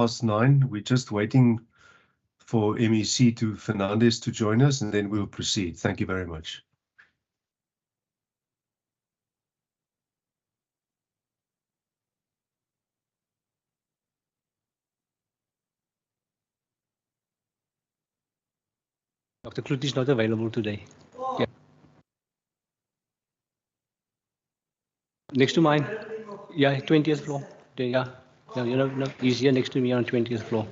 9:10. We're just waiting for MEC Fernandez to join us, and then we'll proceed. Thank you very much. Dr. Kloete is not available today. Yeah. Next to mine. Yeah, 20th floor. Yeah. No, you know, no, he's here next to me on 20th floor.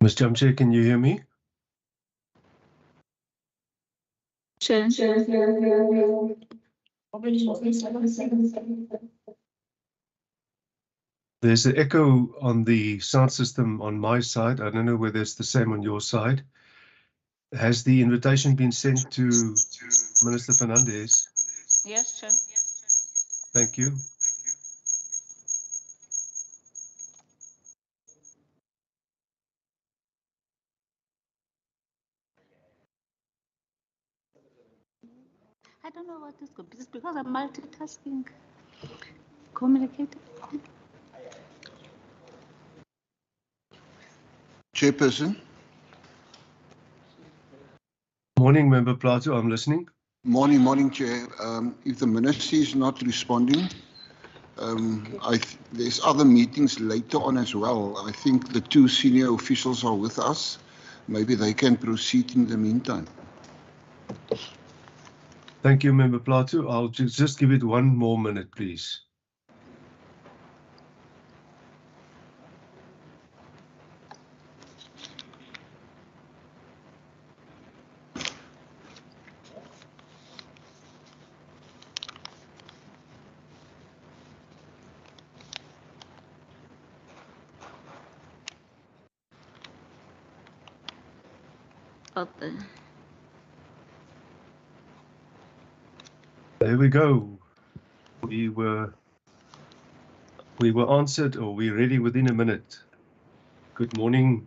Ms. Jamche, can you hear me? There's an echo on the sound system on my side. I don't know whether it's the same on your side. Has the invitation been sent to Minister Fernandez? Yes, Chair. Thank you. I don't know what this could be. It's because I'm multitasking. Communicating. Chairperson. Morning, Member Plato. I'm listening. Morning, Chair. If the Minister is not responding, there's other meetings later on as well. I think the two senior officials are with us. Maybe they can proceed in the meantime. Thank you, Member Plato. I'll just give it one more minute, please. Okay. There we go. We were answered, or we're ready within a minute. Good morning,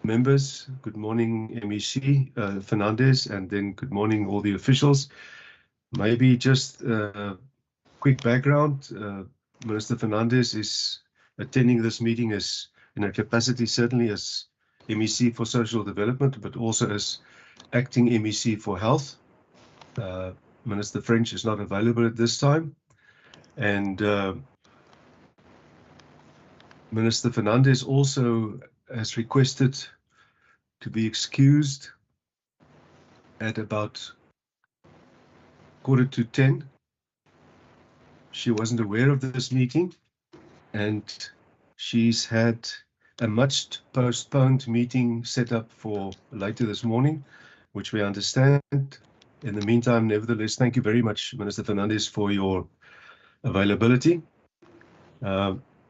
members. Good morning, MEC Fernandez, and then good morning all the officials. Maybe just a quick background. Minister Fernandez is attending this meeting as in a capacity certainly as MEC for Social Development, but also as acting MEC for Health. Minister French is not available at this time. And Minister Fernandez also has requested to be excused at about 9:45. She wasn't aware of this meeting, and she's had a much postponed meeting set up for later this morning, which we understand. In the meantime, nevertheless, thank you very much, Minister Fernandez, for your availability.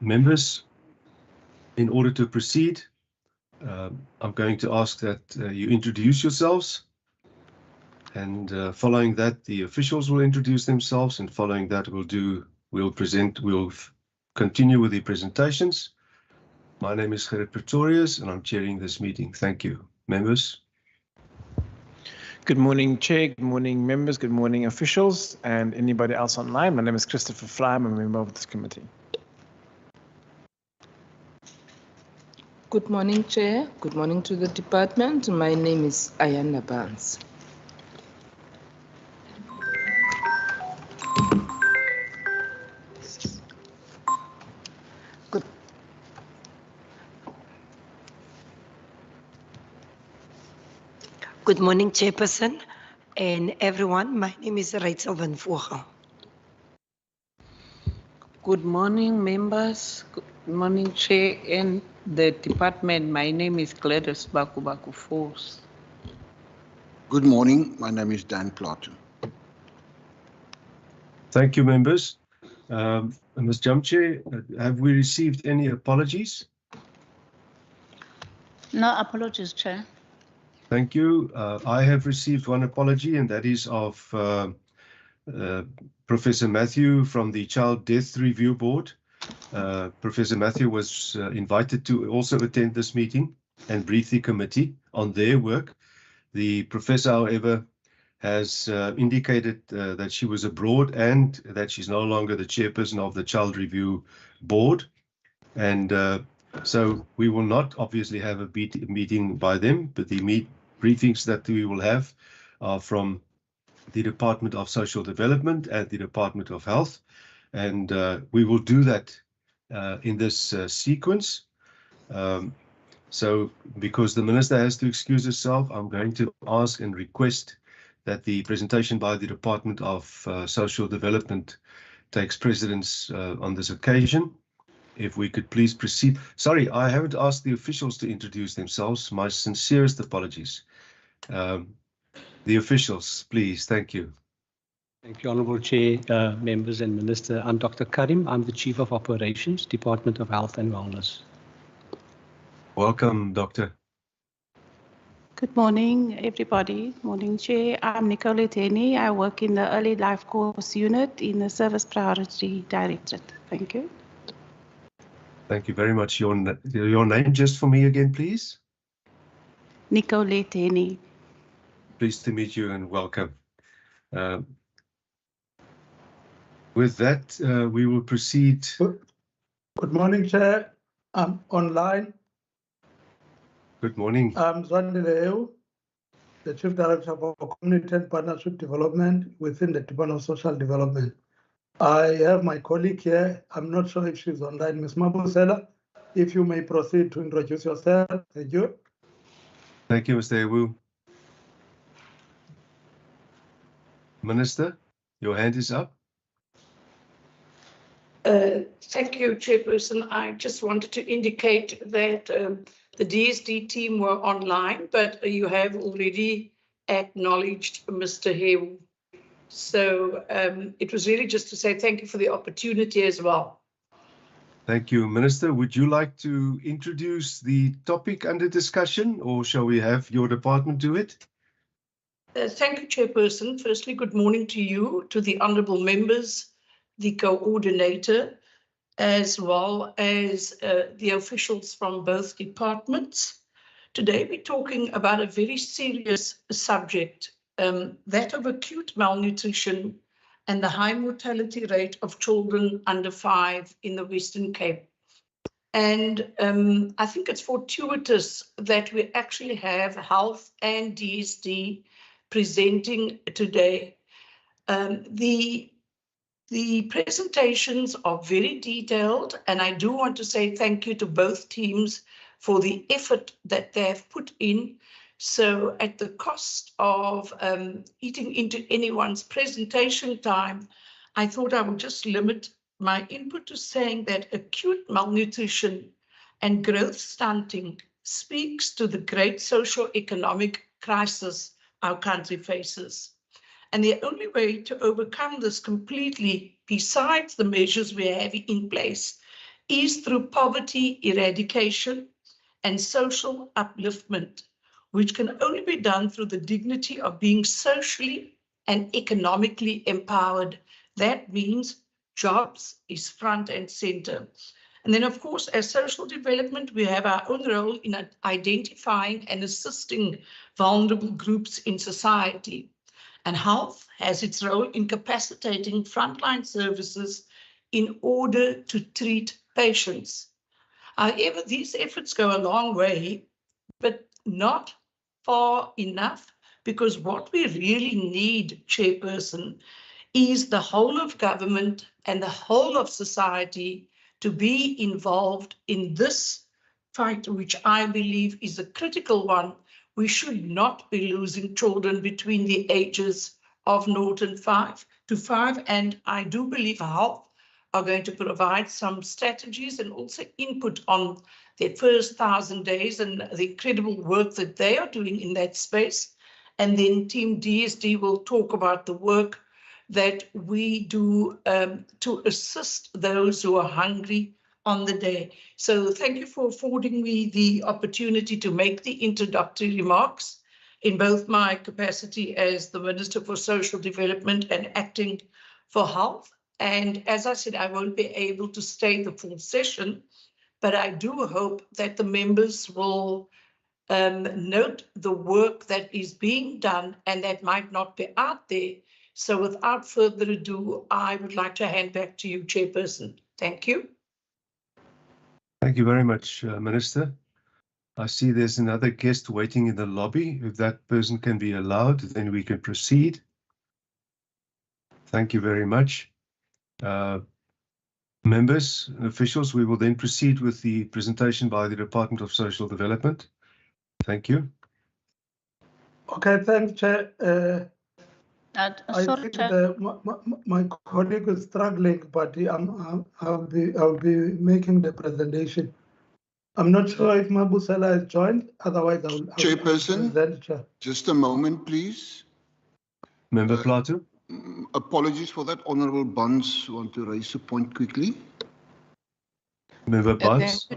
Members, in order to proceed, I'm going to ask that you introduce yourselves, and following that, the officials will introduce themselves, and following that, we'll continue with the presentations. My name is Gerrit Pretorius, and I'm chairing this meeting. Thank you. Members. Good morning, Chair. Good morning, members. Good morning, officials, and anybody else online. My name is Christopher Fry. I'm a member of this committee. Good morning, Chair. Good morning to the department. My name is Ayana Barnes. Good morning, Chairperson and everyone. My name is Rachel van Vogel. Good morning, members. Good morning, Chair and the department. My name is Gladys Bakubaku Force. Good morning. My name is Dan Plato. Thank you, members. Ms. Jamche, have we received any apologies? No apologies, Chair. Thank you. I have received one apology, and that is of Professor Matthew from the Child Death Review Board. Professor Matthew was invited to also attend this meeting and brief the committee on their work. The professor, however, has indicated that she was abroad and that she's no longer the chairperson of the Child Review Board. And so we will not obviously have a meeting by them, but the briefings that we will have are from the Department of Social Development and the Department of Health. And we will do that in this sequence. So because the minister has to excuse herself, I'm going to ask and request that the presentation by the Department of Social Development takes precedence on this occasion. If we could please proceed. Sorry, I haven't asked the officials to introduce themselves. My sincerest apologies. The officials, please. Thank you. Thank you, Honourable Chair, members and Minister. I'm Dr. Karim. I'm the Chief of Operations, Department of Health and Wellness. Welcome, Doctor. Good morning, everybody. Morning, Chair. I'm Nicole Teni. I work in the Early Life Course Unit in the Service Priority Directorate. Thank you. Thank you very much. Your name just for me again, please. Nicole Teni. Pleased to meet you and welcome. With that, we will proceed. Good morning, Chair. I'm online. Good morning. I'm Zwandile, the Chief Director for Community and Partnership Development within the Department of Social Development. I have my colleague here. I'm not sure if she's online. Ms. Mabusela, if you may proceed to introduce yourself. Thank you. Thank you, Mr. Ewu. Minister, your hand is up. Thank you, Chairperson. I just wanted to indicate that the DSD team were online, but you have already acknowledged Mr. Hewu. So it was really just to say thank you for the opportunity as well. Thank you. Minister, would you like to introduce the topic under discussion, or shall we have your department do it? Thank you, Chairperson. Firstly, good morning to you, to the honourable members, the coordinator, as well as the officials from both departments. Today, we're talking about a very serious subject, that of acute malnutrition and the high mortality rate of children under 5 in the Western Cape. And I think it's fortuitous that we actually have Health and DSD presenting today. The presentations are very detailed, and I do want to say thank you to both teams for the effort that they have put in. So at the cost of eating into anyone's presentation time, I thought I would just limit my input to saying that acute malnutrition and growth stunting speaks to the great socio-economic crisis our country faces. And the only way to overcome this completely, besides the measures we have in place, is through poverty eradication and social upliftment, which can only be done through the dignity of being socially and economically empowered. That means jobs is front and center. And then, of course, as social development, we have our own role in identifying and assisting vulnerable groups in society. And health has its role in capacitating frontline services in order to treat patients. However, these efforts go a long way, but not far enough, because what we really need, Chairperson, is the whole of government and the whole of society to be involved in this fight, which I believe is a critical one. We should not be losing children between the ages of 0 and 5 to 5. And I do believe health are going to provide some strategies and also input on their first 1,000 days and the incredible work that they are doing in that space. And then Team DSD will talk about the work that we do to assist those who are hungry on the day. So thank you for affording me the opportunity to make the introductory remarks in both my capacity as the Minister for Social Development and acting for health. And as I said, I won't be able to stay the full session, but I do hope that the members will note the work that is being done and that might not be out there. So without further ado, I would like to hand back to you, Chairperson. Thank you. Thank you very much, Minister. I see there's another guest waiting in the lobby. If that person can be allowed, then we can proceed. Thank you very much. Members and officials, we will then proceed with the presentation by the Department of Social Development. Thank you. Okay, thanks, Chair. I Sorry, think Chair. my colleague is struggling, but I'll be making the presentation. I'm not sure if Mabusela has joined. Otherwise, I'll Chairperson, present, Chair. just a moment, please. Member Plato. Apologies for that. Honourable Bonds want to raise a point quickly. Member Bonds.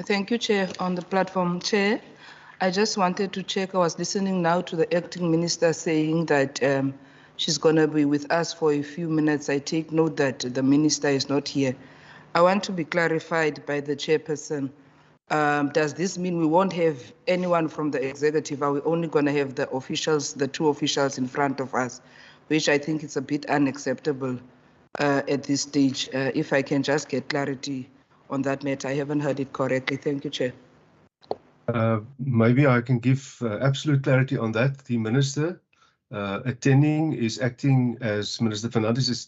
Thank you, Chair. On the platform, Chair, I just wanted to check. I was listening now to the acting minister saying that she's going to be with us for a few minutes. I take note that the minister is not here. I want to be clarified by the chairperson. Does this mean we won't have anyone from the executive? Are we only going to have the officials, the two officials in front of us, which I think is a bit unacceptable at this stage? If I can just get clarity on that matter. I haven't heard it correctly. Thank you, Chair. Maybe I can give absolute clarity on that. The minister attending is acting as Minister Fernandes is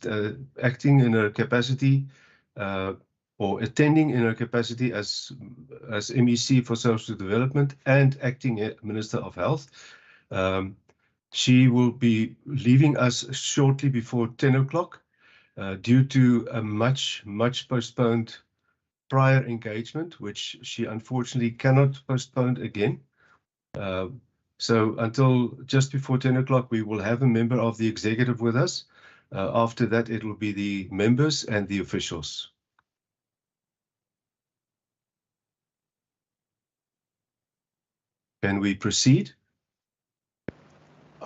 acting in her capacity or attending in her capacity as MEC for Social Development and acting Minister of Health. She will be leaving us shortly before 10 o'clock due to a much postponed prior engagement, which she unfortunately cannot postpone again. So until just before 10 o'clock, we will have a member of the executive with us. After that, it will be the members and the officials. Can we proceed?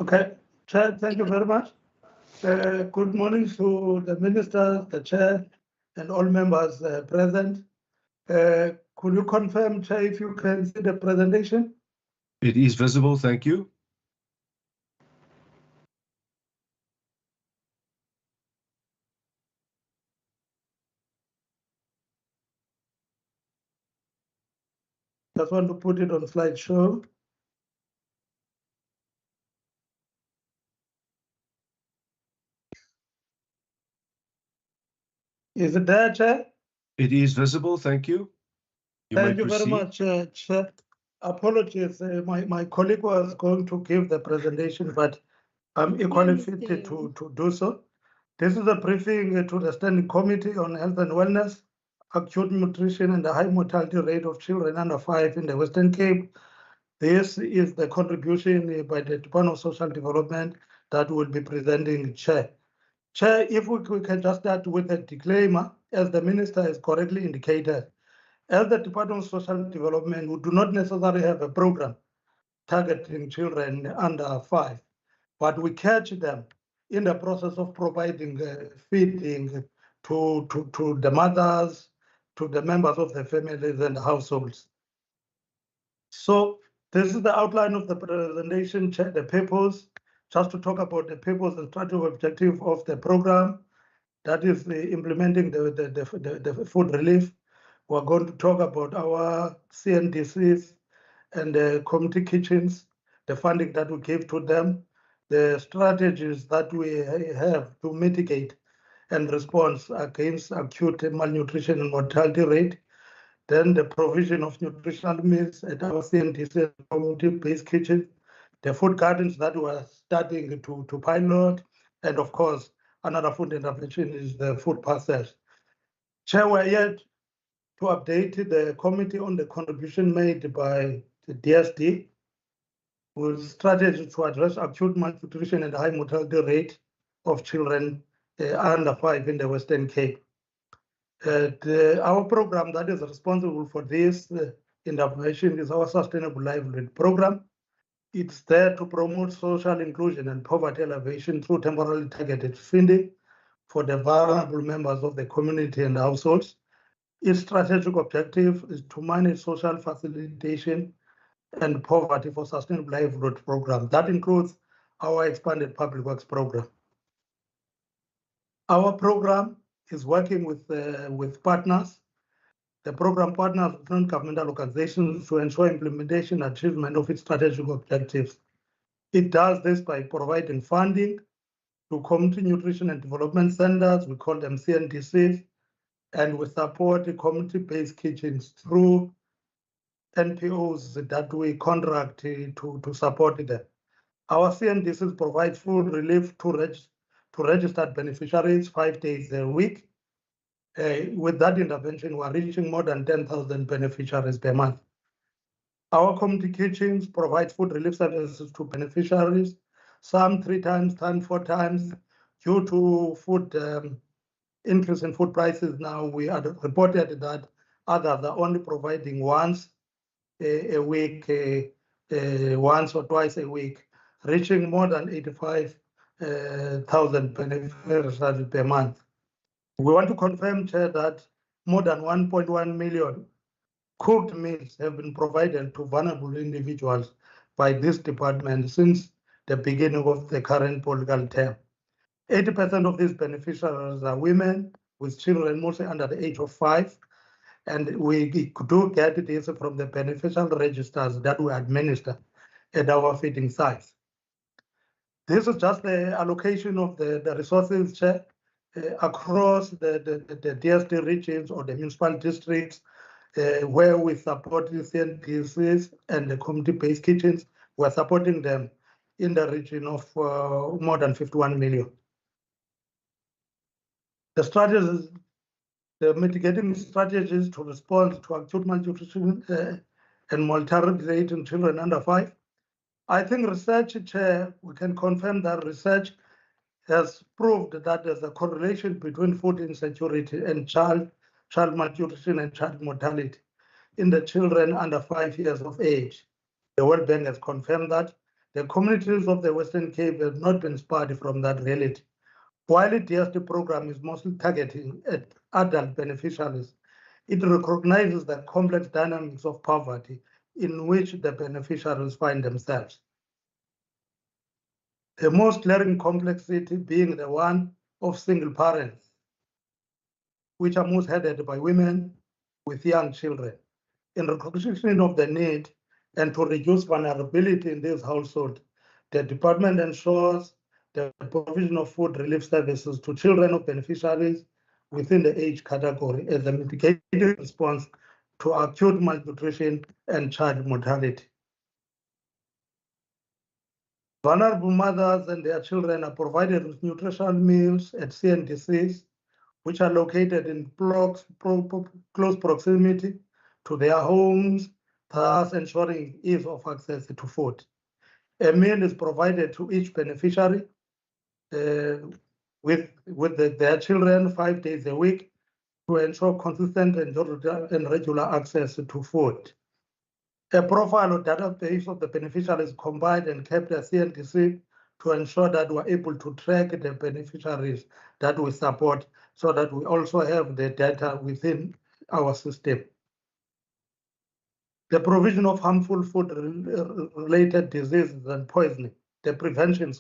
Okay, Chair, thank you very much. Good morning to the Minister, the Chair, and all members present. Could you confirm, Chair, if you can see the presentation? It is visible, thank you. Just want to put it on slideshow. Is it there, Chair? It is visible, thank you. You may Thank you very proceed. much, Chair. Apologies, my colleague was going to give the presentation, but I'm equally fitted to do so. This is a briefing to the Standing Committee on Health and Wellness, acute nutrition and the high mortality rate of children under 5 in the Western Cape. This is the contribution by the Department of Social Development that will be presenting, Chair. Chair, if we can just start with a disclaimer, as the Minister has correctly indicated, as the Department of Social Development, we do not necessarily have a program targeting children under 5, but we catch them in the process of providing feeding to the mothers, to the members of the families and households. So this is the outline of the presentation, Chair, the purpose, just to talk about the purpose and strategic objective of the program, that is implementing the food relief. We're going to talk about our CNDCs and the community kitchens, the funding that we give to them, the strategies that we have to mitigate and respond against acute malnutrition and mortality rate, then the provision of nutritional meals at our CNDC community-based kitchen, the food gardens that we are starting to pilot, and of course, another food intervention is the food parcels. Chair, we're yet to update the committee on the contribution made by the DSD with strategies to address acute malnutrition and high mortality rate of children under 5 in the Western Cape. Our program that is responsible for this intervention is our Sustainable Livelihood Program. It's there to promote social inclusion and poverty elevation through temporally targeted feeding for the vulnerable members of the community and households. Its strategic objective is to manage social facilitation and poverty for Sustainable Livelihood Program. That includes our expanded public works program. Our program is working with partners. The program partners with non-governmental organizations to ensure implementation and achievement of its strategic objectives. It does this by providing funding to community nutrition and development centers, we call them CNDCs, and we support the community-based kitchens through NPOs that we contract to support them. Our CNDCs provide food relief to registered beneficiaries 5 days a week. With that intervention, we're reaching more than 10,000 beneficiaries per month. Our community kitchens provide food relief services to beneficiaries, some 3 times, some 4 times. Due to food increase in food prices now, we are reported that others are only providing once a week, once or twice a week, reaching more than 85,000 beneficiaries per month. We want to confirm, Chair, that more than 1.1 million cooked meals have been provided to vulnerable individuals by this department since the beginning of the current political term. 80% of these beneficiaries are women with children mostly under the age of 5, and we do get this from the beneficial registers that we administer at our feeding sites. This is just the allocation of the resources, Chair, across the DSD regions or the municipal districts where we support the CNDCs and the community-based kitchens. We're supporting them in the region of more than 51 million. The strategies, the mitigating strategies to respond to acute malnutrition and mortality rate in children under 5. I think research, Chair, we can confirm that research has proved that there's a correlation between food insecurity and child malnutrition and child mortality in the children under 5 years of age. The World Bank has confirmed that. The communities of the Western Cape have not been spared from that reality. While the DSD program is mostly targeting at adult beneficiaries, it recognizes the complex dynamics of poverty in which the beneficiaries find themselves. The most glaring complexity being the one of single parents, which are most headed by women with young children. In recognition of the need and to reduce vulnerability in this household, the department ensures the provision of food relief services to children of beneficiaries within the age category as a mitigating response to acute malnutrition and child mortality. Vulnerable mothers and their children are provided with nutritional meals at CNDCs, which are located in close proximity to their homes, thus ensuring ease of access to food. A meal is provided to each beneficiary with their children 5 days a week to ensure consistent and regular access to food. A profile or database of the beneficiaries is combined and kept at CNDC to ensure that we're able to track the beneficiaries that we support so that we also have the data within our system. The provision of harmful food-related diseases and poisoning, the prevention,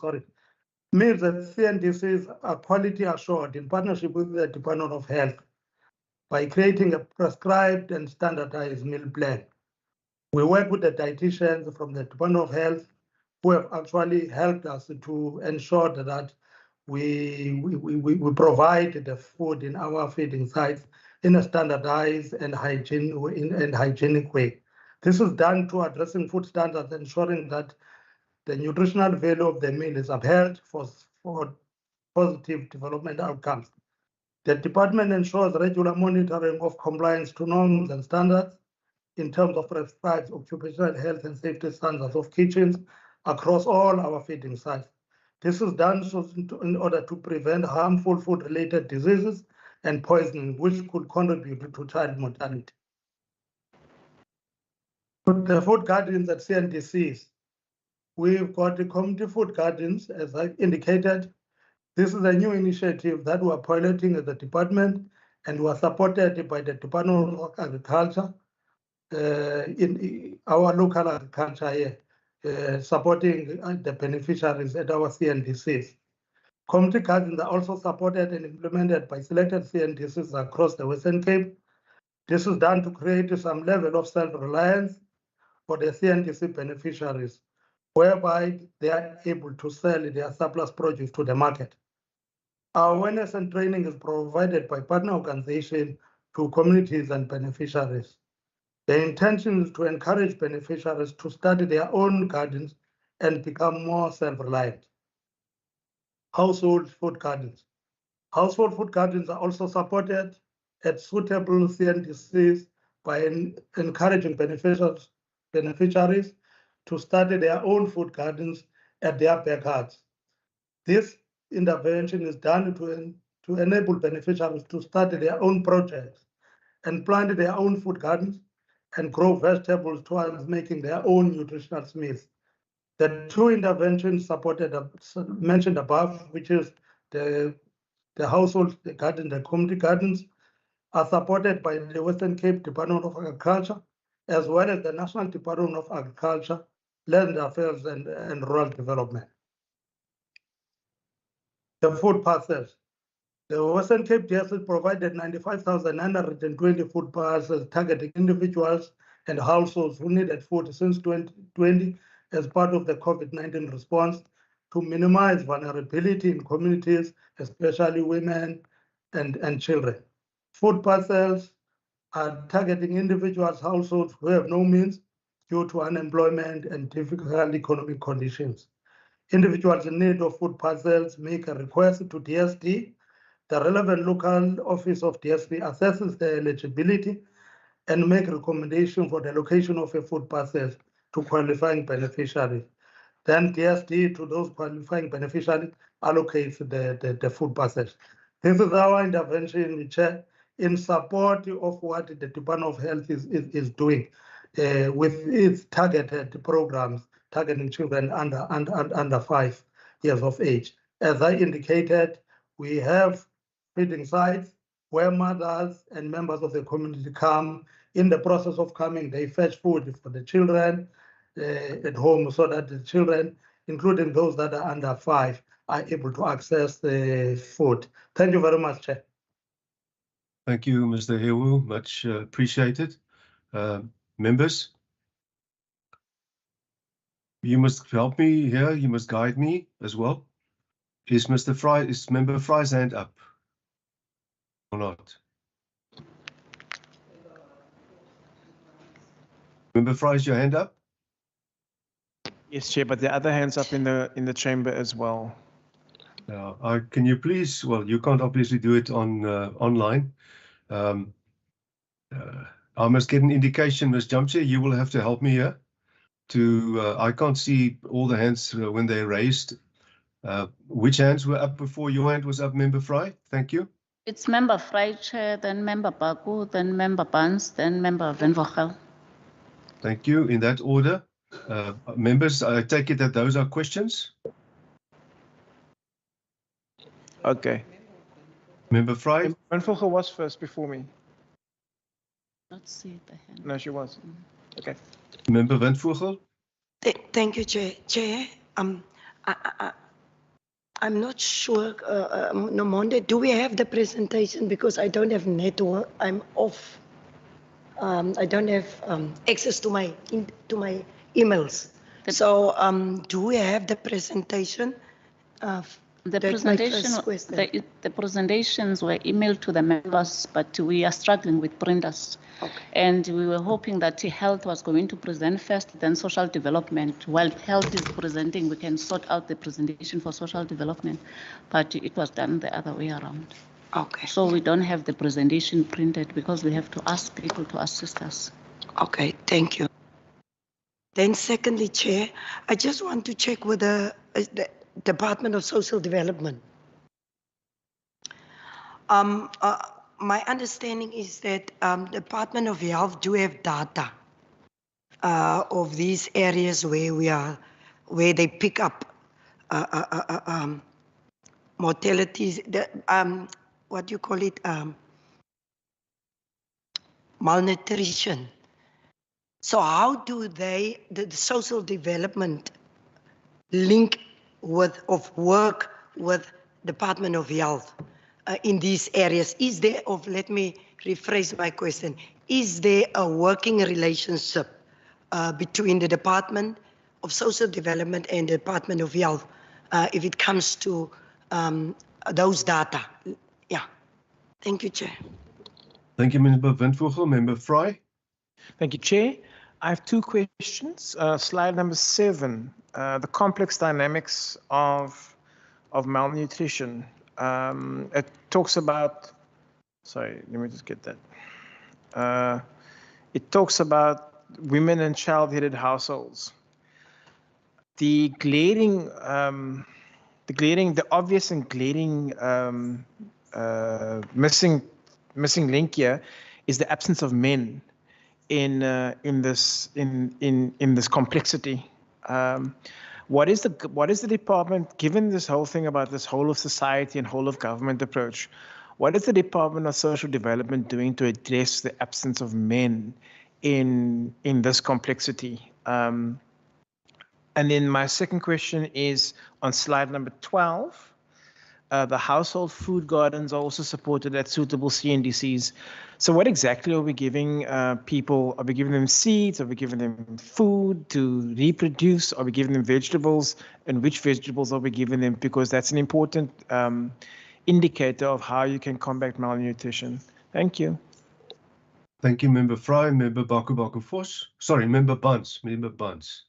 means that CNDCs are quality assured in partnership with the Department of Health by creating a prescribed and standardized meal plan. We work with the dietitians from the Department of Health who have actually helped us to ensure that we provide the food in our feeding sites in a standardized and hygienic way. This is done to addressing food standards, ensuring that the nutritional value of the meal is upheld for positive development outcomes. The department ensures regular monitoring of compliance to norms and standards in terms of prescribed occupational health and safety standards of kitchens across all our feeding sites. This is done in order to prevent harmful food-related diseases and poisoning, which could contribute to child mortality. The food gardens at CNDCs, we've got the community food gardens, as I indicated. This is a new initiative that we're piloting at the department and we're supported by the Department of Agriculture in our local agriculture here, supporting the beneficiaries at our CNDCs. Community gardens are also supported and implemented by selected CNDCs across the Western Cape. This is done to create some level of self-reliance for the CNDC beneficiaries, whereby they are able to sell their surplus produce to the market. Our awareness and training is provided by partner organizations to communities and beneficiaries. The intention is to encourage beneficiaries to study their own gardens and become more self-reliant. Household food gardens. Household food gardens are also supported at suitable CNDCs by encouraging beneficiaries to study their own food gardens at their backyards. This intervention is done to enable beneficiaries to study their own projects and plant their own food gardens and grow vegetables towards making their own nutritional meals. The two interventions mentioned above, which is the household garden, the community gardens, are supported by the Western Cape Department of Agriculture, as well as the National Department of Agriculture, Land Affairs and Rural Development. The food parcels. The Western Cape DSS provided 95,920 food parcels targeting individuals and households who needed food since 2020 as part of the COVID-19 response to minimize vulnerability in communities, especially women and children. Food parcels are targeting individuals, households who have no means due to unemployment and difficult economic conditions. Individuals in need of food parcels make a request to DSD. The relevant local office of DSD assesses the eligibility and make recommendation for the allocation of a food parcel to qualifying beneficiaries. Then DSD to those qualifying beneficiaries allocates the food parcels. This is our intervention, Chair, in support of what the Department of Health is doing with its targeted programs targeting children under 5 years of age. As I indicated, we have feeding sites where mothers and members of the community come. In the process of coming, they fetch food for the children at home so that the children, including those that are under 5, are able to access the food. Thank you very much, Chair. Thank you, Mr. Hewu, much appreciated. Members, you must help me here, you must guide me as well. Is Member Fry's hand up? or not? Member Fry, is your hand up? Yes, Chair, but the other hands up in the chamber as well. Can you please, well, you can't obviously do it on online. I must get an indication, Ms. Jamche, you will have to help me here. I can't see all the hands when they're raised. Which hands were up before your hand was up, Member Fry? Thank you. It's Member Fry, Chair, then Member Baku, then Member Barnes, then Member Van Vogel. Thank you. In that order. Members, I take it that those are questions. Okay. Member Fry? Van Vogel was first before me. Not see the hand. No, she was. Okay. Member Van Vogel? Thank you, Chair. Chair, I'm not sure, Nomonde, do we have the presentation? Because I don't have network, I'm off. I don't have access to my emails. So do we have the presentation? The presentations were emailed to the members, but we are struggling with printers. Okay. And we were hoping that health was going to present first, then social development. While health is presenting, we can sort out the presentation for social development, but it was done the other way around. Okay. So we don't have the presentation printed because we have to ask people to assist us. Okay, thank you. Then secondly, Chair, I just want to check with the Department of Social Development. My understanding is that Department of Health do have data of these areas where they pick up mortalities. What do you call it? Malnutrition. So how do the social development link work with Department of Health in these areas? Is there, let me rephrase my question, is there a working relationship between the Department of Social Development and the Department of Health if it comes to those data? Yeah. Thank you, Chair. Thank you, Member Van Vogel. Member Fry? Thank you, Chair. I have two questions. Slide number 7, the complex dynamics of malnutrition. It talks about, sorry, let me just get that. It talks about women and child-headed households. The obvious and glaring missing link here is the absence of men in this complexity. What is the department, given this whole thing about this whole of society and whole of government approach, what is the Department of Social Development doing to address the absence of men in this complexity? And then my second question is on slide number 12. The household food gardens are also supported at suitable CNDCs. So what exactly are we giving people? Are we giving them seeds? Are we giving them food to reproduce? Are we giving them vegetables? And which vegetables are we giving them? Because that's an important indicator of how you can combat malnutrition. Thank you. Thank you, Member Fry. Member Baku Vos. Sorry, Member Buns. Member Buns.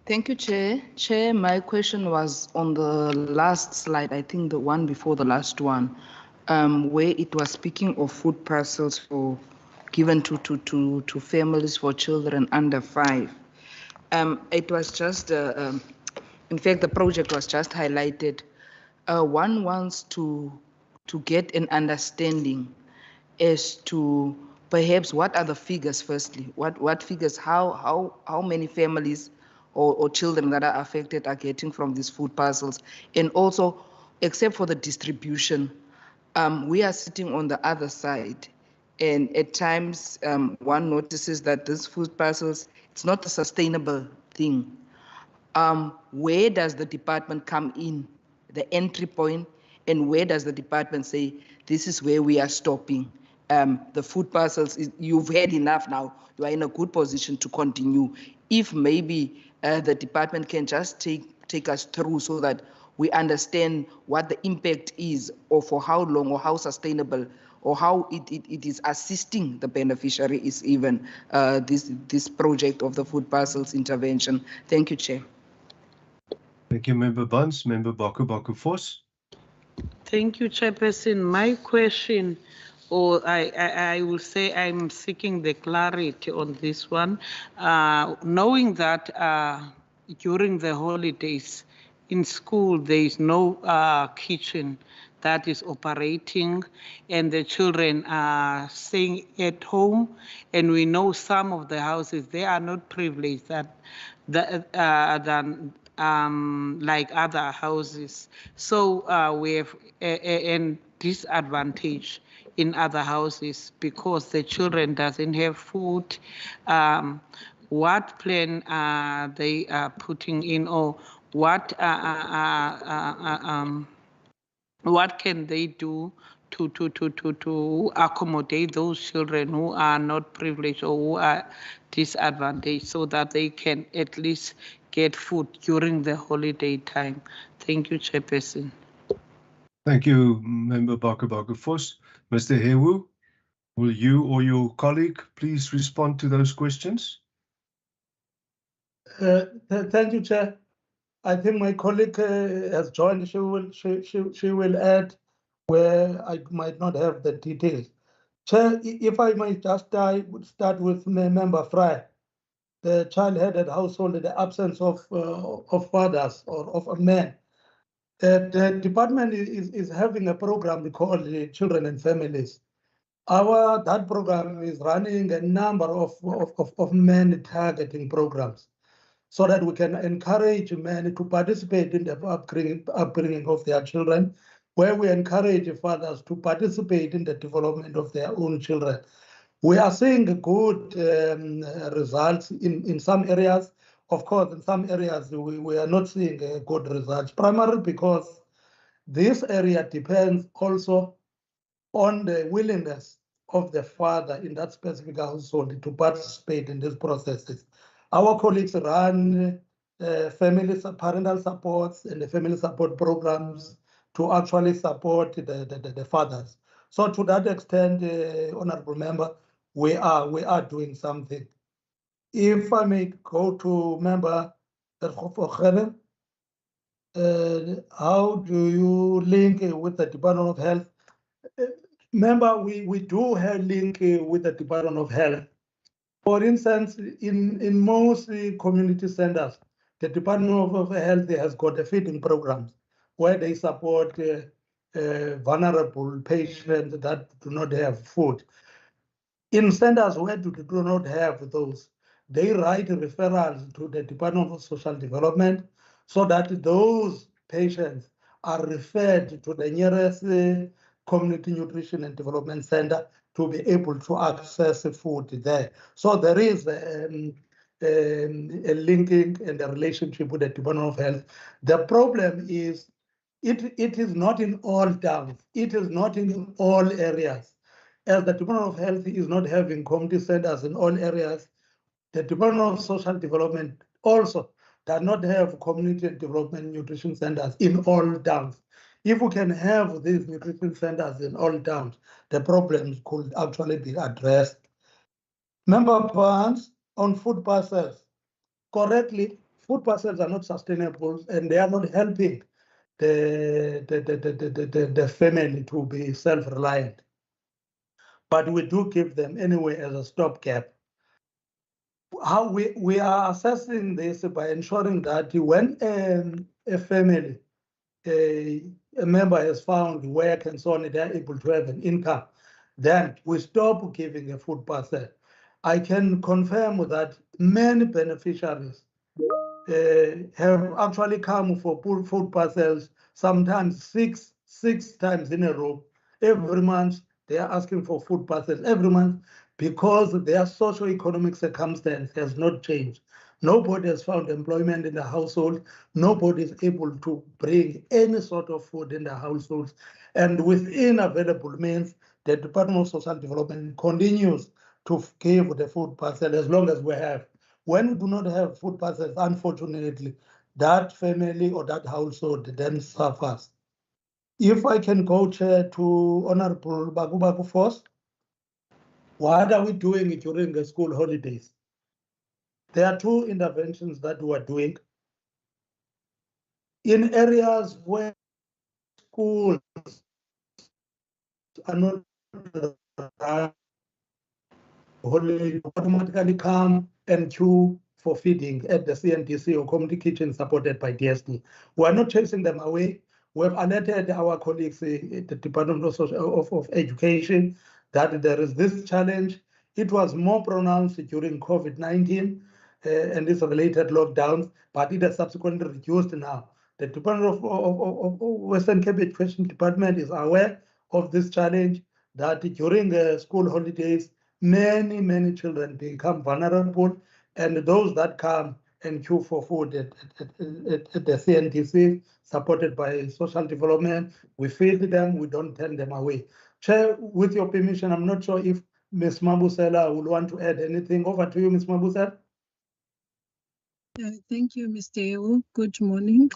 Thank you, Chair. Chair, my question was on the last slide, I think the one before the last one, where it was speaking of food parcels for given to families for children under 5. It was just, in fact, the project was just highlighted. One wants to get an understanding as to perhaps what are the figures. Firstly, what figures? How many families or children that are affected are getting from these food parcels? And also, except for the distribution, we are sitting on the other side. And at times, one notices that these food parcels, it's not a sustainable thing. Where does the department come in, the entry point, and where does the department say, this is where we are stopping? The food parcels, you've had enough now, you are in a good position to continue. If maybe the department can just take us through so that we understand what the impact is, or for how long, or how sustainable, or how it is assisting the beneficiaries, even this project of the food parcels intervention. Thank you, Chair. Thank you, Member Buns. Member Baku Vos. Thank you, Chairperson. My question, or I will say I'm seeking the clarity on this one, knowing that during the holidays in school there is no kitchen that is operating, and the children are staying at home, and we know some of the houses, they are not privileged than like other houses. So we have a disadvantage in other houses because the children doesn't have food. What plan are they putting in, or what can they do to accommodate those children who are not privileged or who are disadvantaged, so that they can at least get food during the holiday time? Thank you, Chairperson. Thank you, Member Baku Vos. Mr. Hewu, will you or your colleague please respond to those questions? Thank you, Chair. I think my colleague has joined. She will add where I might not have the details. Chair, if I might just start with Member Fry. The child-headed household, the absence of fathers or of men. The department is having a program called Children and Families. That program is running a number of men targeting programs, so that we can encourage men to participate in the upbringing of their children, where we encourage fathers to participate in the development of their own children. We are seeing good results in some areas. Of course, in some areas, we are not seeing good results, primarily because this area depends also on the willingness of the father in that specific household to participate in these processes. Our colleagues run parental supports and the family support programs to actually support the fathers. So to that extent, Honorable Member, we are doing something. If I may go to Member Terhof, how do you link with the Department of Health? Member, we do have link with the Department of Health. For instance, in most community centers, the Department of Health has got a feeding programs where they support vulnerable patients that do not have food. In centers where do not have those, they write referrals to the Department of Social Development so that those patients are referred to the nearest community nutrition and development center to be able to access food there. So there is a linking and a relationship with the Department of Health. The problem is it is not in all towns. It is not in all areas. As the Department of Health is not having community centers in all areas, the Department of Social Development also does not have community development nutrition centers in all towns. If we can have these nutrition centers in all towns, the problems could actually be addressed. Member Barnes, on food parcels, correctly, food parcels are not sustainable and they are not helping the family to be self-reliant. But we do give them anyway as a stopgap. How we are assessing this by ensuring that when a family, a member has found work and so on, they are able to have an income, then we stop giving a food parcel. I can confirm that many beneficiaries have actually come for food parcels, sometimes six times in a row. Every month, they are asking for food parcels every month because their socio-economic circumstance has not changed. Nobody has found employment in the household. Nobody is able to bring any sort of food in the households. And within available means, the Department of Social Development continues to give the food parcel as long as we have. When we do not have food parcels, unfortunately, that family or that household then suffers. If I can go, Chair, to Honorable Bagu first, what are we doing during the school holidays? There are two interventions that we are doing. In areas where schools are not automatically come and queue for feeding at the CNDC or community kitchen supported by DSD. We are not chasing them away. We have alerted our colleagues at the Department of Education that there is this challenge. It was more pronounced during COVID-19 and its related lockdowns, but it has subsequently reduced now. The Department of Western Cape Education Department is aware of this challenge, that during the school holidays, many children become vulnerable, and those that come and queue for food at the CNTC, supported by social development, we feed them, we don't turn them away. Chair, with your permission, I'm not sure if Ms. Mabusela will want to add anything. Over to you, Ms. Mabusela. Thank you, Mr. Ewu. Good morning.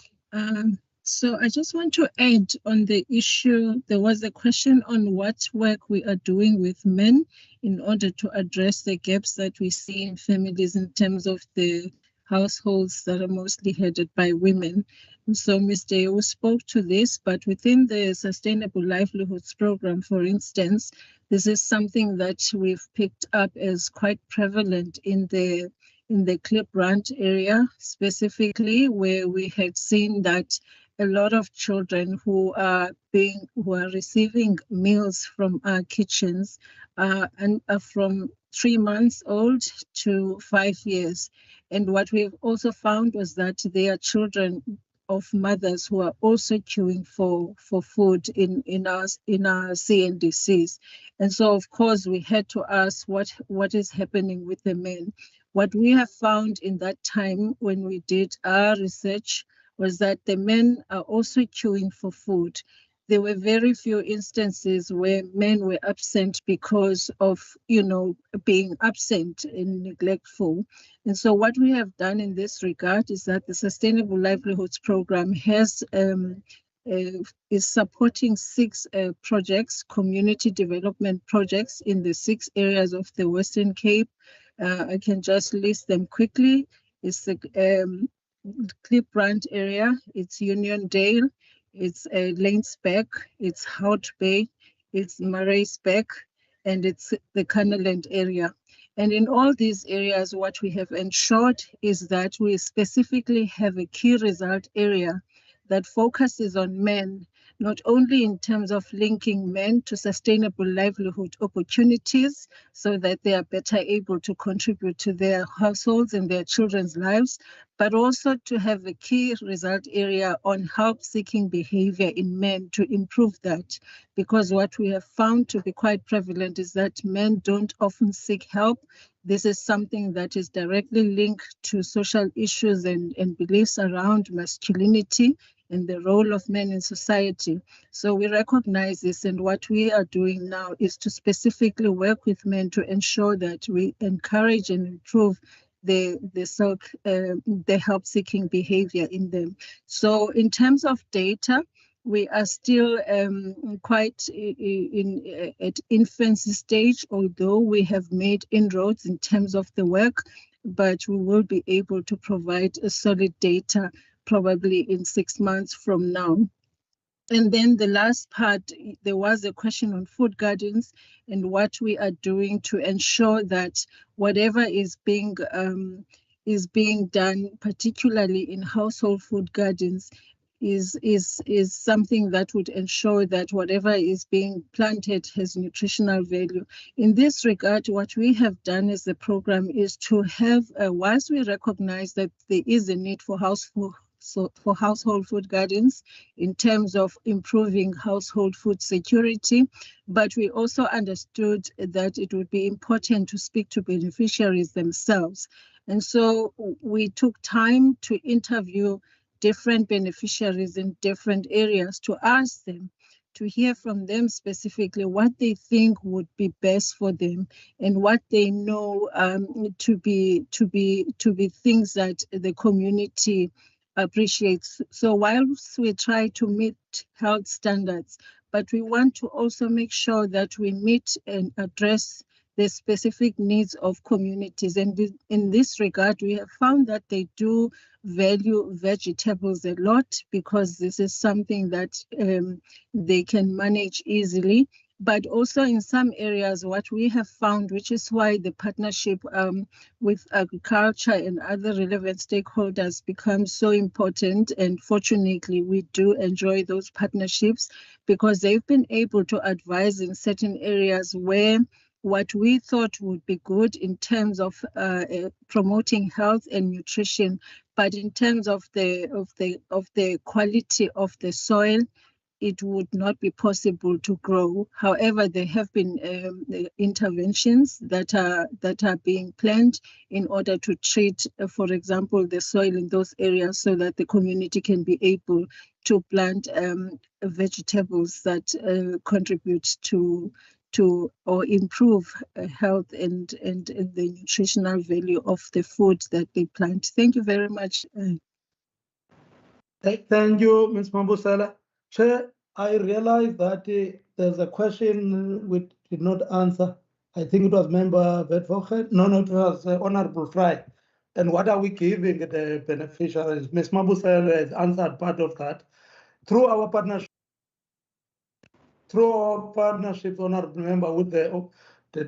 So I just want to add on the issue. There was a question on what work we are doing with men in order to address the gaps that we see in families in terms of the households that are mostly headed by women. And so Mr. Ewu spoke to this, but within the Sustainable Livelihoods Program, for instance, this is something that we've picked up as quite prevalent in the Clip Branch area, specifically, where we had seen that a lot of children who are receiving meals from our kitchens and are from 3 months old to 5 years. And what we've also found was that they are children of mothers who are also queuing for food in our CNDCs. And so, of course, we had to ask what is happening with the men. What we have found in that time when we did our research was that the men are also queuing for food. There were very few instances where men were absent because of, being absent and neglectful. And so what we have done in this regard is that the Sustainable Livelihoods Program is supporting 6 projects, community development projects in the 6 areas of the Western Cape. I can just list them quickly. It's the Clip Branch area, it's Uniondale, it's Lanesbeck, it's Hout Bay, it's Murraysbeck, and it's the Canaland area. And in all these areas, what we have ensured is that we specifically have a key result area that focuses on men, not only in terms of linking men to sustainable livelihood opportunities so that they are better able to contribute to their households and their children's lives, but also to have a key result area on help-seeking behavior in men to improve that. Because what we have found to be quite prevalent is that men don't often seek help. This is something that is directly linked to social issues and beliefs around masculinity and the role of men in society. So we recognize this, and what we are doing now is to specifically work with men to ensure that we encourage and improve the help-seeking behavior in them. So in terms of data, we are still quite at infancy stage, although we have made inroads in terms of the work, but we will be able to provide a solid data probably in 6 months from now. And then the last part, there was a question on food gardens and what we are doing to ensure that whatever is being done, particularly in household food gardens, is something that would ensure that whatever is being planted has nutritional value. In this regard, what we have done as a program is to have, whilst we recognize that there is a need for household food gardens in terms of improving household food security, but we also understood that it would be important to speak to beneficiaries themselves. And so we took time to interview different beneficiaries in different areas to ask them, to hear from them specifically what they think would be best for them and what they know to be things that the community appreciates. So whilst we try to meet health standards, but we want to also make sure that we meet and address the specific needs of communities. And in this regard, we have found that they do value vegetables a lot because this is something that they can manage easily. But also in some areas, what we have found, which is why the partnership with agriculture and other relevant stakeholders becomes so important. And fortunately, we do enjoy those partnerships because they've been able to advise in certain areas where what we thought would be good in terms of promoting health and nutrition, but in terms of the quality of the soil, it would not be possible to grow. However, there have been interventions that are being planned in order to treat, for example, the soil in those areas so that the community can be able to plant vegetables that contribute to or improve health and the nutritional value of the food that they plant. Thank you very much. Thank you, Ms. Mabusela. Chair, I realize that there's a question we did not answer. I think it was Member Bedford. No, it was Honorable Fry. And what are we giving the beneficiaries? Ms. Mabusela has answered part of that. Through our partnership, Honorable Member, with the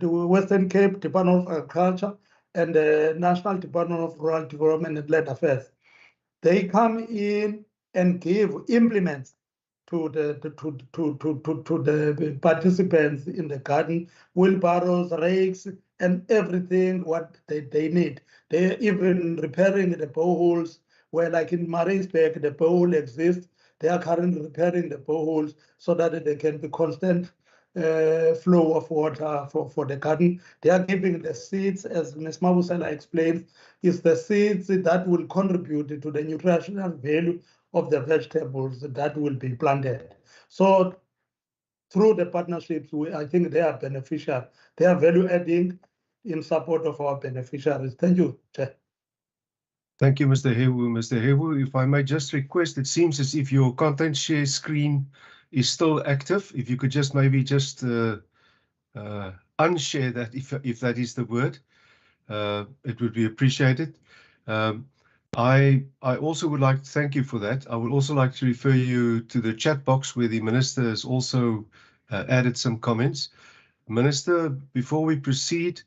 Western Cape Department of Agriculture and the National Department of Rural Development and Land Affairs, they come in and give implements to the participants in the garden, wheelbarrows, rakes, and everything what they need. They're even repairing the boreholes where, like in Maritzburg, the borehole exists. They are currently repairing the boreholes so that there can be constant flow of water for the garden. They are giving the seeds, as Ms. Mabusela explained, is the seeds that will contribute to the nutritional value of the vegetables that will be planted. So through the partnerships, I think they are beneficial. They are value adding in support of our beneficiaries. Thank you, Chair. Thank you, Mr. Hewu. Mr. Hewu, if I may just request, it seems as if your content share screen is still active. If you could just maybe just unshare that, if that is the word, it would be appreciated. I also would like to thank you for that. I would also like to refer you to the chat box where the Minister has also added some comments. Minister, before we proceed,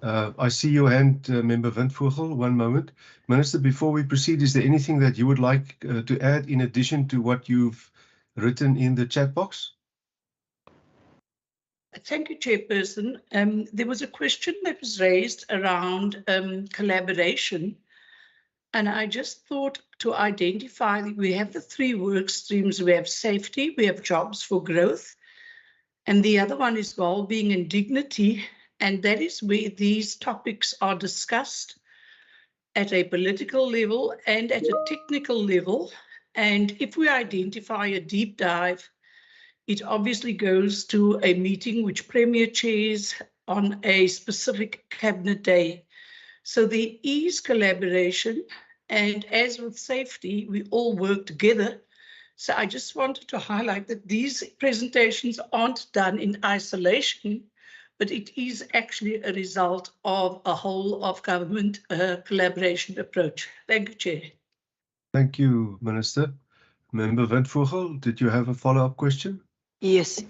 I see your hand, Member Windvogel. One moment. Minister, before we proceed, is there anything that you would like to add in addition to what you've written in the chat box? Thank you, Chairperson. There was a question that was raised around collaboration. And I just thought to identify that we have the three work streams. We have safety, we have jobs for growth, and the other one is well-being and dignity. And that is where these topics are discussed at a political level and at a technical level. And if we identify a deep dive, it obviously goes to a meeting which Premier chairs on a specific cabinet day. So there is collaboration, and as with safety, we all work together. So I just wanted to highlight that these presentations aren't done in isolation, but it is actually a result of a whole of government collaboration approach. Thank you, Chair. Thank you, Minister. Member Windvogel, did you have a follow-up question? Yes,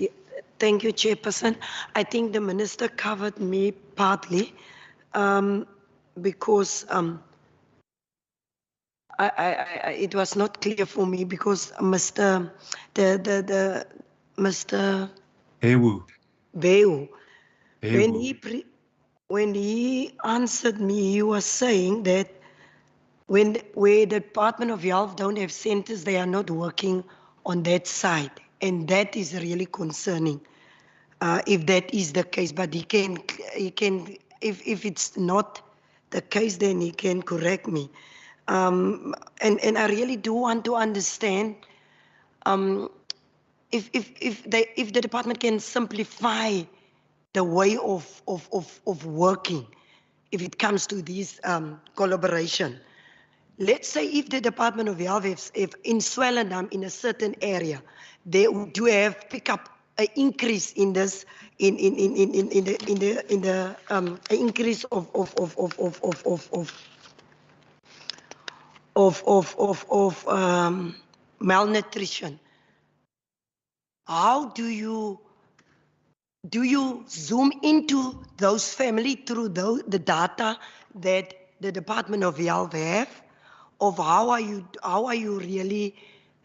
thank you, Chairperson. I think the Minister covered me partly because it was not clear for me because Mr. Hewu. When he answered me, he was saying that where the Department of Health don't have centers, they are not working on that side. And that is really concerning if that is the case. But he can if it's not the case, then he can correct me. And I really do want to understand if the department can simplify the way of working if it comes to this collaboration. let's say if the Department of Health, if in Swellendam, in a certain area, they do have pick up an increase in this, increase of malnutrition. How do you zoom into those families through the data that the Department of Health have, of how are you really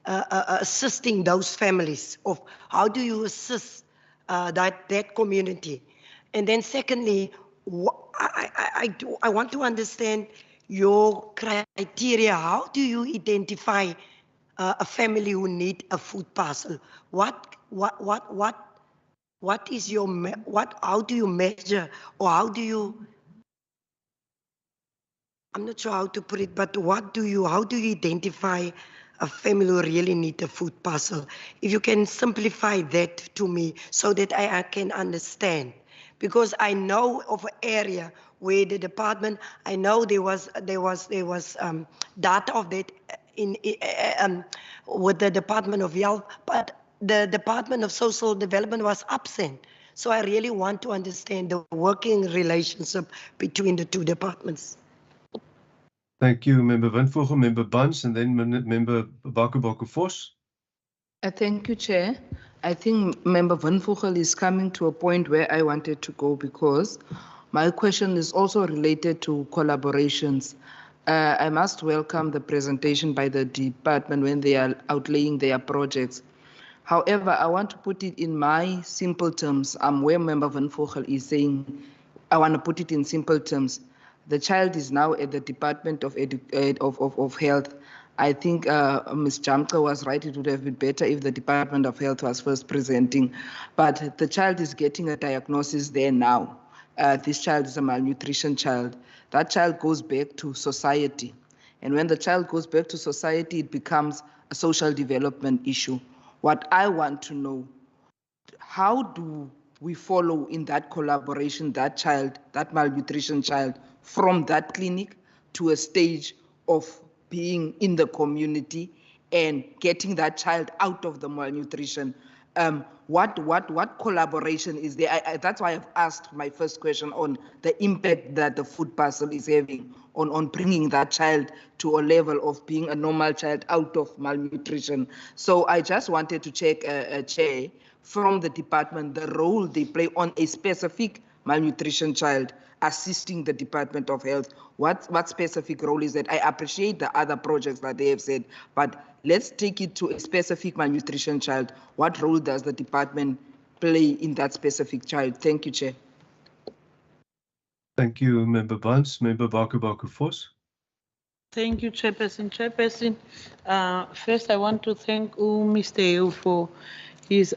assisting those families, of how do you assist that community? And then secondly, I want to understand your criteria. How do you identify a family who need a food parcel? What is your, how do you measure, or how do you, I'm not sure how to put it, but how do you identify a family who really need a food parcel? If you can simplify that to me so that I can understand. Because I know of an area where the department, I know there was data of that with the Department of Health, but the Department of Social Development was absent. So I really want to understand the working relationship between the two departments. Thank you, Member Windvogel, Member Buns, and then Member Baku-Vos. Thank you, Chair. I think Member Windvogel is coming to a point where I wanted to go, because my question is also related to collaborations. I must welcome the presentation by the department when they are outlaying their projects. However, I want to put it in my simple terms. Where Member Windvogel is saying, I want to put it in simple terms. The child is now at the Department of Health. I think Ms. Jamka was right. It would have been better if the Department of Health was first presenting. But the child is getting a diagnosis there now. This child is a malnutrition child. That child goes back to society. And when the child goes back to society, it becomes a social development issue. What I want to know, how do we follow in that collaboration that child, that malnutrition child, from that clinic to a stage of being in the community and getting that child out of the malnutrition? What collaboration is there? That's why I've asked my first question on the impact that the food parcel is having on bringing that child to a level of being a normal child out of malnutrition. So I just wanted to check, Chair, from the department, the role they play on a specific malnutrition child, assisting the Department of Health. What specific role is that? I appreciate the other projects that they have said, but let's take it to a specific malnutrition child. What role does the department play in that specific child? Thank you, Chair. Thank you, Member Buns. Member Baku-Vos. Thank you, Chairperson. Chairperson, first I want to thank Mr. Eo for his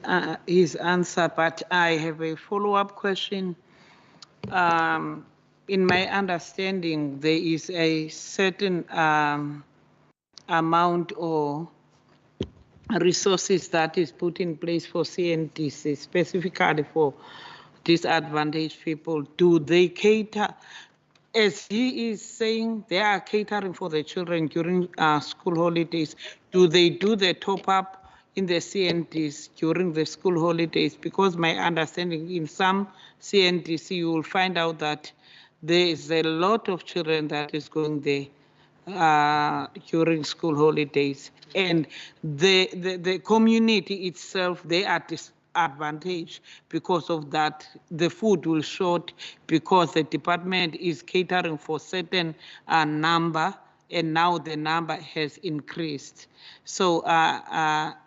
answer, but I have a follow-up question. In my understanding, there is a certain amount or resources that is put in place for CNTC, specifically for disadvantaged people. Do they cater, as he is saying, they are catering for the children during school holidays? Do they do the top-up in the CNTs during the school holidays? Because my understanding, in some CNTC, you will find out that there is a lot of children that is going there during school holidays, and the community itself, they are disadvantaged because of that. The food will short because the department is catering for certain number, and now the number has increased. So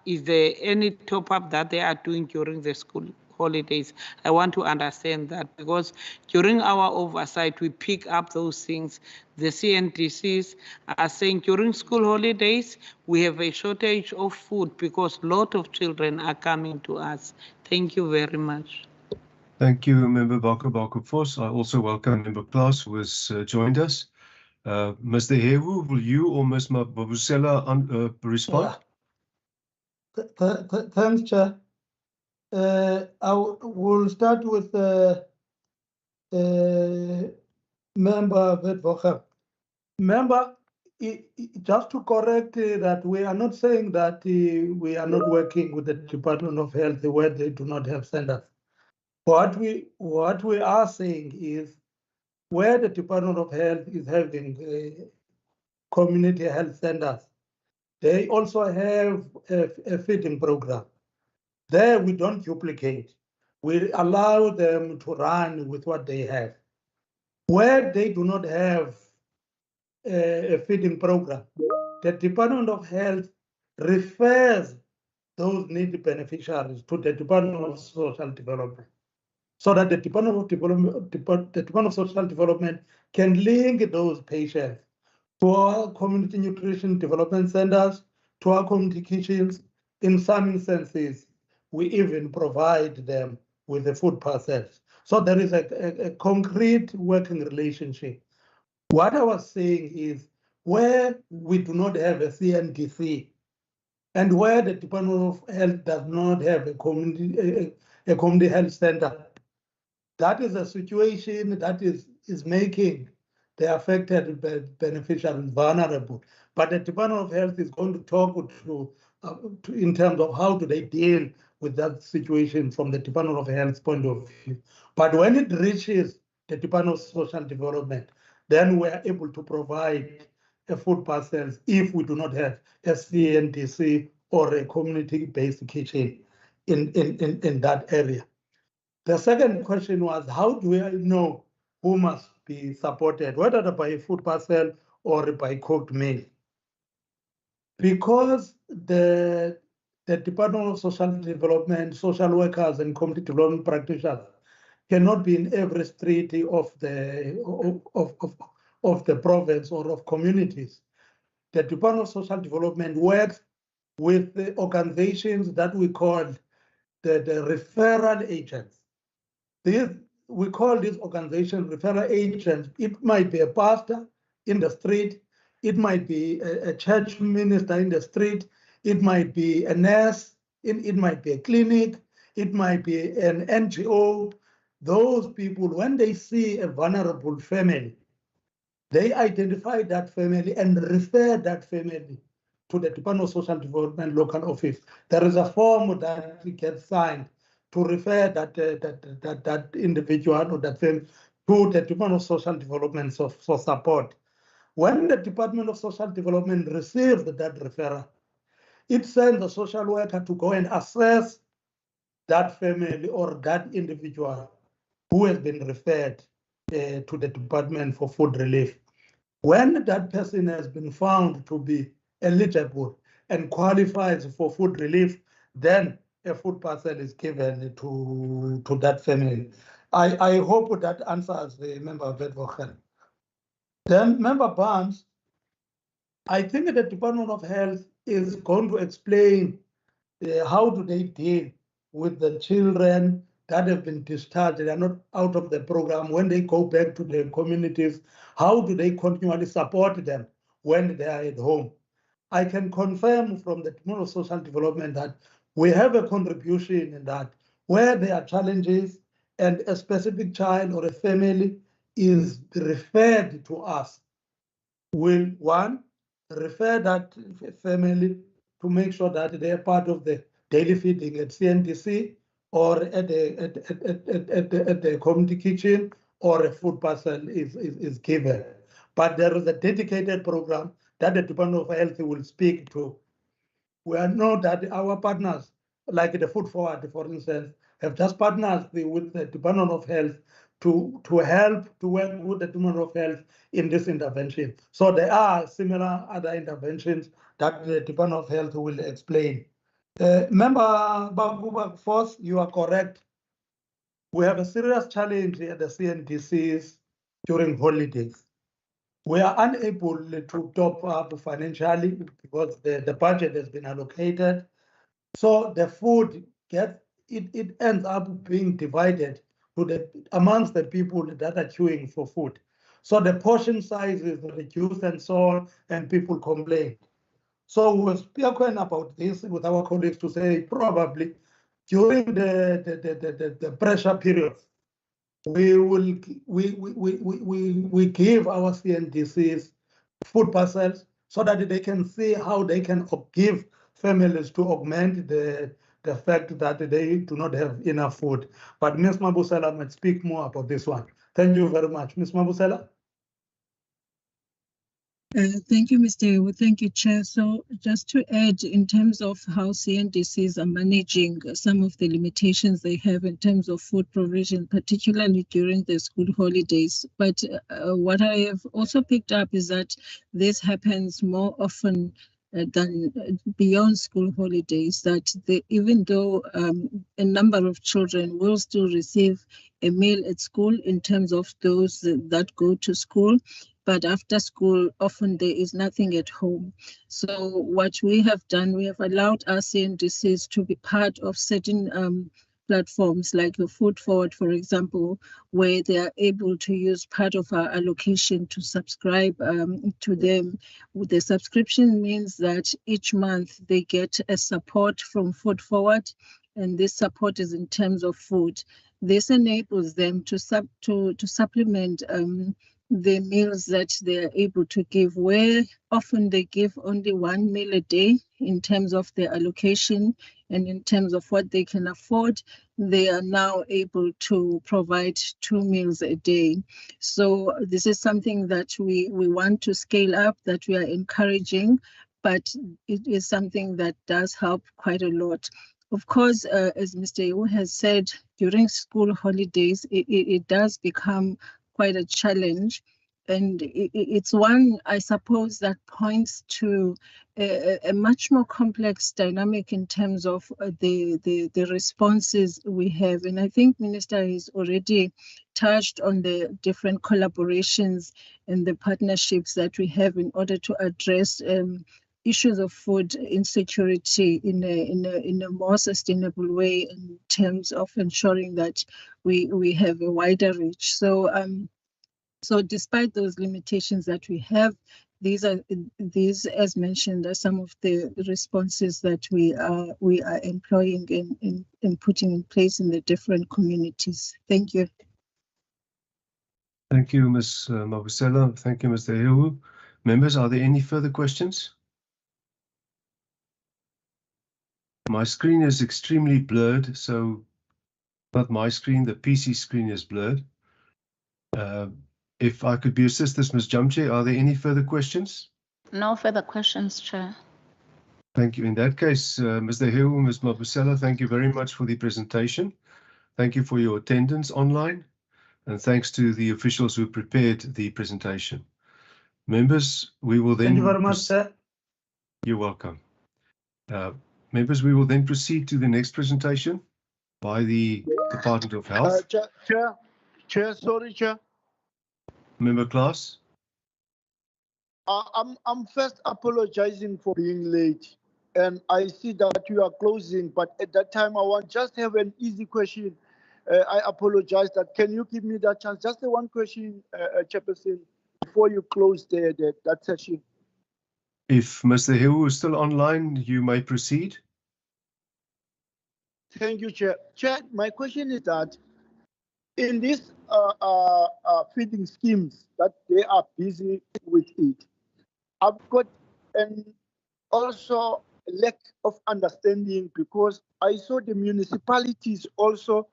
is there any top-up that they are doing during the school holidays? I want to understand that, because during our oversight, we pick up those things. The CNTCs are saying during school holidays, we have a shortage of food because a lot of children are coming to us. Thank you very much. Thank you, Member Baku-Vos. I also welcome Member Klaas, who has joined us. Mr. Hewu, will you or Ms. Mabusela respond? Thanks, Chair. I will start with Member Windvogel. Member, just to correct that, we are not saying that we are not working with the Department of Health where they do not have centers. What we are saying is where the Department of Health is having community health centers, they also have a feeding program. There we don't duplicate. We allow them to run with what they have. Where they do not have a feeding program, the Department of Health refers those needy beneficiaries to the Department of Social Development, so that the Department of Social Development can link those patients to our community nutrition development centers, to our community kitchens. In some instances, we even provide them with the food parcels. So there is a concrete working relationship. What I was saying is where we do not have a CNDC and where the Department of Health does not have a community health center, that is a situation that is making the affected beneficiaries vulnerable. But the Department of Health is going to talk to in terms of how do they deal with that situation from the Department of Health's point of view. But when it reaches the Department of Social Development, then we are able to provide a food parcels if we do not have a CNDC or a community-based kitchen in that area. The second question was, how do I know who must be supported, whether by food parcel or by cooked meal? Because the Department of Social Development, social workers and community development practitioners cannot be in every street of the province or of communities. The Department of Social Development works with the organizations that we call the referral agents. We call these organizations referral agents. It might be a pastor in the street. It might be a church minister in the street. It might be a nurse. It might be a clinic. It might be an NGO. Those people, when they see a vulnerable family, they identify that family and refer that family to the Department of Social Development local office. There is a form that gets signed to refer that individual or that family to the Department of Social Development for support. When the Department of Social Development receives that referral, it sends a social worker to go and assess that family or that individual who has been referred to the Department for Food Relief. When that person has been found to be eligible and qualifies for food relief, then a food parcel is given to that family. I hope that answers the member Bedvochen. Then member Barnes, I think the Department of Health is going to explain how do they deal with the children that have been discharged, they are not out of the program. When they go back to their communities, how do they continually support them when they are at home? I can confirm from the Department of Social Development that we have a contribution in that where there are challenges and a specific child or a family is referred to us. We'll, one, refer that family to make sure that they are part of the daily feeding at CNDC or at the community kitchen, or a food parcel is given. But there is a dedicated program that the Department of Health will speak to. We know that our partners, like the Food Forward, for instance, have just partnered with the Department of Health to help to work with the Department of Health in this intervention. So there are similar other interventions that the Department of Health will explain. Member Baguba Force, you are correct. We have a serious challenge at the CNDCs during holidays. We are unable to top up financially because the budget has been allocated. So the food it ends up being divided amongst the people that are queuing for food. So the portion size is reduced and so on, and people complain. So we're speaking about this with our colleagues to say probably during the pressure periods, we give our CNDCs food parcels so that they can see how they can give families to augment the fact that they do not have enough food. But Ms. Mabusela might speak more about this one. Thank you very much. Ms. Mabusela? Thank you, Mr. Ewu. Thank you, Chair. So just to add, in terms of how CNDCs are managing some of the limitations they have in terms of food provision, particularly during the school holidays. But what I have also picked up is that this happens more often than beyond school holidays, that even though a number of children will still receive a meal at school in terms of those that go to school, but after school, often there is nothing at home. So what we have done, we have allowed our CNDCs to be part of certain platforms like the Food Forward, for example, where they are able to use part of our allocation to subscribe to them. The subscription means that each month they get a support from Food Forward, and this support is in terms of food. This enables them to supplement the meals that they are able to give, where often they give only one meal a day in terms of their allocation and in terms of what they can afford. They are now able to provide 2 meals a day. So this is something that we want to scale up, that we are encouraging, but it is something that does help quite a lot. Of course, as Mr. Ewu has said, during school holidays, it does become quite a challenge, and it's one, I suppose, that points to a much more complex dynamic in terms of the responses we have. And I think Minister has already touched on the different collaborations and the partnerships that we have in order to address issues of food insecurity in a more sustainable way, in terms of ensuring that we have a wider reach. So despite those limitations that we have, these, as mentioned, are some of the responses that we are employing and putting in place in the different communities. Thank you. Thank you, Ms. Mabusela. Thank you, Mr. Ewu. Members, are there any further questions? My screen is extremely blurred, so not my screen, the PC screen is blurred. If I could be assisted, Ms. Jamche, are there any further questions? No further questions, Chair. Thank you. In that case, Mr. Ewu, Ms. Mabusela, thank you very much for the presentation. Thank you for your attendance online, and thanks to the officials who prepared the presentation. Members, we will then... Thank you very much, sir. You're welcome. Members, we will then proceed to the next presentation by the Department of Health. Chair, sorry, Chair. Member Klaas. I'm first apologizing for being late, and I see that you are closing, but at that time I want just have an easy question. I apologize that. Can you give me that chance? Just the one question, Chairperson, before you close that session. If Mr. Ewu is still online, you may proceed. Thank you, Chair. Chair, my question is that in these feeding schemes that they are busy with it, I've got also lack of understanding, because I saw the municipalities also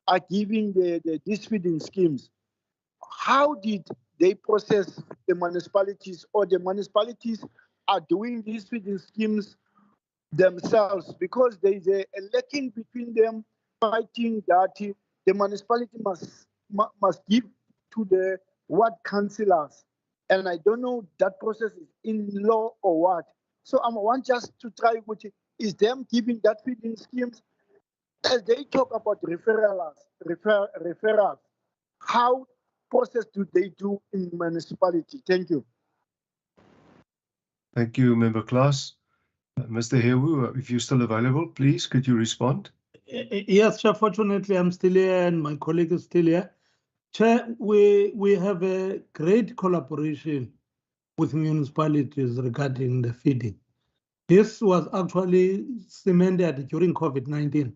are giving these feeding schemes. How did they process the municipalities, or the municipalities are doing these feeding schemes themselves? Because there is a lacking between them, fighting that the municipality must give to the ward councillors. And I don't know that process is in law or what. So I want just to try with it. Is them giving that feeding schemes, as they talk about referrals, how process do they do in municipality? Thank you. Thank you, Member Klaas. Mr. Ewu, if you're still available, please, could you respond? Yes, Chair. Fortunately, I'm still here and my colleague is still here. Chair, we have a great collaboration with municipalities regarding the feeding. This was actually cemented during COVID-19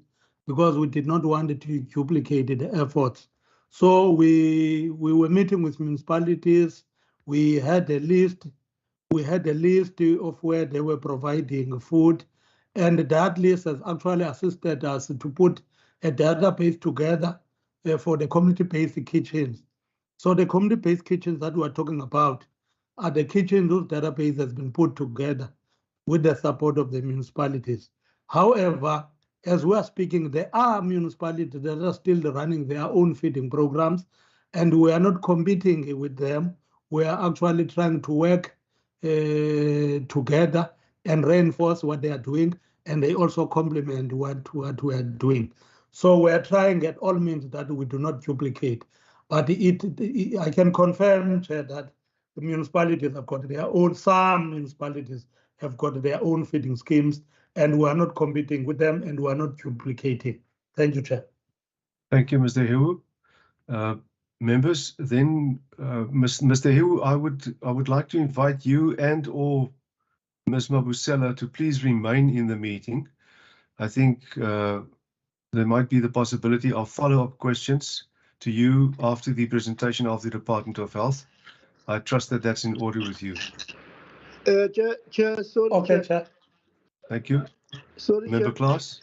because we did not want to duplicate the efforts. So we were meeting with municipalities. We had a list. we had a list of where they were providing food, and that list has actually assisted us to put a database together for the community-based kitchens. So the community-based kitchens that we're talking about are the kitchens whose database has been put together with the support of the municipalities. However, as we are speaking, there are municipalities that are still running their own feeding programs, and we are not competing with them. We are actually trying to work together and reinforce what they are doing, and they also complement what we are doing. So we are trying at all means that we do not duplicate. But I can confirm, Chair, that the municipalities have got their own, some municipalities have got their own feeding schemes, and we are not competing with them, and we are not duplicating. Thank you, Chair. Thank you, Mr. Hewu. Members, then Mr. Hewu, I would like to invite you and or Ms. Mabusela to please remain in the meeting. I think there might be the possibility of follow-up questions to you after the presentation of the Department of Health. I trust that that's in order with you. Chair, sorry. Okay, Chair. Thank you. Sorry, Member Chair. Klaas?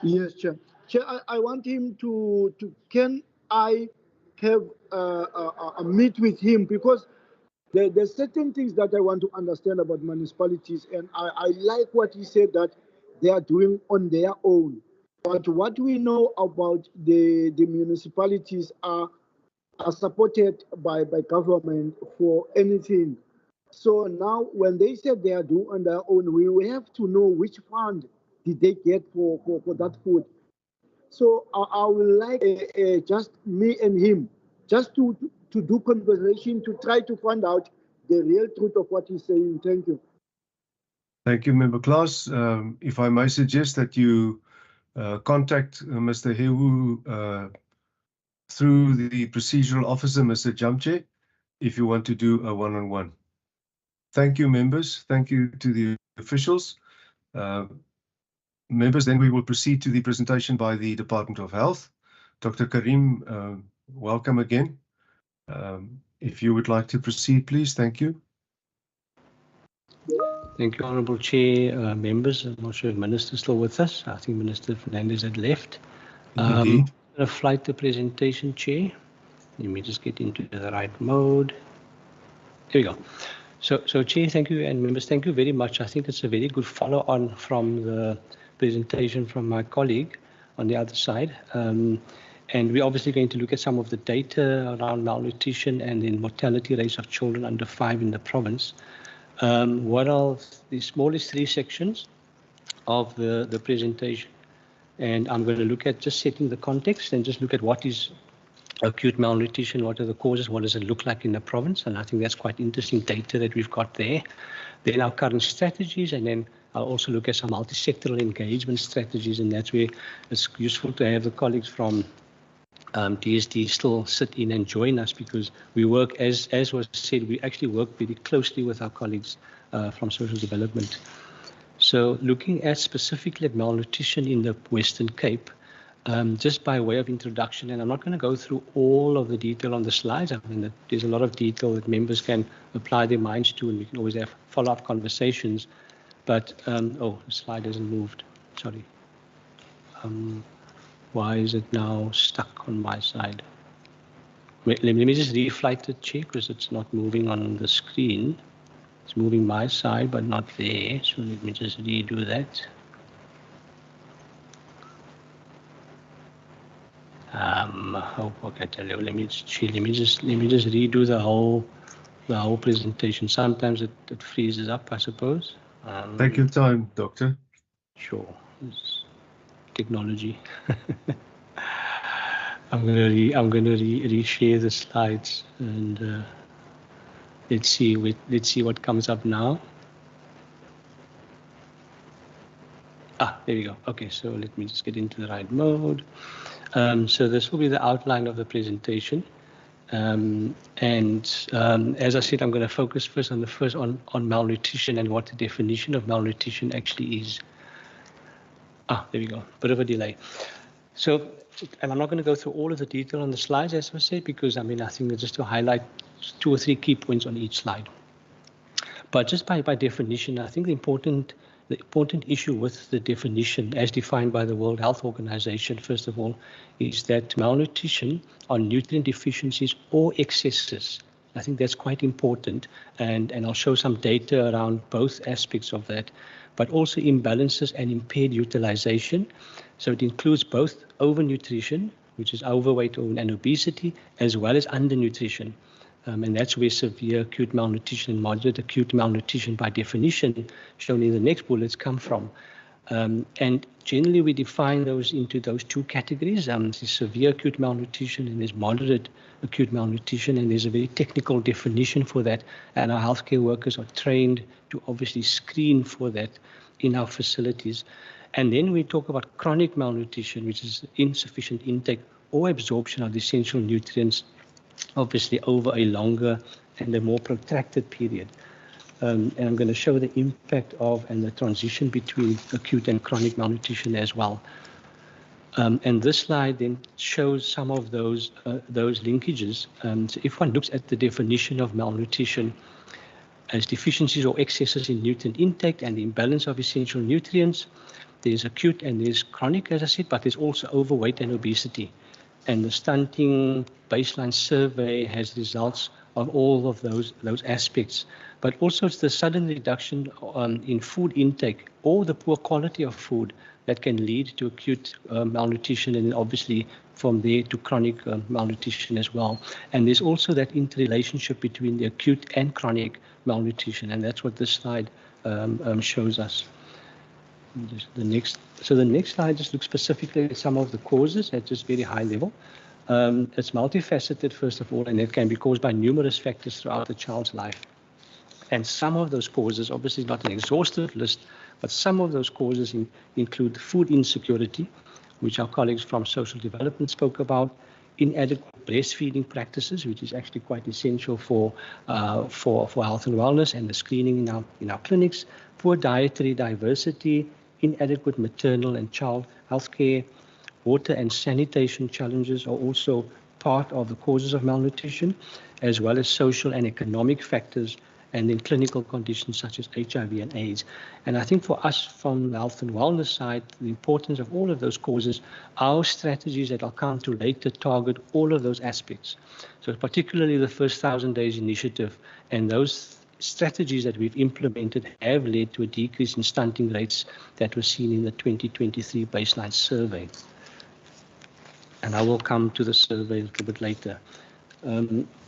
Yes, Chair. Chair, I want him to can I have a meet with him, because there's certain things that I want to understand about municipalities, and I like what he said that they are doing on their own. But what we know about the municipalities are supported by government for anything. So now when they said they are doing on their own, we will have to know which fund did they get for that food. So I would like just me and him just to do conversation to try to find out the real truth of what he's saying. Thank you. Thank you, Member Klaas. If I may suggest that you contact Mr. Hewu through the procedural officer, Mr. Jamche, if you want to do a one-on-one. Thank you, members. Thank you to the officials. Members, then we will proceed to the presentation by the Department of Health. Dr. Karim, welcome again. If you would like to proceed, please. Thank you. Thank you, Honourable Chair, members. I'm not sure if Minister is still with us. I think Minister Fernandez had left. Indeed. I'm going to flight the presentation, Chair. Let me just get into the right mode. Here we go. So Chair, thank you, and members, thank you very much. I think it's a very good follow-on from the presentation from my colleague on the other side. And we're obviously going to look at some of the data around malnutrition and the mortality rates of children under 5 in the province. What are the smallest 3 sections of the presentation? And I'm going to look at just setting the context and just look at what is acute malnutrition, what are the causes, what does it look like in the province, and I think that's quite interesting data that we've got there. Then our current strategies, and then I'll also look at some multi-sectoral engagement strategies, and that's where it's useful to have the colleagues from DSD still sit in and join us, because we work, as was said, we actually work very closely with our colleagues from social development. So looking at specifically at malnutrition in the Western Cape, just by way of introduction, and I'm not going to go through all of the detail on the slides. I mean, there's a lot of detail that members can apply their minds to, and we can always have follow-up conversations. But, oh, the slide hasn't moved. Sorry. Why is it now stuck on my side? Wait, let me just reflight the Chair, because it's not moving on the screen. It's moving my side, but not there. So let me just redo that. Oh, okay, tell you. Let me just redo the whole presentation. Sometimes it freezes up, I suppose. Take your time, Doctor. Sure. It's technology. I'm gonna reshare the slides, and let's see what comes up now. There we go. Okay, so let me just get into the right mode. So this will be the outline of the presentation. As I said, I'm going to focus first on malnutrition and what the definition of malnutrition actually is. There we go. Bit of a delay. So, and I'm not going to go through all of the detail on the slides, as I said, because I think just to highlight 2 or 3 key points on each slide. But just by definition, I think the important issue with the definition as defined by the World Health Organization, first of all, is that malnutrition are nutrient deficiencies or excesses. I think that's quite important, and I'll show some data around both aspects of that, but also imbalances and impaired utilization. So it includes both overnutrition, which is overweight and obesity, as well as undernutrition. And that's where severe acute malnutrition and moderate acute malnutrition, by definition, shown in the next bullets, come from. And generally, we define those into those two categories. There's severe acute malnutrition and there's moderate acute malnutrition, and there's a very technical definition for that. And our healthcare workers are trained to obviously screen for that in our facilities. And then we talk about chronic malnutrition, which is insufficient intake or absorption of the essential nutrients, obviously over a longer and a more protracted period. And I'm going to show the impact of and the transition between acute and chronic malnutrition as well. And this slide then shows some of those linkages. So if one looks at the definition of malnutrition as deficiencies or excesses in nutrient intake and the imbalance of essential nutrients, there's acute and there's chronic, as I said, but there's also overweight and obesity. And the stunting baseline survey has results of all of those aspects. But also it's the sudden reduction in food intake or the poor quality of food that can lead to acute malnutrition, and then obviously from there to chronic malnutrition as well. And there's also that interrelationship between the acute and chronic malnutrition, and that's what this slide shows us. The next slide just looks specifically at some of the causes at just very high level. It's multifaceted, first of all, and it can be caused by numerous factors throughout the child's life. And some of those causes, obviously not an exhaustive list, but some of those causes include food insecurity, which our colleagues from social development spoke about, inadequate breastfeeding practices, which is actually quite essential for health and wellness and the screening in our clinics, poor dietary diversity, inadequate maternal and child health care, water and sanitation challenges are also part of the causes of malnutrition, as well as social and economic factors, and then clinical conditions such as HIV and AIDS. And I think for us from the health and wellness side, the importance of all of those causes, our strategies that I'll come to later target all of those aspects. So particularly the first 1,000 days initiative, and those strategies that we've implemented have led to a decrease in stunting rates that was seen in the 2023 baseline survey. And I will come to the survey a little bit later.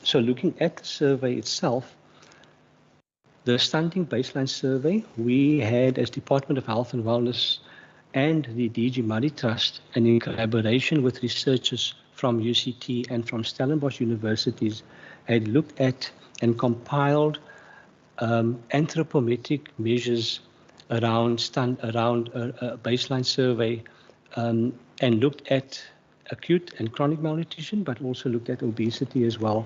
So looking at the survey itself, the stunting baseline survey, we had as Department of Health and Wellness and the DG Murray Trust, and in collaboration with researchers from UCT and from Stellenbosch universities, had looked at and compiled anthropometric measures around a baseline survey, and looked at acute and chronic malnutrition, but also looked at obesity as well.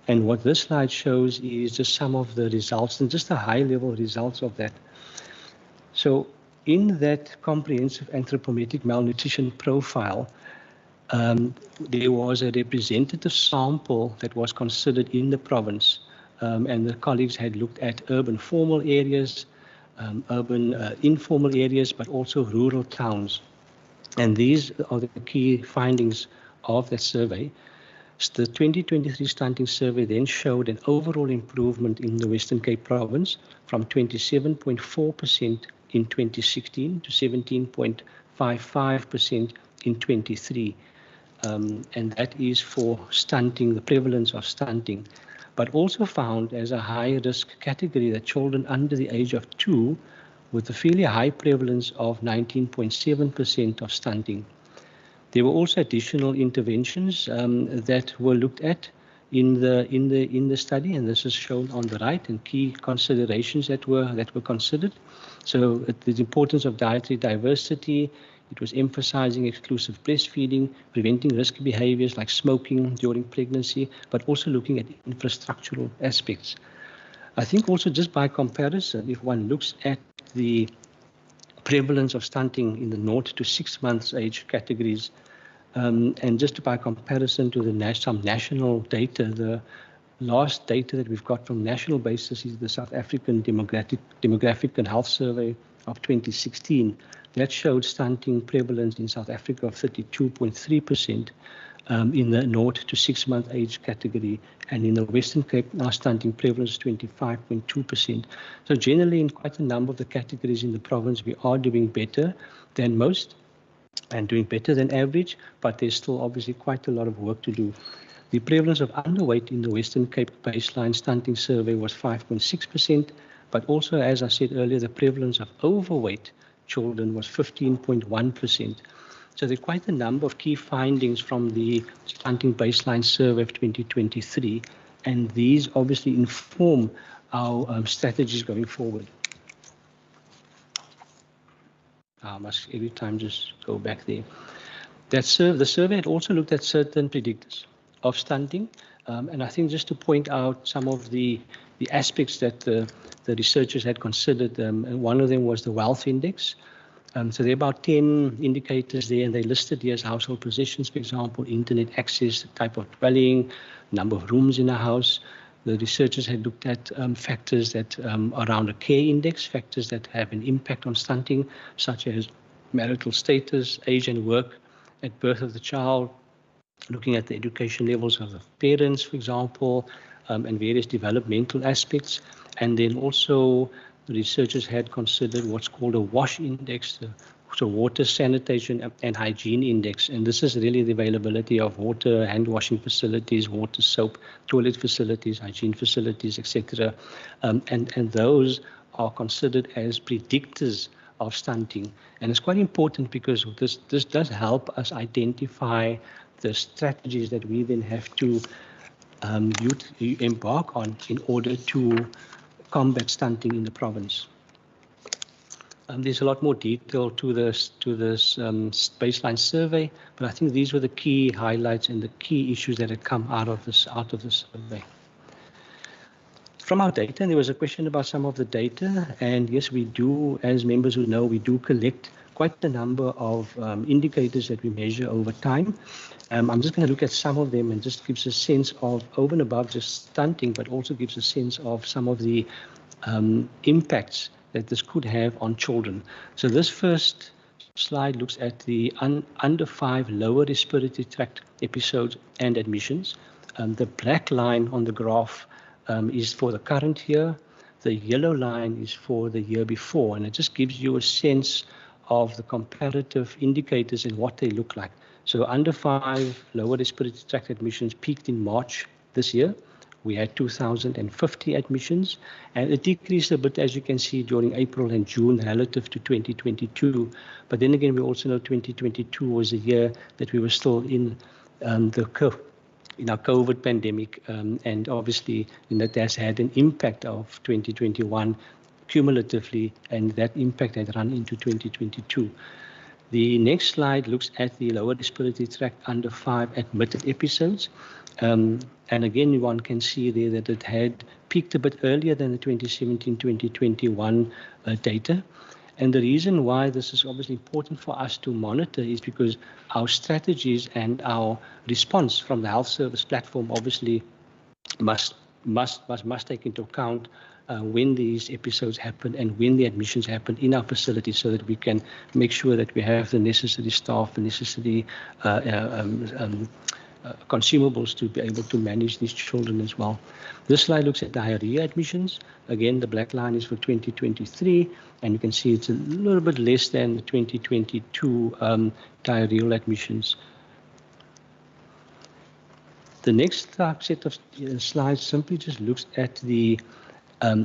And what this slide shows is just some of the results and just the high-level results of that. So in that comprehensive anthropometric malnutrition profile, there was a representative sample that was considered in the province, and the colleagues had looked at urban formal areas, urban informal areas, but also rural towns. And these are the key findings of that survey. The 2023 stunting survey then showed an overall improvement in the Western Cape province from 27.4% in 2016 to 17.55% in 23. And that is for stunting, the prevalence of stunting, but also found as a high-risk category that children under the age of 2 with a fairly high prevalence of 19.7% of stunting. There were also additional interventions that were looked at in the study, and this is shown on the right, and key considerations that were considered. So the importance of dietary diversity. It was emphasizing exclusive breastfeeding, preventing risky behaviors like smoking during pregnancy, but also looking at infrastructural aspects. I think also just by comparison, if one looks at the prevalence of stunting in the 0 to 6 months age categories, and just by comparison to some national data, last data that we've got from national basis is the South African Demographic and Health Survey of 2016. That showed stunting prevalence in South Africa of 32.3%. In the 0 to 6 month age category, and in the Western Cape, now stunting prevalence 25.2%. So generally, in quite a number of the categories in the province, we are doing better than most and doing better than average, but there's still obviously quite a lot of work to do. The prevalence of underweight in the Western Cape baseline stunting survey was 5.6%, but also, as I said earlier, the prevalence of overweight children was 15.1%. So there are quite a number of key findings from the stunting baseline survey of 2023, and these obviously inform our strategies going forward. I must every time just go back there. The survey had also looked at certain predictors of stunting, and I think just to point out some of the aspects that the researchers had considered, and one of them was the wealth index. So there are about 10 indicators there, and they listed here as household possessions, for example, internet access, the type of dwelling, number of rooms in a house. The researchers had looked at factors that around a care index, factors that have an impact on stunting, such as marital status, age and work at birth of the child, looking at the education levels of the parents, for example, and various developmental aspects. And then also the researchers had considered what's called a WASH index, so water, sanitation and hygiene index. And this is really the availability of water, hand washing facilities, water, soap, toilet facilities, hygiene facilities, etc. And those are considered as predictors of stunting. And it's quite important because this does help us identify the strategies that we then have to embark on in order to combat stunting in the province. There's a lot more detail to this baseline survey, but I think these were the key highlights and the key issues that had come out of this survey. From our data, and there was a question about some of the data, and yes, we do, as members who know, we do collect quite a number of indicators that we measure over time. I'm just going to look at some of them and just gives a sense of over and above just stunting, but also gives a sense of some of the impacts that this could have on children. So this first slide looks at the under 5 lower respiratory tract episodes and admissions. The black line on the graph is for the current year. The yellow line is for the year before, and it just gives you a sense of the comparative indicators and what they look like. So under 5 lower respiratory tract admissions peaked in March this year. We had 2,050 admissions, and it decreased a bit, as you can see, during April and June relative to 2022. But then again, we also know 2022 was a year that we were still in our COVID pandemic, and obviously that has had an impact of 2021 cumulatively, and that impact had run into 2022. The next slide looks at the lower respiratory tract under 5 admitted episodes. And again, one can see there that it had peaked a bit earlier than the 2017-2021 data. And the reason why this is obviously important for us to monitor is because our strategies and our response from the health service platform obviously must take into account when these episodes happen and when the admissions happen in our facilities, so that we can make sure that we have the necessary staff, the necessary consumables to be able to manage these children as well. This slide looks at diarrhea admissions. Again, the black line is for 2023, and you can see it's a little bit less than the 2022 diarrheal admissions. The next set of slides simply just looks at the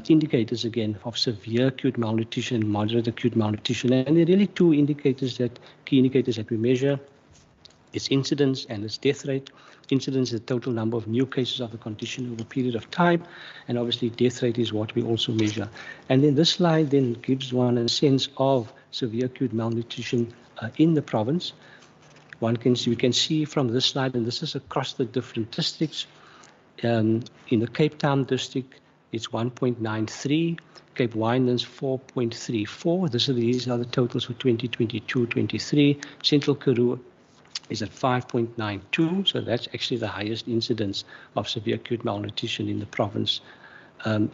indicators again of severe acute malnutrition and moderate acute malnutrition. And there are really two indicators key indicators that we measure. Its incidence and its death rate. Incidence is the total number of new cases of the condition over a period of time, and obviously death rate is what we also measure. And then this slide then gives one a sense of severe acute malnutrition in the province. We can see from this slide, and this is across the different districts. In the Cape Town district, it's 1.93. Cape Winelands 4.34. These are the totals for 2022-23. Central Karoo is at 5.92, so that's actually the highest incidence of severe acute malnutrition in the province.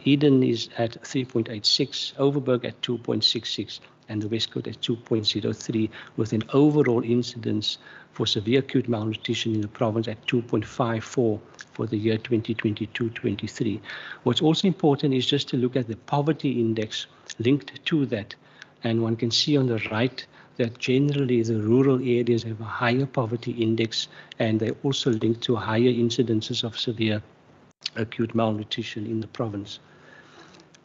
Eden is at 3.86, Overberg at 2.66, and the West Coast at 2.03, with an overall incidence for severe acute malnutrition in the province at 2.54 for the year 2022-23. What's also important is just to look at the poverty index linked to that, and one can see on the right that generally the rural areas have a higher poverty index, and they're also linked to higher incidences of severe acute malnutrition in the province.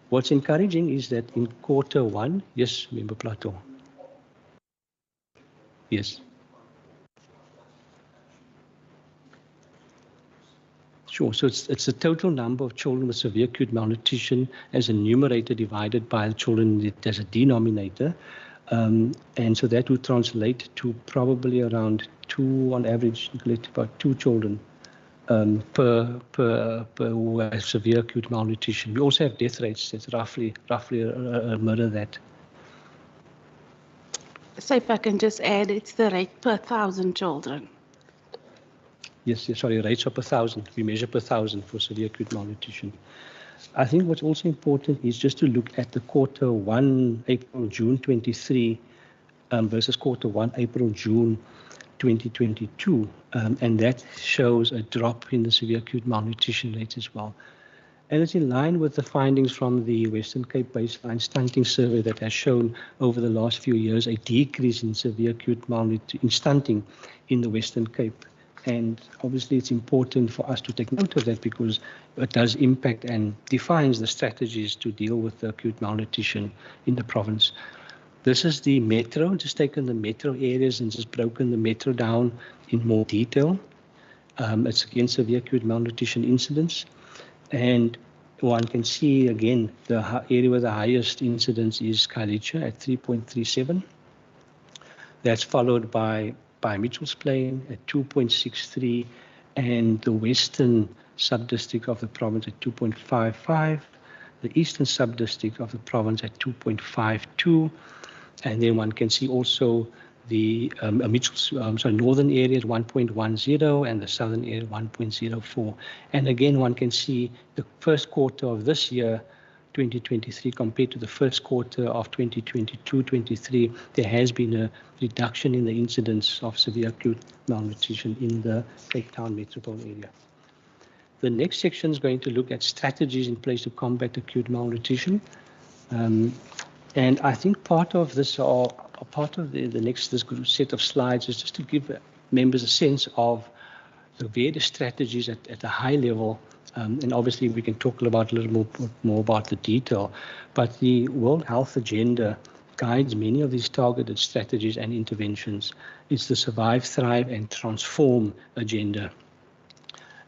What's encouraging is that in Q1, yes, Member Plato. Yes. Sure, so it's the total number of children with severe acute malnutrition as a numerator divided by the children as a denominator. And so that would translate to probably around 2, on average, about 2 children per who have severe acute malnutrition. We also have death rates that's roughly mirror that. So if I can just add, it's the rate per 1,000 children. Yes, sorry, rates are per 1,000. We measure per 1,000 for severe acute malnutrition. I think what's also important is just to look at the Q1, April, June 23 versus Q1, April, June 2022. And that shows a drop in the severe acute malnutrition rates as well. And it's in line with the findings from the Western Cape Baseline Stunting Survey that has shown over the last few years a decrease in severe acute malnutrition in stunting in the Western Cape. And obviously it's important for us to take note of that because it does impact and defines the strategies to deal with the acute malnutrition in the province. This is the metro, just taken the metro areas and just broken the metro down in more detail. It's again severe acute malnutrition incidence. And one can see again the area with the highest incidence is Khayelitsha at 3.37. That's followed by Mitchell's Plain at 2.63 and the western sub-district of the province at 2.55, the eastern sub-district of the province at 2.52, and then one can see also the northern area at 1.10 and the southern area at 1.04. And again, one can see the first quarter of this year, 2023, compared to the first quarter of 2022-23, there has been a reduction in the incidence of severe acute malnutrition in the Cape Town metropolitan area. The next section is going to look at strategies in place to combat acute malnutrition. And I think part of this, or part of the next this set of slides, is just to give members a sense of the various strategies at a high level. And obviously we can talk about a little more about the detail, but the World Health Agenda guides many of these targeted strategies and interventions. It's the Survive, Thrive and Transform agenda.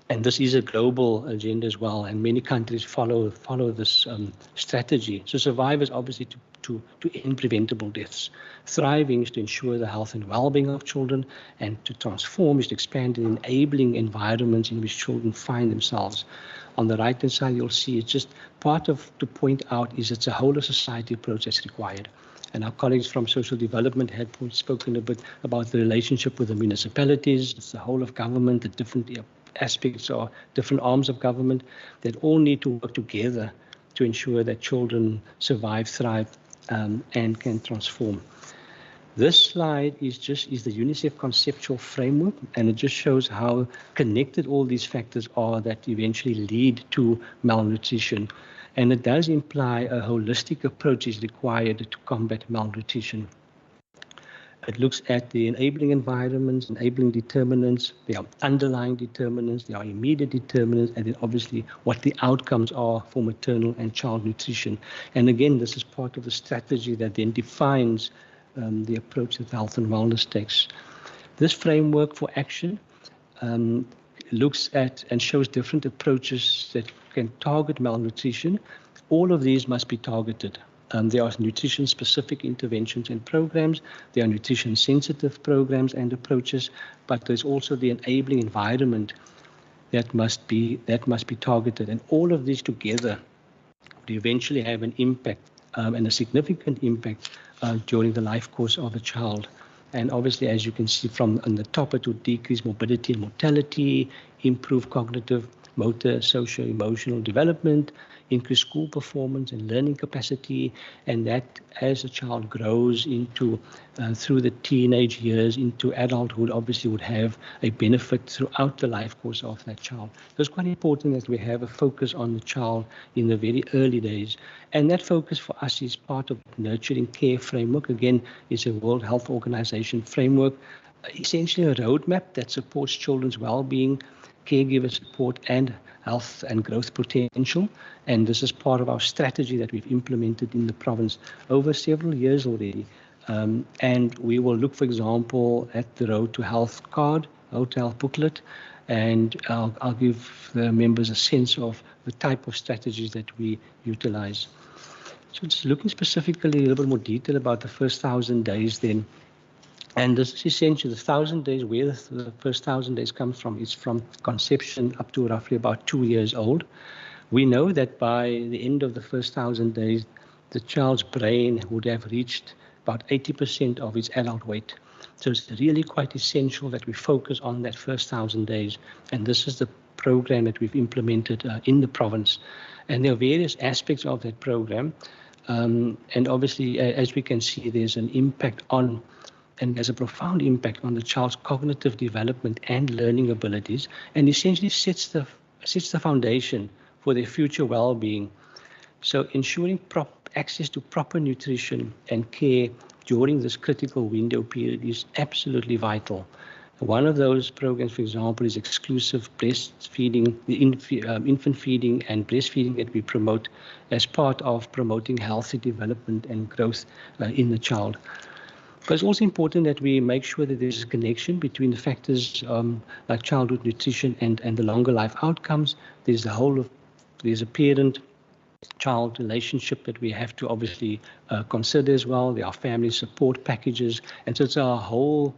And this is a global agenda as well, and many countries follow this strategy. So survive is obviously to end preventable deaths. Thriving is to ensure the health and well-being of children, and to transform is to expand in enabling environments in which children find themselves. On the right-hand side, you'll see it's just part of to point out is it's a whole of society approach that's required. And our colleagues from social development had spoken a bit about the relationship with the municipalities, it's the whole of government, the different aspects or different arms of government that all need to work together to ensure that children survive, thrive, and can transform. This slide is the UNICEF conceptual framework, and it just shows how connected all these factors are that eventually lead to malnutrition. And it does imply a holistic approach is required to combat malnutrition. It looks at the enabling environments, enabling determinants, there are underlying determinants, there are immediate determinants, and then obviously what the outcomes are for maternal and child nutrition. And again, this is part of the strategy that then defines the approach that health and wellness takes. This framework for action looks at and shows different approaches that can target malnutrition. All of these must be targeted. There are nutrition-specific interventions and programs. There are nutrition-sensitive programs and approaches, but there's also the enabling environment that must be targeted. And all of these together would eventually have an impact and a significant impact during the life course of a child. And obviously, as you can see from on the top, it would decrease morbidity and mortality, improve cognitive, motor, socio-emotional development, increase school performance and learning capacity, and that as a child grows into through the teenage years into adulthood, obviously would have a benefit throughout the life course of that child. So it's quite important that we have a focus on the child in the very early days, and that focus for us is part of nurturing care framework. Again, it's a World Health Organization framework, essentially a roadmap that supports children's well-being, caregiver support, and health and growth potential. And this is part of our strategy that we've implemented in the province over several years already. And we will look, for example, at the Road to Health card, Road to Health booklet, and I'll give the members a sense of the type of strategies that we utilize. So just looking specifically a little bit more detail about the first 1,000 days then. And this is essentially the 1,000 days, where the first 1,000 days comes from. It's from conception up to roughly about 2 years old. We know that by the end of the first 1,000 days, the child's brain would have reached about 80% of its adult weight. So it's really quite essential that we focus on that first 1,000 days. And this is the program that we've implemented in the province. And there are various aspects of that program. And obviously, as we can see, there's an impact on, and has a profound impact on the child's cognitive development and learning abilities, and essentially sets the foundation for their future well-being. So ensuring access to proper nutrition and care during this critical window period is absolutely vital. One of those programs, for example, is exclusive breastfeeding, the infant feeding and breastfeeding that we promote as part of promoting healthy development and growth in the child. But it's also important that we make sure that there's a connection between the factors like childhood nutrition and the longer life outcomes. There's a parent-child relationship that we have to obviously consider as well. There are family support packages, and so it's a whole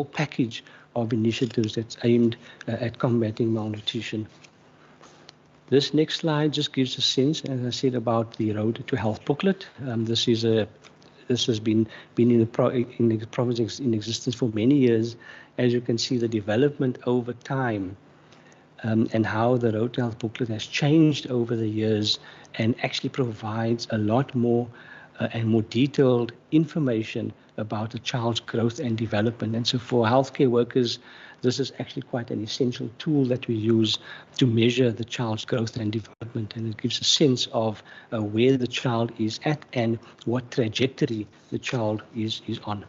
package of initiatives that's aimed at combating malnutrition. This next slide just gives a sense, as I said, about the Road to Health booklet. This has been in the province in existence for many years. As you can see, the development over time and how the Road to Health booklet has changed over the years and actually provides a lot more and more detailed information about a child's growth and development. And so for healthcare workers, this is actually quite an essential tool that we use to measure the child's growth and development, and it gives a sense of where the child is at and what trajectory the child is on.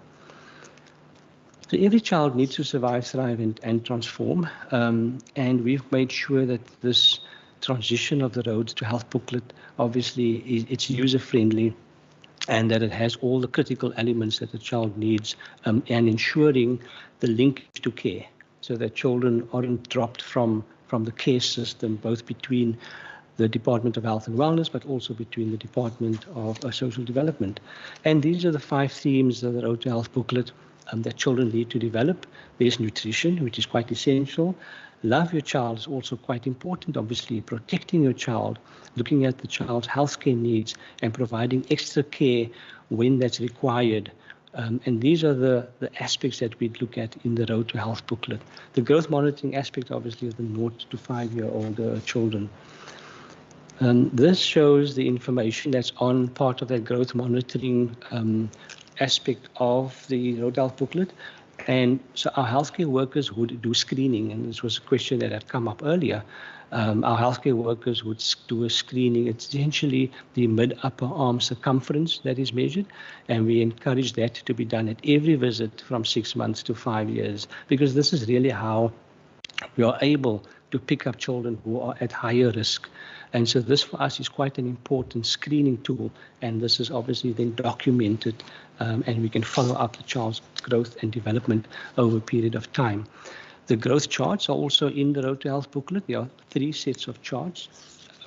So every child needs to survive, thrive, and transform, and we've made sure that this transition of the Road to Health booklet, obviously, it's user-friendly, and that it has all the critical elements that the child needs, and ensuring the link to care, so that children aren't dropped from the care system, both between the Department of Health and Wellness, but also between the Department of Social Development. And these are the 5 themes of the Road to Health booklet that children need to develop. There's nutrition, which is quite essential. Love your child is also quite important, obviously, protecting your child, looking at the child's healthcare needs and providing extra care when that's required. And these are the aspects that we look at in the Road to Health booklet. The growth monitoring aspect, obviously, of the 0 to 5-year-old children. This shows the information that's on part of that growth monitoring aspect of the Road to Health booklet. And so our healthcare workers would do screening, and this was a question that had come up earlier. Our healthcare workers would do a screening. It's essentially the mid-upper arm circumference that is measured, and we encourage that to be done at every visit from 6 months to 5 years, because this is really how we are able to pick up children who are at higher risk. And so this for us is quite an important screening tool, and this is obviously then documented, and we can follow up the child's growth and development over a period of time. The growth charts are also in the Road to Health booklet. There are 3 sets of charts.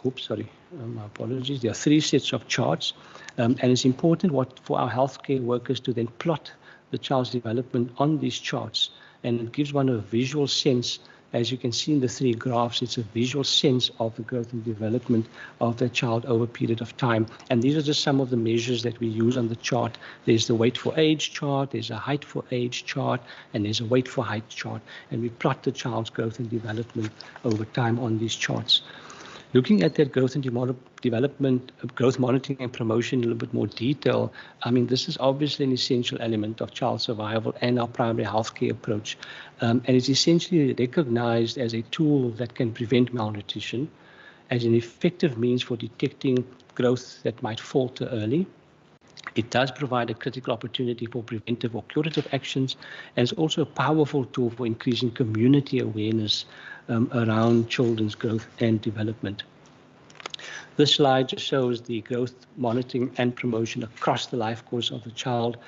Oops, sorry, my apologies. There are 3 sets of charts, and it's important for our healthcare workers to then plot the child's development on these charts, and it gives one a visual sense As you can see in the three graphs, it's a visual sense of the growth and development of the child over a period of time. And these are just some of the measures that we use on the chart. There's the weight for age chart, there's a height for age chart, and there's a weight for height chart. And we plot the child's growth and development over time on these charts. Looking at that growth and development, growth monitoring and promotion in a little bit more detail, I mean, this is obviously an essential element of child survival and our primary healthcare approach. And it's essentially recognized as a tool that can prevent malnutrition, as an effective means for detecting growth that might falter early. It does provide a critical opportunity for preventive or curative actions, and it's also a powerful tool for increasing community awareness around children's growth and development. This slide just shows the growth monitoring and promotion across the life course of the child.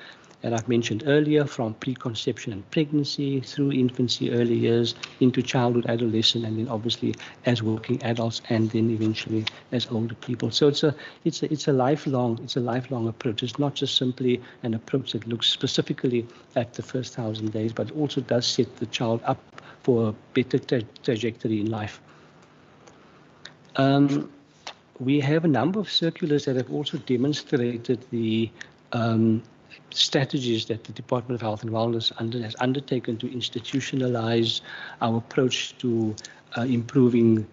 And I've mentioned earlier, from preconception and pregnancy through infancy, early years, into childhood, adolescent, and then obviously as working adults, and then eventually as older people. So it's a lifelong approach. It's not just simply an approach that looks specifically at the first 1,000 days, but also does set the child up for a better trajectory in life. We have a number of circulars that have also demonstrated the strategies that the Department of Health and Wellness has undertaken to institutionalize our approach to improving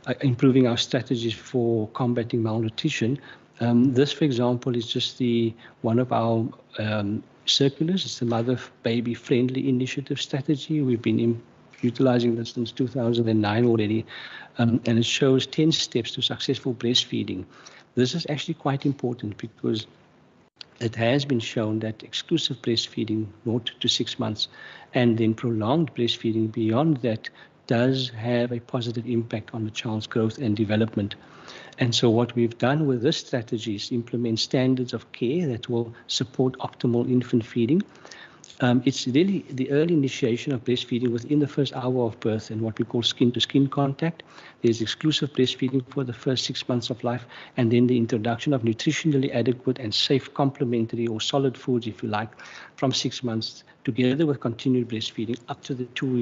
our strategies for combating malnutrition. This, for example, is just one of our circulars. It's the Mother-Baby Friendly Initiative strategy. We've been utilizing this since 2009 already, and it shows 10 steps to successful breastfeeding. This is actually quite important because it has been shown that exclusive breastfeeding, 0 to 6 months, and then prolonged breastfeeding beyond that does have a positive impact on the child's growth and development. And so what we've done with this strategy is implement standards of care that will support optimal infant feeding. It's really the early initiation of breastfeeding within the first hour of birth and what we call skin-to-skin contact. There's exclusive breastfeeding for the first 6 months of life, and then the introduction of nutritionally adequate and safe complementary or solid foods, if you like, from 6 months, together with continued breastfeeding up to 2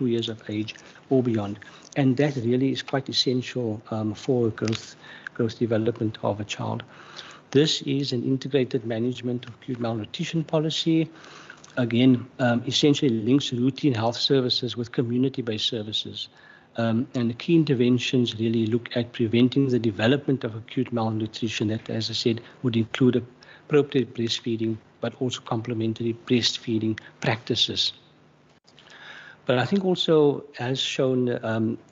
years of age or beyond. And that really is quite essential for growth development of a child. This is an integrated management of acute malnutrition policy. Again, essentially links routine health services with community-based services. And the key interventions really look at preventing the development of acute malnutrition that, as I said, would include appropriate breastfeeding, but also complementary breastfeeding practices. But I think also, as shown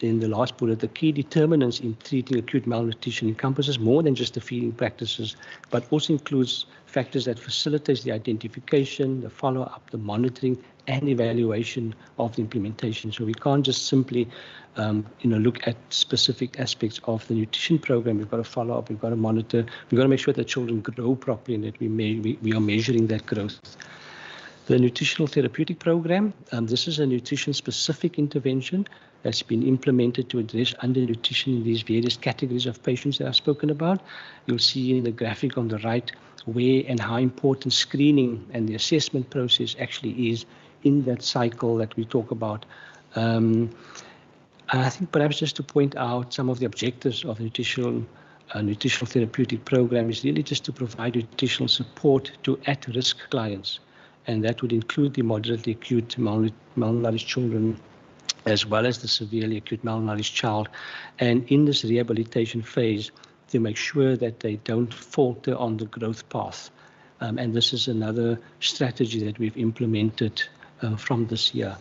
in the last bullet, the key determinants in treating acute malnutrition encompasses more than just the feeding practices, but also includes factors that facilitate the identification, the follow-up, the monitoring, and evaluation of the implementation. So we can't just simply look at specific aspects of the nutrition program. We've got to follow up, we've got to monitor, we've got to make sure that children grow properly and that we are measuring that growth. The nutritional therapeutic program, this is a nutrition-specific intervention that's been implemented to address undernutrition in these various categories of patients that I've spoken about. You'll see in the graphic on the right where and how important screening and the assessment process actually is in that cycle that we talk about. And I think perhaps just to point out some of the objectives of the nutritional therapeutic program is really just to provide nutritional support to at-risk clients. And that would include the moderately acute malnourished children, as well as the severely acute malnourished child. And in this rehabilitation phase, to make sure that they don't falter on the growth path. And this is another strategy that we've implemented from this year.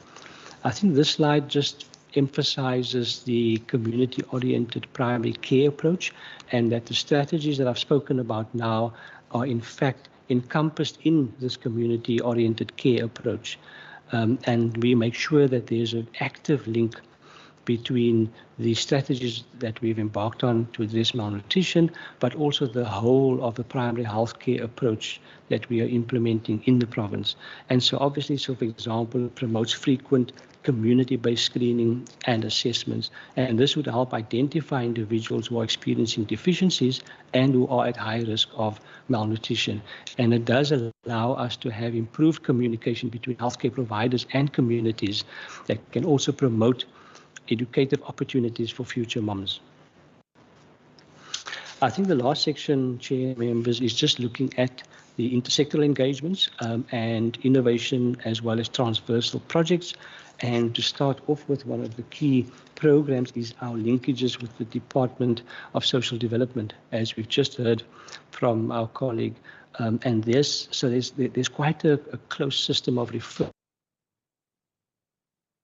I think this slide just emphasizes the community-oriented primary care approach, and that the strategies that I've spoken about now are in fact encompassed in this community-oriented care approach. And we make sure that there's an active link between the strategies that we've embarked on to address malnutrition, but also the whole of the primary health care approach that we are implementing in the province. And so obviously, for example, it promotes frequent community-based screening and assessments. And this would help identify individuals who are experiencing deficiencies and who are at high risk of malnutrition. And it does allow us to have improved communication between healthcare providers and communities that can also promote educative opportunities for future mums. I think the last section, Chair, members, is just looking at the intersectoral engagements and innovation as well as transversal projects. And to start off with, one of the key programs is our linkages with the Department of Social Development, as we've just heard from our colleague. And there's quite a close system of referral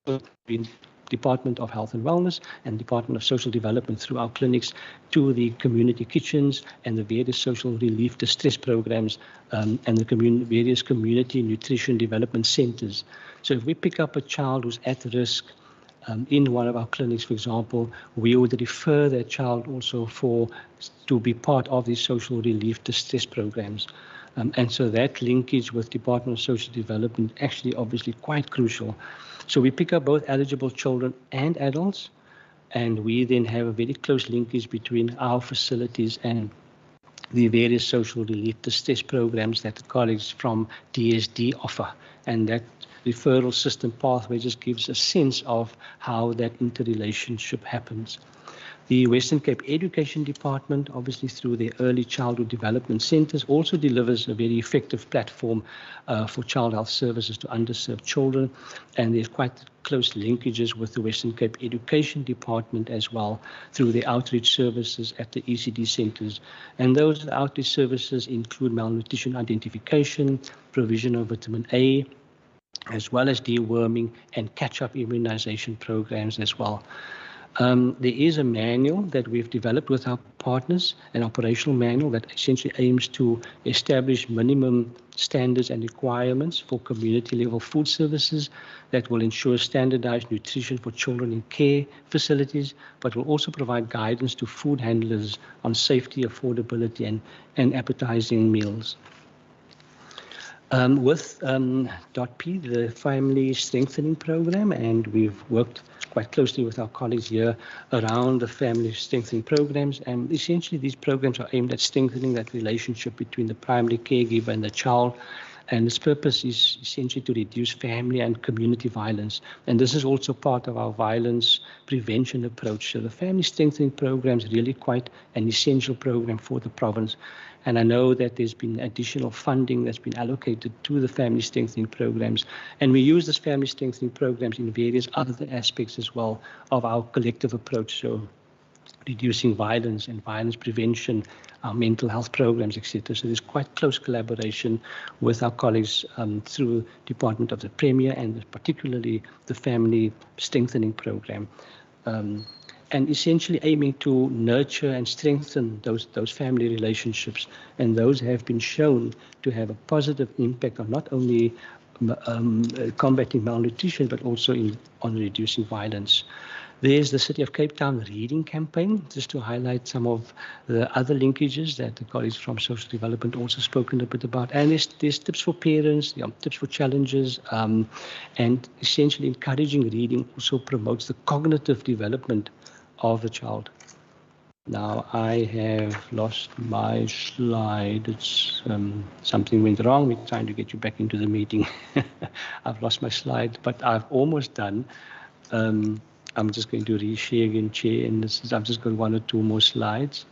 between Department of Health and Wellness and Department of Social Development through our clinics to the community kitchens and the various social relief distress programs and the various community nutrition development centers. So if we pick up a child who's at risk in one of our clinics, for example, we would refer that child also to be part of these social relief distress programs. And so that linkage with Department of Social Development actually obviously quite crucial. So we pick up both eligible children and adults, and we then have a very close linkage between our facilities and the various social relief distress programs that the colleagues from DSD offer. And that referral system pathway just gives a sense of how that interrelationship happens. The Western Cape Education Department, obviously through their early childhood development centers, also delivers a very effective platform for child health services to underserved children. And there's quite close linkages with the Western Cape Education Department as well through the outreach services at the ECD centers. And those outreach services include malnutrition identification, provision of vitamin A, as well as deworming and catch-up immunization programs as well. There is a manual that we've developed with our partners, an operational manual that essentially aims to establish minimum standards and requirements for community-level food services that will ensure standardized nutrition for children in care facilities, but will also provide guidance to food handlers on safety, affordability, and appetizing meals. With .P, the Family Strengthening Program, and we've worked quite closely with our colleagues here around the family strengthening programs. And essentially, these programs are aimed at strengthening that relationship between the primary caregiver and the child. And its purpose is essentially to reduce family and community violence. And this is also part of our violence prevention approach. So the family strengthening program is really quite an essential program for the province. And I know that there's been additional funding that's been allocated to the family strengthening programs. And we use this family strengthening programs in various other aspects as well of our collective approach. So reducing violence and violence prevention, our mental health programs, etc. So there's quite close collaboration with our colleagues through Department of the Premier and particularly the Family Strengthening Program. And essentially aiming to nurture and strengthen those family relationships. And those have been shown to have a positive impact on not only combating malnutrition, but also on reducing violence. There's the City of Cape Town Reading Campaign, just to highlight some of the other linkages that the colleagues from Social Development also spoken a bit about. And there's tips for parents, tips for challenges, and essentially encouraging reading also promotes the cognitive development of the child. Now I have lost my slide. It's something went wrong. We're trying to get you back into the meeting. I've lost my slide, but I've almost done. I'm just going to reshare again, Chair, and I've just got one or two more slides,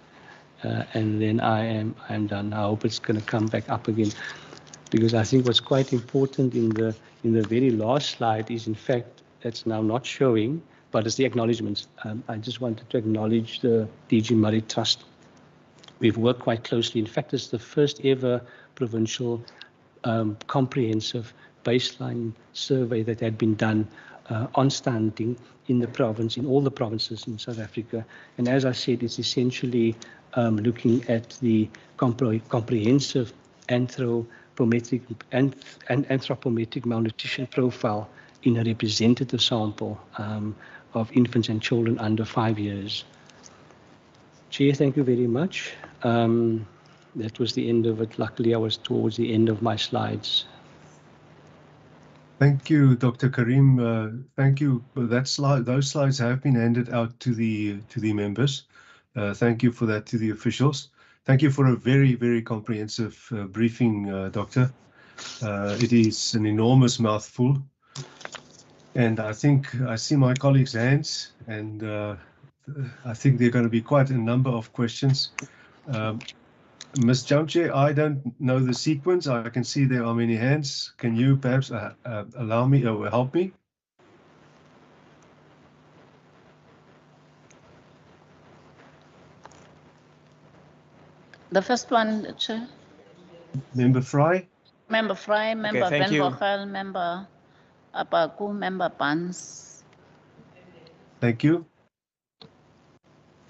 and then I'm done. I hope it's going to come back up again, because I think what's quite important in the very last slide is, in fact, it's now not showing, but it's the acknowledgements. I just wanted to acknowledge the DG Murray Trust. We've worked quite closely. In fact, it's the first ever provincial comprehensive baseline survey that had been done on stunting in the province, in all the provinces in South Africa. And as I said, it's essentially looking at the comprehensive anthropometric malnutrition profile in a representative sample of infants and children under 5 years. Chair, thank you very much. That was the end of it. Luckily, I was towards the end of my slides. Thank you, Dr. Karim. Thank you. Those slides have been handed out to the members. Thank you for that to the officials. Thank you for a very, very comprehensive briefing, Doctor. It is an enormous mouthful. And I think I see my colleagues' hands, and I think there are going to be quite a number of questions. Ms. Jamche, I don't know the sequence. I can see there are many hands. Can you perhaps allow me or help me? The first one, Chair. Member Fry? Member Fry, Member thank Van you. Vogel, Member Apaku, Member Barnes. Thank you.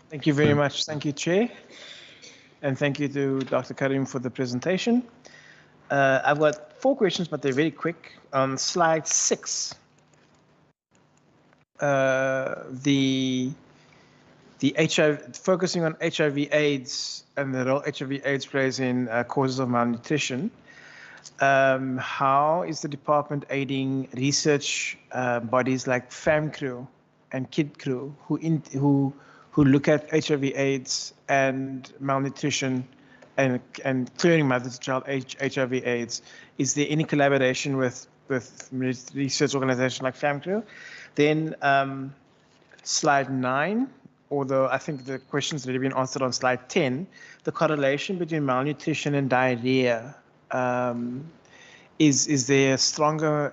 Thank you very much. Thank you, Chair. And thank you to Dr. Karim for the presentation. I've got 4 questions, but they're very quick. On slide 6, the HIV, focusing on HIV/AIDS and the role HIV/AIDS plays in causes of malnutrition. How is the department aiding research bodies like FAMCREW and KidCrew who look at HIV/AIDS and malnutrition and clearing mother to child HIV/AIDS? Is there any collaboration with research organizations like FAMCREW? Then slide 9, although I think the question's already been answered on slide 10, the correlation between malnutrition and diarrhea. Is there stronger?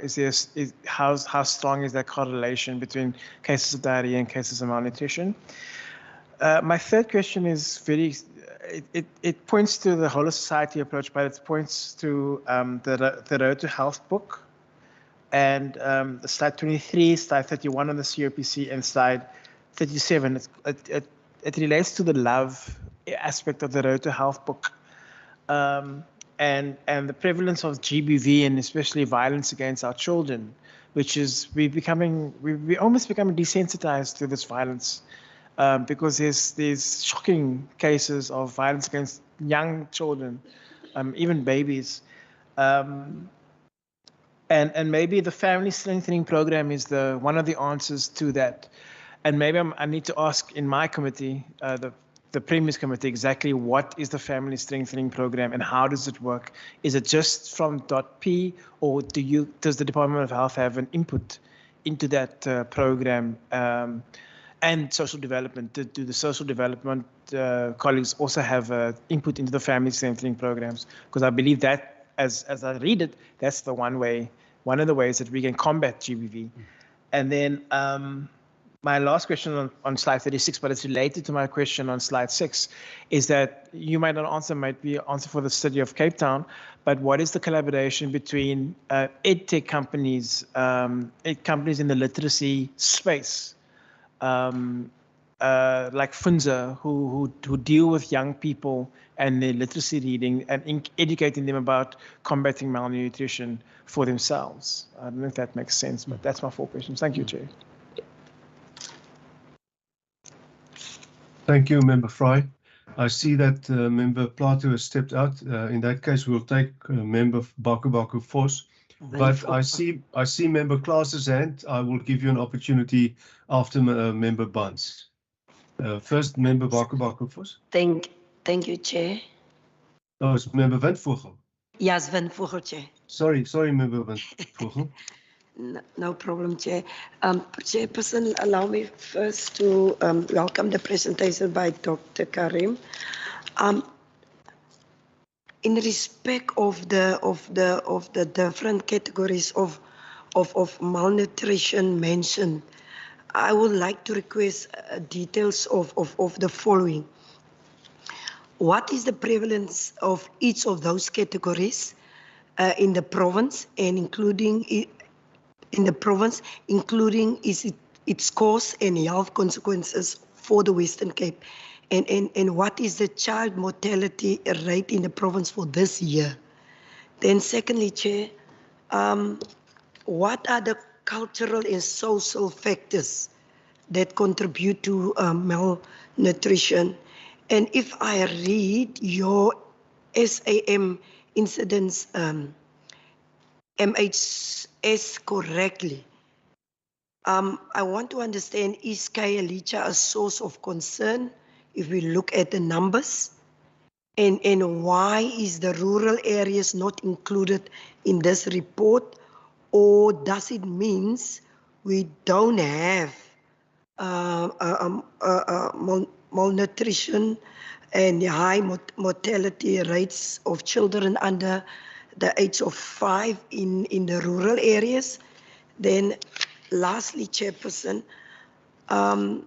How strong is that correlation between cases of diarrhea and cases of malnutrition? My third question is it points to the whole of society approach, but it points to the Road to Health book, and the slide 23, slide 31 on the COPC, and slide 37. It relates to the love aspect of the Road to Health book. And the prevalence of GBV and especially violence against our children, which is we're almost becoming desensitized to this violence because there's shocking cases of violence against young children, even babies, and maybe the family strengthening program is one of the answers to that. And maybe I need to ask in my committee, the Premier's Committee, exactly what is the family strengthening program and how does it work? Is it just from .P, or does the Department of Health have an input into that program? And social development, do the social development colleagues also have input into the family strengthening programs? Because I believe that, as I read it, that's the one of the ways that we can combat GBV. And then my last question on slide 36, but it's related to my question on slide 6, is that you might not answer, might be answer for the city of Cape Town, but what is the collaboration between edtech companies, companies in the literacy space, like Funza, who deal with young people and their literacy reading and educating them about combating malnutrition for themselves? I don't know if that makes sense, but that's my 4 questions. Thank you, Chair. Thank you, Member Fry. I see that Member Plato has stepped out. In that case, we'll take Member Baku Vos. But I see Member Klaas's hand. I will give you an opportunity after Member Barnes. First, Member Baku Vos. Thank you, Chair. Oh, it's Member Van Vogel. Yes, Van Vogel, Chair. Sorry, Member Van Vogel. No problem, Chair. Chairperson, allow me first to welcome the presentation by Dr. Karim. In respect of the different categories of malnutrition mentioned, I would like to request details of the following. What is the prevalence of each of those categories in the province, and including its cause and health consequences for the Western Cape? And what is the child mortality rate in the province for this year? Then secondly, Chair, what are the cultural and social factors that contribute to malnutrition? And if I read your SAM incidents MHS correctly, I want to understand, is Khayelitsha a source of concern if we look at the numbers? And why is the rural areas not included in this report? Or does it mean we don't have malnutrition and high mortality rates of children under the age of 5 in the rural areas. Then lastly, Chairperson, in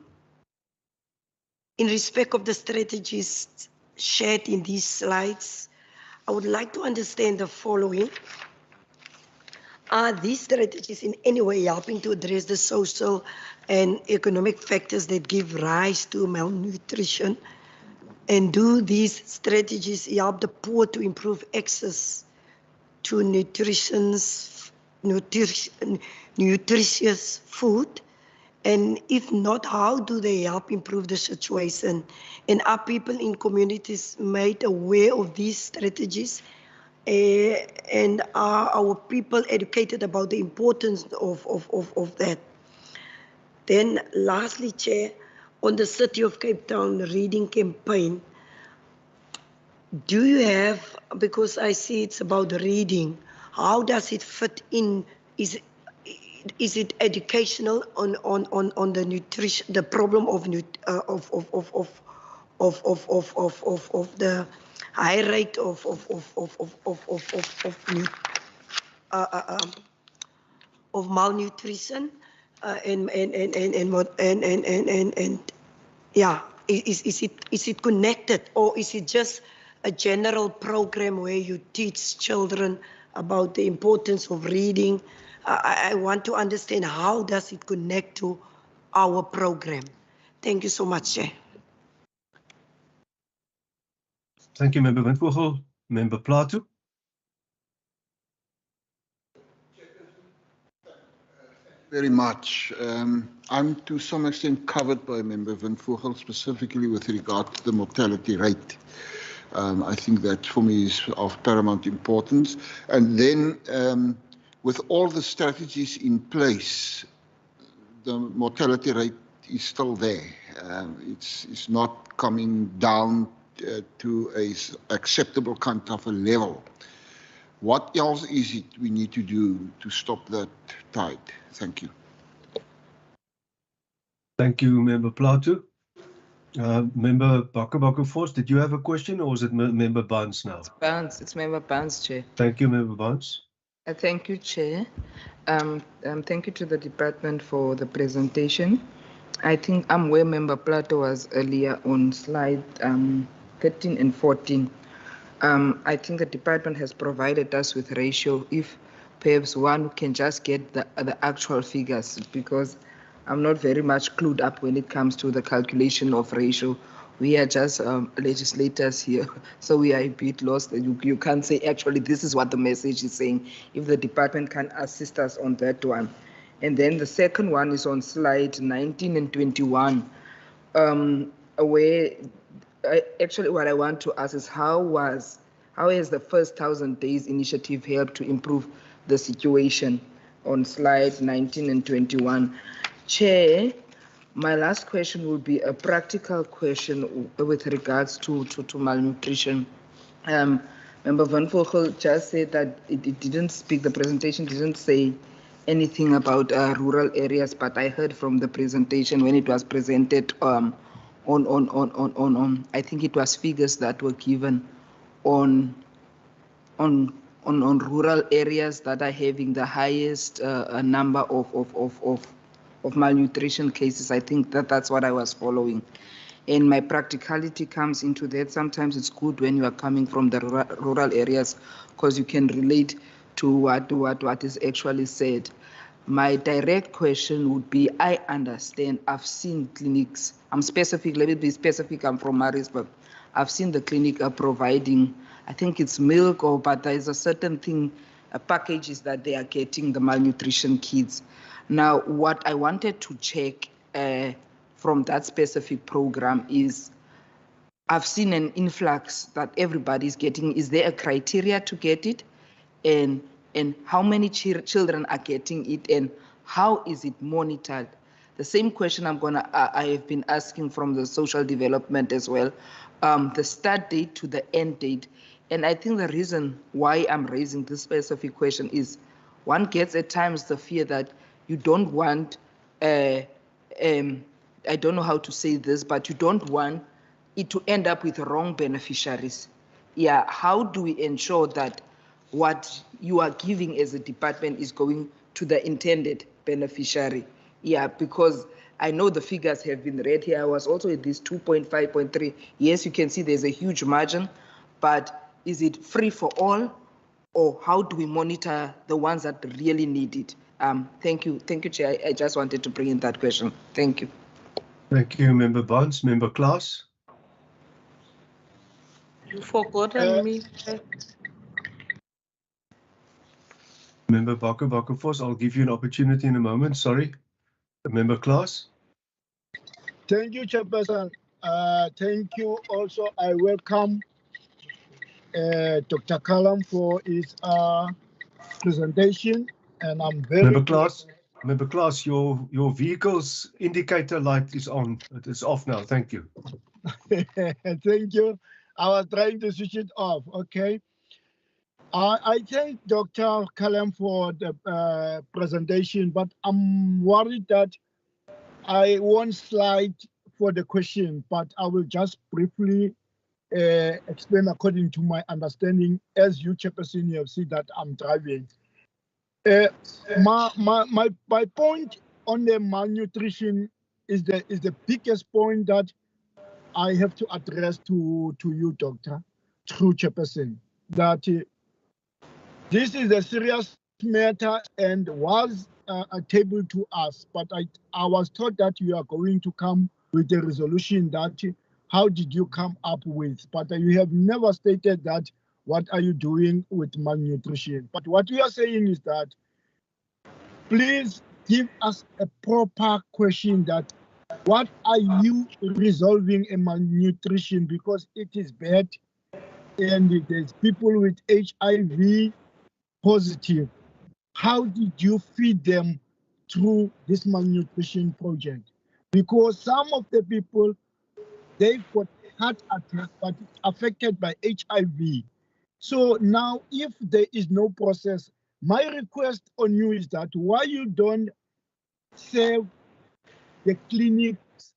respect of the strategies shared in these slides, I would like to understand the following. Are these strategies in any way helping to address the social and economic factors that give rise to malnutrition? And do these strategies help the poor to improve access to nutritious food? And if not, how do they help improve the situation? And are people in communities made aware of these strategies? And are our people educated about the importance of that? Then lastly, Chair, on the City of Cape Town reading campaign, do you have, because I see it's about reading, how does it fit in? Is it educational on the nutrition, the problem of the high rate of malnutrition and yeah, is it connected, or is it just a general program where you teach children about the importance of reading? I want to understand how does it connect to our program. Thank you so much, Chair. Thank you, Member Windvogel. Member Plato. Very much. I'm to some extent covered by Member Windvogel, specifically with regard to the mortality rate. I think that for me is of paramount importance. And then with all the strategies in place, the mortality rate is still there. It's not coming down to a acceptable kind of a level. What else is it we need to do to stop that tide? Thank you. Thank you, Member Plato. Member Bakker-Force, did you have a question, or was it Member Barnes now? It's Member Barnes, Chair. Thank you, Member Barnes. Thank you, Chair. Thank you to the department for the presentation. I think I'm where Member Plato was earlier on slide 13 and 14. I think the department has provided us with ratio. If perhaps one can just get the actual figures, because I'm not very much clued up when it comes to the calculation of ratio. We are just legislators here, so we are a bit lost. You can't say actually this is what the message is saying. If the department can assist us on that one. And then the second one is on slide 19 and 21, where actually what I want to ask is how has the first 1,000 days initiative helped to improve the situation on slide 19 and 21? Chair, my last question will be a practical question with regards to malnutrition. Member Windvogel just said that it didn't speak, the presentation didn't say anything about rural areas, but I heard from the presentation when it was presented on I think it was figures that were given on rural areas that are having the highest number of malnutrition cases. I think that's what I was following. And my practicality comes into that. Sometimes it's good when you are coming from the rural areas because you can relate to what is actually said. My direct question would be, I understand, I've seen clinics, I'm specific, let me be specific, I'm from Maritzburg. I've seen the clinic providing, I think it's milk, but there's a certain thing, packages that they are getting the malnutrition kids. Now, what I wanted to check from that specific program is, I've seen an influx that everybody's getting. Is there a criteria to get it? And how many children are getting it, and how is it monitored? The same question I have been asking from the social development as well, the start date to the end date. And I think the reason why I'm raising this specific question is one gets at times the fear that you don't want, I don't know how to say this, but you don't want it to end up with wrong beneficiaries. Yeah, how do we ensure that what you are giving as a department is going to the intended beneficiary? Yeah, because I know the figures have been read here. I was also at this 2.5.3. Yes, you can see there's a huge margin, but is it free for all, or how do we monitor the ones that really need it? Thank you, Chair. I just wanted to bring in that question. Thank you. Thank you, Member Barnes. Member Klaas. You forgotten me. Member Bakker-Vos, I'll give you an opportunity in a moment. Sorry. Member Klaas. Thank you, Chairperson. Thank you also. I welcome Dr. Kalam for his presentation, and I'm very. Member Klaas, your vehicle's indicator light is on. It is off now. Thank you. Thank you. I was trying to switch it off. Okay. I thank Dr. Kalam for the presentation, but I'm worried that I won't slide for the question, but I will just briefly explain according to my understanding. As you, Chairperson, you have seen that I'm driving. My point on the malnutrition is the biggest point that I have to address to you, Doctor, through Chairperson, that this is a serious matter and was tabled to us, but I was told that you are going to come with a resolution that how did you come up with, but you have never stated that what are you doing with malnutrition. But what we are saying is that please give us a proper question that what are you resolving a malnutrition, because it is bad and there's people with HIV positive. How did you feed them through this malnutrition project? Because some of the people, they've got heart attack, but it's affected by HIV. So now if there is no process, my request on you is that why you don't serve the clinics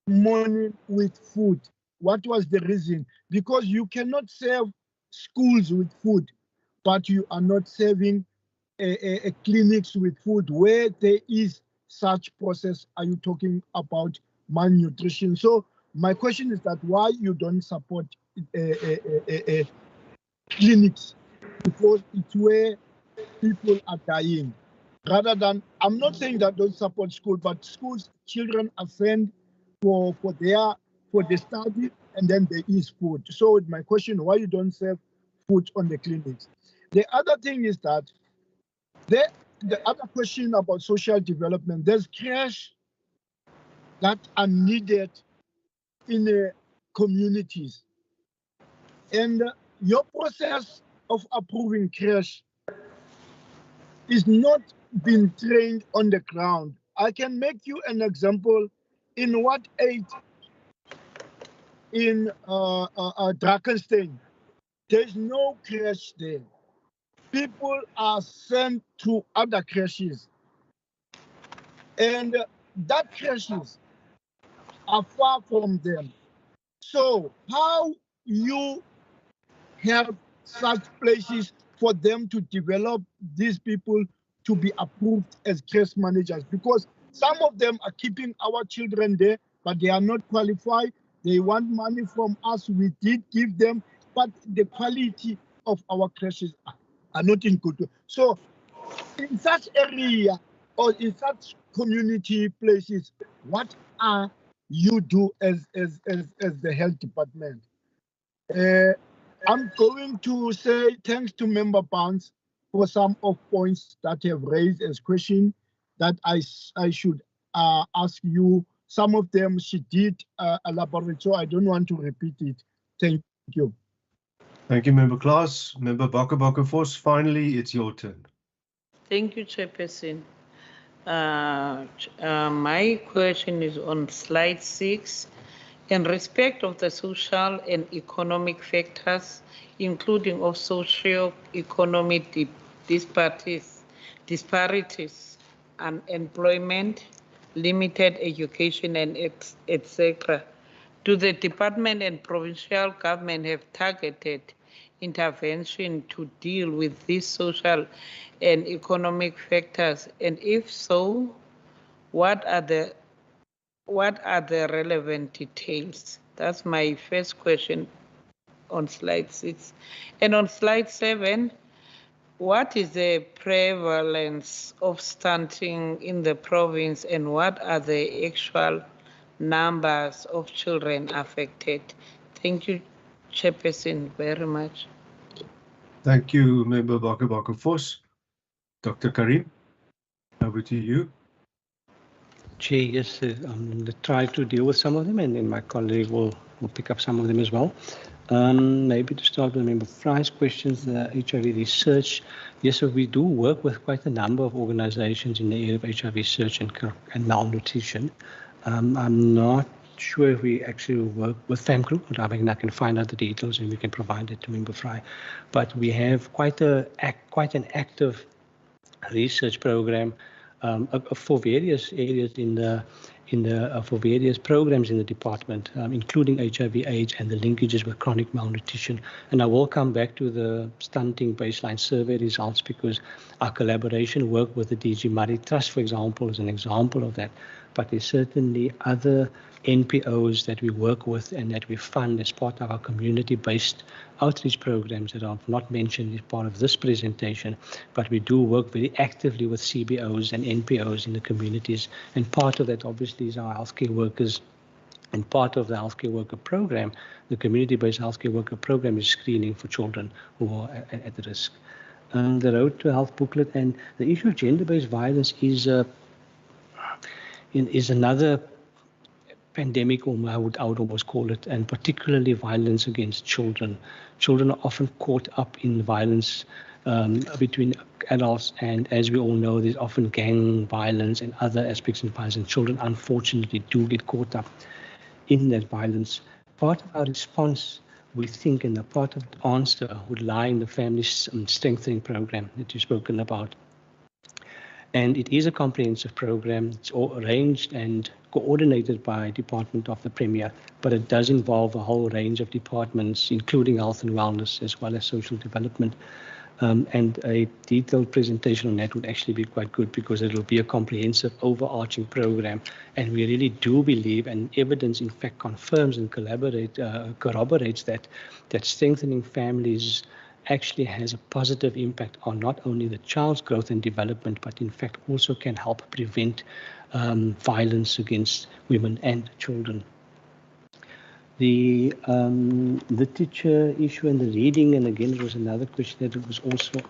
money with food? What was the reason? Because you cannot serve schools with food, but you are not serving clinics with food where there is such process. Are you talking about malnutrition? So my question is that why you don't support clinics, because it's where people are dying. Rather than, I'm not saying that don't support school, but schools, children are sent for the study, and then there is food. So my question, why you don't serve food on the clinics? The other thing is that the other question about social development, there's cash that are needed in the communities. And your process of approving cash is not being trained on the ground. I can make you an example in what aid in Drakenstein. There's no crash there. People are sent to other crashes, and that crashes are far from them. So how you help such places for them to develop these people to be approved as case managers? Because some of them are keeping our children there, but they are not qualified. They want money from us. We did give them, but the quality of our crashes are not in good. So in such area or in such community places, what are you do as the health department? I'm going to say thanks to Member Barnes for some of points that have raised as question that I should ask you. Some of them she did elaborate, so I don't want to repeat it. Thank you. Thank you, Member Klaas. Member Bakker-Vos, finally, it's your turn. Thank you, Chairperson. My question is on slide 6. In respect of the social and economic factors, including of socio-economic disparities, unemployment, limited education, and etc. Do the department and provincial government have targeted intervention to deal with these social and economic factors? And if so, what are the relevant details? That's my first question on slide 6. And on slide 7, what is the prevalence of stunting in the province, and what are the actual numbers of children affected? Thank you, Chairperson, very much. Thank you, Member Baka Vos. Dr. Karim, over to you. Chair, yes, I'm try to deal with some of them, and then my colleague will pick up some of them as well. Maybe to start with Member Fry's questions, the HIV research. Yes, so we do work with quite a number of organizations in the area of HIV research and malnutrition. I'm not sure if we actually work with FAMCRU, but I mean, I can find out the details and we can provide it to Member Fry. But we have quite an active research program for various areas for various programs in the department, including HIV/AIDS and the linkages with chronic malnutrition. And I will come back to the stunting baseline survey results, because our collaboration work with the DG Murray Trust, for example, is an example of that. But there's certainly other NPOs that we work with and that we fund as part of our community-based outreach programs that are not mentioned as part of this presentation, but we do work very actively with CBOs and NPOs in the communities, and part of that obviously is our healthcare workers, and part of the healthcare worker program, the community-based healthcare worker program, is screening for children who are at risk. The Road to Health booklet and the issue of gender-based violence is another pandemic, or I would almost call it, and particularly violence against children. Children are often caught up in violence between adults, and as we all know, there's often gang violence and other aspects of violence, and children unfortunately do get caught up in that violence. Part of our response, we think, and the part of the answer would lie in the family strengthening program that you've spoken about. And it is a comprehensive program. It's all arranged and coordinated by Department of the Premier, but it does involve a whole range of departments, including health and wellness, as well as social development. And a detailed presentation on that would actually be quite good, because it will be a comprehensive overarching program. And we really do believe, and evidence in fact confirms and corroborates that strengthening families actually has a positive impact on not only the child's growth and development, but in fact also can help prevent violence against women and children. The literature issue and the reading, and again, there was another question that was also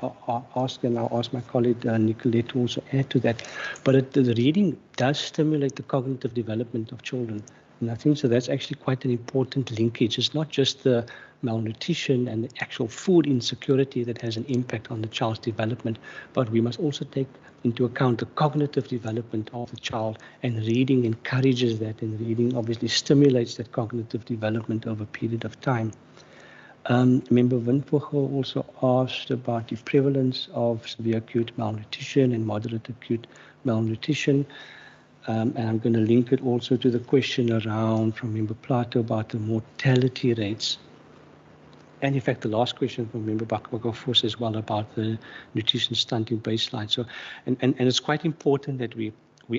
asked, and I'll ask my colleague Nicolette to also add to that. But the reading does stimulate the cognitive development of children. And I think so that's actually quite an important linkage. It's not just the malnutrition and the actual food insecurity that has an impact on the child's development, but we must also take into account the cognitive development of the child, and reading encourages that, and reading obviously stimulates that cognitive development over a period of time. Member Windvogel also asked about the prevalence of severe acute malnutrition and moderate acute malnutrition. And I'm going to link it also to the question around from Member Plato about the mortality rates. And in fact, the last question from Member Bakwa as well about the nutrition stunting baseline. So, and it's quite important that we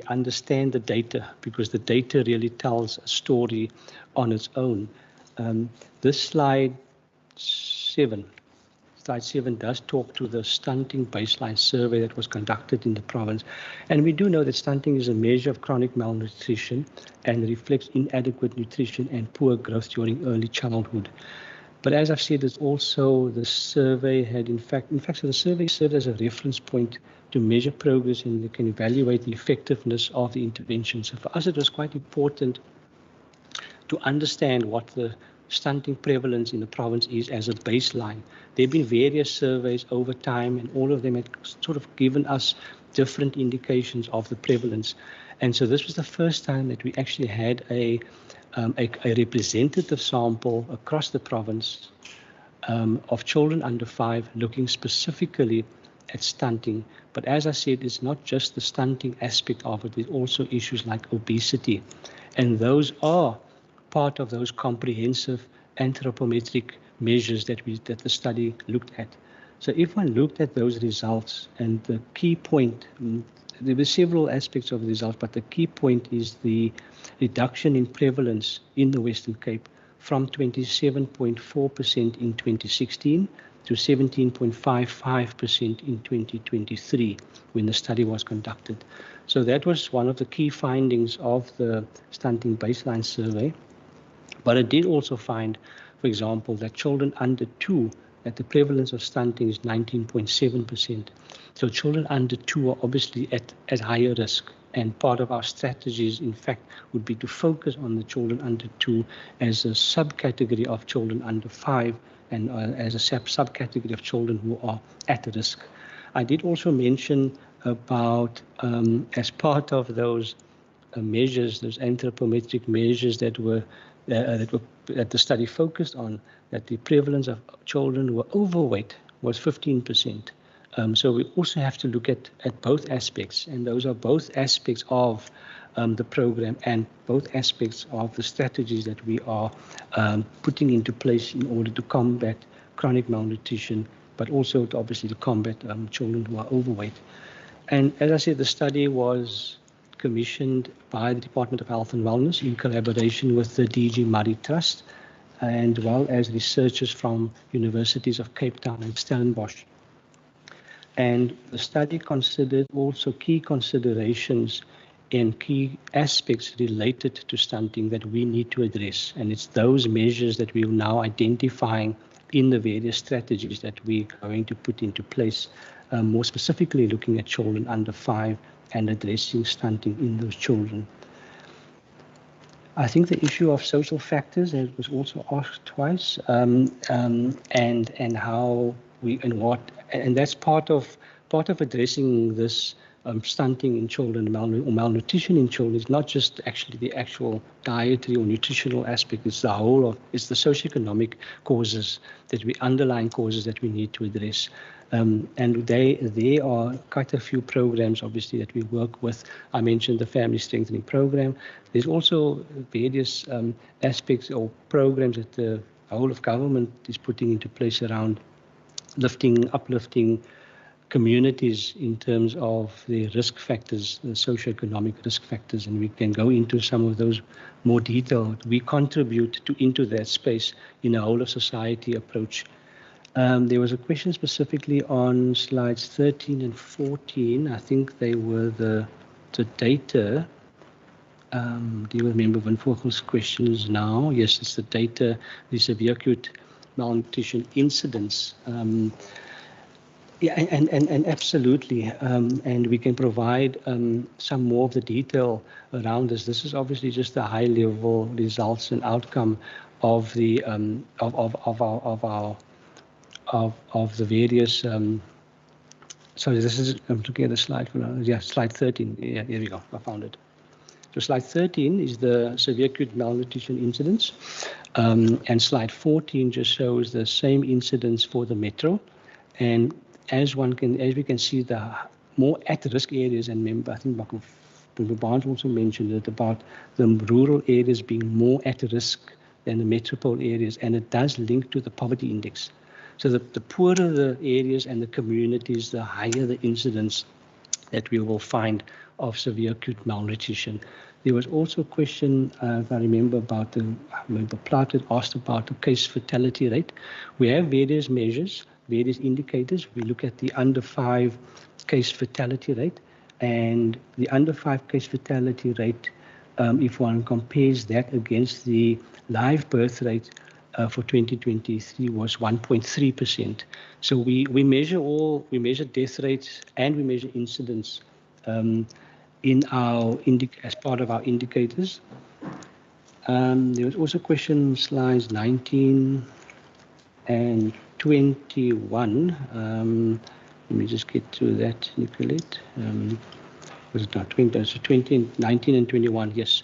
understand the data, because the data really tells a story on its own. This slide 7 does talk to the stunting baseline survey that was conducted in the province. And we do know that stunting is a measure of chronic malnutrition and reflects inadequate nutrition and poor growth during early childhood. But as I've said, it's also the survey had in fact, so the survey served as a reference point to measure progress, and they can evaluate the effectiveness of the intervention. So for us, it was quite important to understand what the stunting prevalence in the province is as a baseline. There have been various surveys over time, and all of them had sort of given us different indications of the prevalence. And so this was the first time that we actually had a representative sample across the province of children under 5, looking specifically at stunting. But as I said, it's not just the stunting aspect of it, there's also issues like obesity. And those are part of those comprehensive anthropometric measures that the study looked at. So if one looked at those results, and the key point, there were several aspects of the results, but the key point is the reduction in prevalence in the Western Cape from 27.4% in 2016 to 17.55% in 2023 when the study was conducted. So that was one of the key findings of the stunting baseline survey. But it did also find, for example, that children under 2, that the prevalence of stunting is 19.7%. So children under 2 are obviously at higher risk. And part of our strategies, in fact, would be to focus on the children under 2 as a subcategory of children under 5 and as a subcategory of children who are at risk. I did also mention about, as part of those measures, those anthropometric measures that the study focused on, that the prevalence of children who were overweight was 15%. So we also have to look at both aspects, and those are both aspects of the program and both aspects of the strategies that we are putting into place in order to combat chronic malnutrition, but also obviously to combat children who are overweight. And as I said, the study was commissioned by the Department of Health and Wellness in collaboration with the DG Murray Trust, and well as researchers from universities of Cape Town and Stellenbosch. And the study considered also key considerations and key aspects related to stunting that we need to address. And it's those measures that we are now identifying in the various strategies that we're going to put into place, more specifically looking at children under 5 and addressing stunting in those children. I think the issue of social factors, as was also asked twice, and how we and that's part of addressing this stunting in children or malnutrition in children. It's not just actually the actual dietary or nutritional aspect. It's the whole of the socioeconomic causes, underlying causes that we need to address. And there are quite a few programs, obviously, that we work with. I mentioned the Family Strengthening Program. There's also various aspects or programs that the whole of government is putting into place around uplifting communities in terms of the risk factors, the socioeconomic risk factors, and we can go into some of those more detailed. We contribute into that space in a whole of society approach. There was a question specifically on slides 13 and 14. I think they were the data. Do you remember Van Vogel's questions now? Yes, it's the data, the severe acute malnutrition incidence. Yeah, and absolutely. And we can provide some more of the detail around this. This is obviously just the high-level results and outcome of the of the various. Sorry, this is. I'm looking at the slide for now. Yeah, slide 13. Yeah, here we go. I found it. So slide 13 is the severe acute malnutrition incidence, and slide 14 just shows the same incidence for the metro. And as we can see, the more at-risk areas, and remember, I think Dr. Barnes also mentioned it about the rural areas being more at risk than the metropole areas, and it does link to the poverty index. So the poorer the areas and the communities, the higher the incidence that we will find of severe acute malnutrition. There was also a question, if I remember, about Platt had asked about the case fatality rate. We have various measures, various indicators. We look at the under 5 case fatality rate, and the under 5 case fatality rate, if one compares that against the live birth rate for 2023 was 1.3%. So we measure death rates and we measure incidence as part of our indicators. There was also a question, slides 19 and 21. Let me just get to that, Nicolette. Was it not 20? So 19 and 21, yes.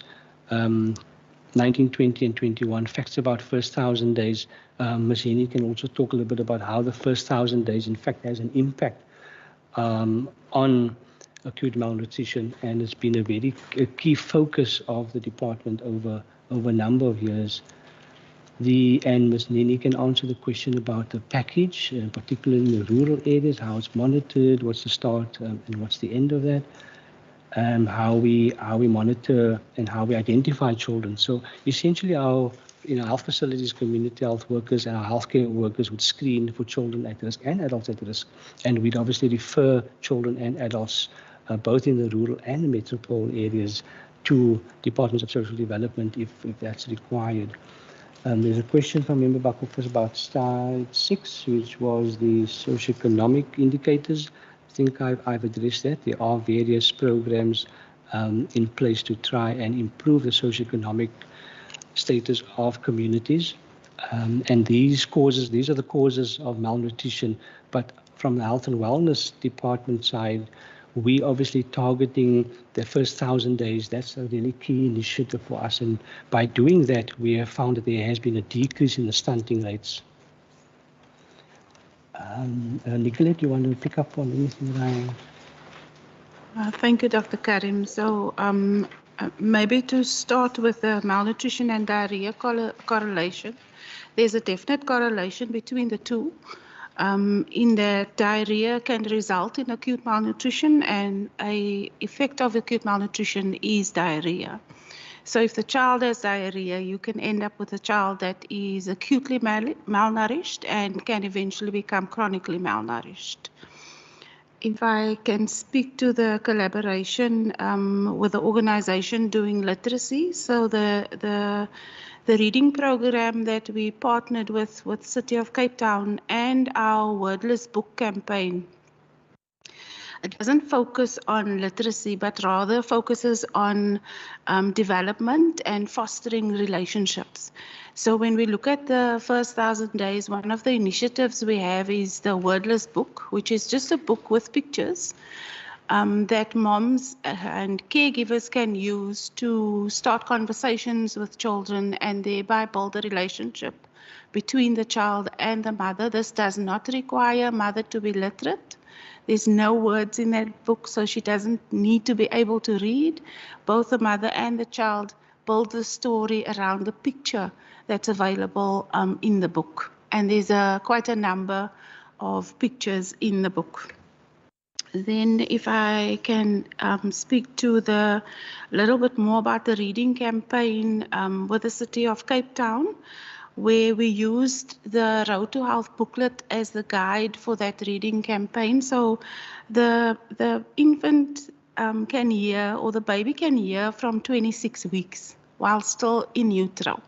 19, 20, and 21, facts about first 1,000 days. Ms. Henny can also talk a little bit about how the first 1,000 days, in fact, has an impact on acute malnutrition, and it's been a key focus of the department over a number of years. And Ms. Nini can answer the question about the package, particularly in the rural areas, how it's monitored, what's the start and what's the end of that, how we monitor and how we identify children. So essentially our health facilities, community health workers and our healthcare workers would screen for children at risk and adults at risk. And we'd obviously refer children and adults, both in the rural and the metropole areas, to departments of social development if that's required. There's a question from Member Bakhoff about slide 6, which was the socioeconomic indicators. I think I've addressed that. There are various programs in place to try and improve the socioeconomic status of communities. And these are the causes of malnutrition. But from the Health and Wellness Department side, we obviously targeting the first 1,000 days. That's a really key initiative for us. And by doing that, we have found that there has been a decrease in the stunting rates. Nicolette, you want to pick up on anything that Thank you, Dr. Karim. So maybe to start with the malnutrition and diarrhea correlation, there's a definite correlation between the two. In that diarrhea can result in acute malnutrition, and an effect of acute malnutrition is diarrhea. So if the child has diarrhea, you can end up with a child that is acutely malnourished and can eventually become chronically malnourished. If I can speak to the collaboration with the organization doing literacy, so the reading program that we partnered with City of Cape Town and our Wordless Book campaign, it doesn't focus on literacy, but rather focuses on development and fostering relationships. So when we look at the first 1,000 days, one of the initiatives we have is the Wordless Book, which is just a book with pictures that moms and caregivers can use to start conversations with children and thereby build a relationship between the child and the mother. This does not require mother to be literate. There's no words in that book, so she doesn't need to be able to read. Both the mother and the child build the story around the picture that's available in the book. And there's quite a number of pictures in the book. Then if I can speak to the little bit more about the reading campaign with the City of Cape Town, where we used the Road to Health booklet as the guide for that reading campaign. So the infant can hear, or the baby can hear from 26 weeks while still in utero.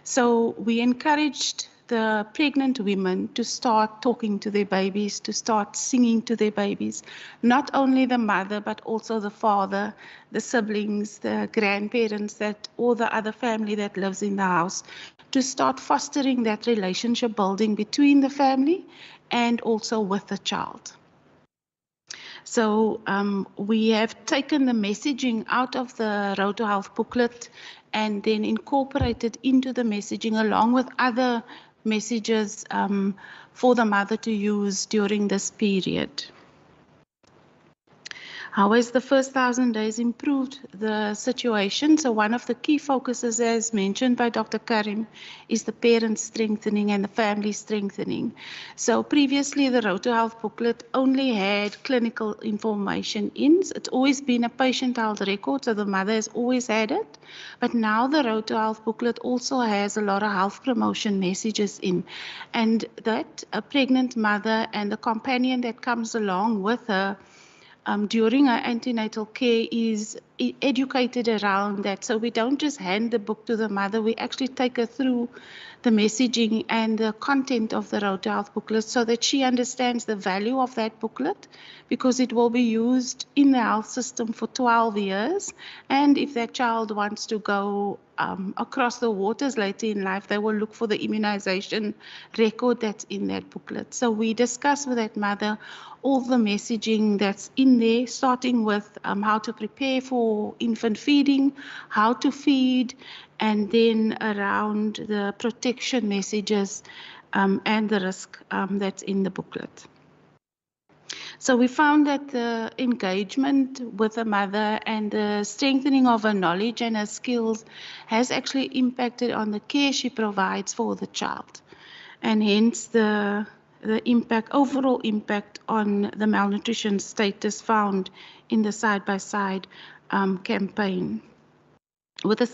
So we encouraged the pregnant women to start talking to their babies, to start singing to their babies, not only the mother, but also the father, the siblings, the grandparents, or the other family that lives in the house, to start fostering that relationship building between the family and also with the child. So we have taken the messaging out of the Road to Health booklet and then incorporated into the messaging along with other messages for the mother to use during this period. How has the first 1,000 days improved the situation? So one of the key focuses, as mentioned by Dr. Karim, is the parent strengthening and the family strengthening. So previously the Road to Health booklet only had clinical information in. It's always been a patient health record, so the mother has always had it. But now the Road to Health booklet also has a lot of health promotion messages in. And that a pregnant mother and the companion that comes along with her during our antenatal care is educated around that. So we don't just hand the book to the mother, we actually take her through the messaging and the content of the Road to Health booklet so that she understands the value of that booklet, because it will be used in the health system for 12 years. And if that child wants to go across the waters later in life, they will look for the immunization record that's in that booklet. So we discuss with that mother all the messaging that's in there, starting with how to prepare for infant feeding, how to feed, and then around the protection messages and the risk that's in the booklet. So we found that the engagement with the mother and the strengthening of her knowledge and her skills has actually impacted on the care she provides for the child, and hence the overall impact on the malnutrition status found in the side-by-side campaign. With the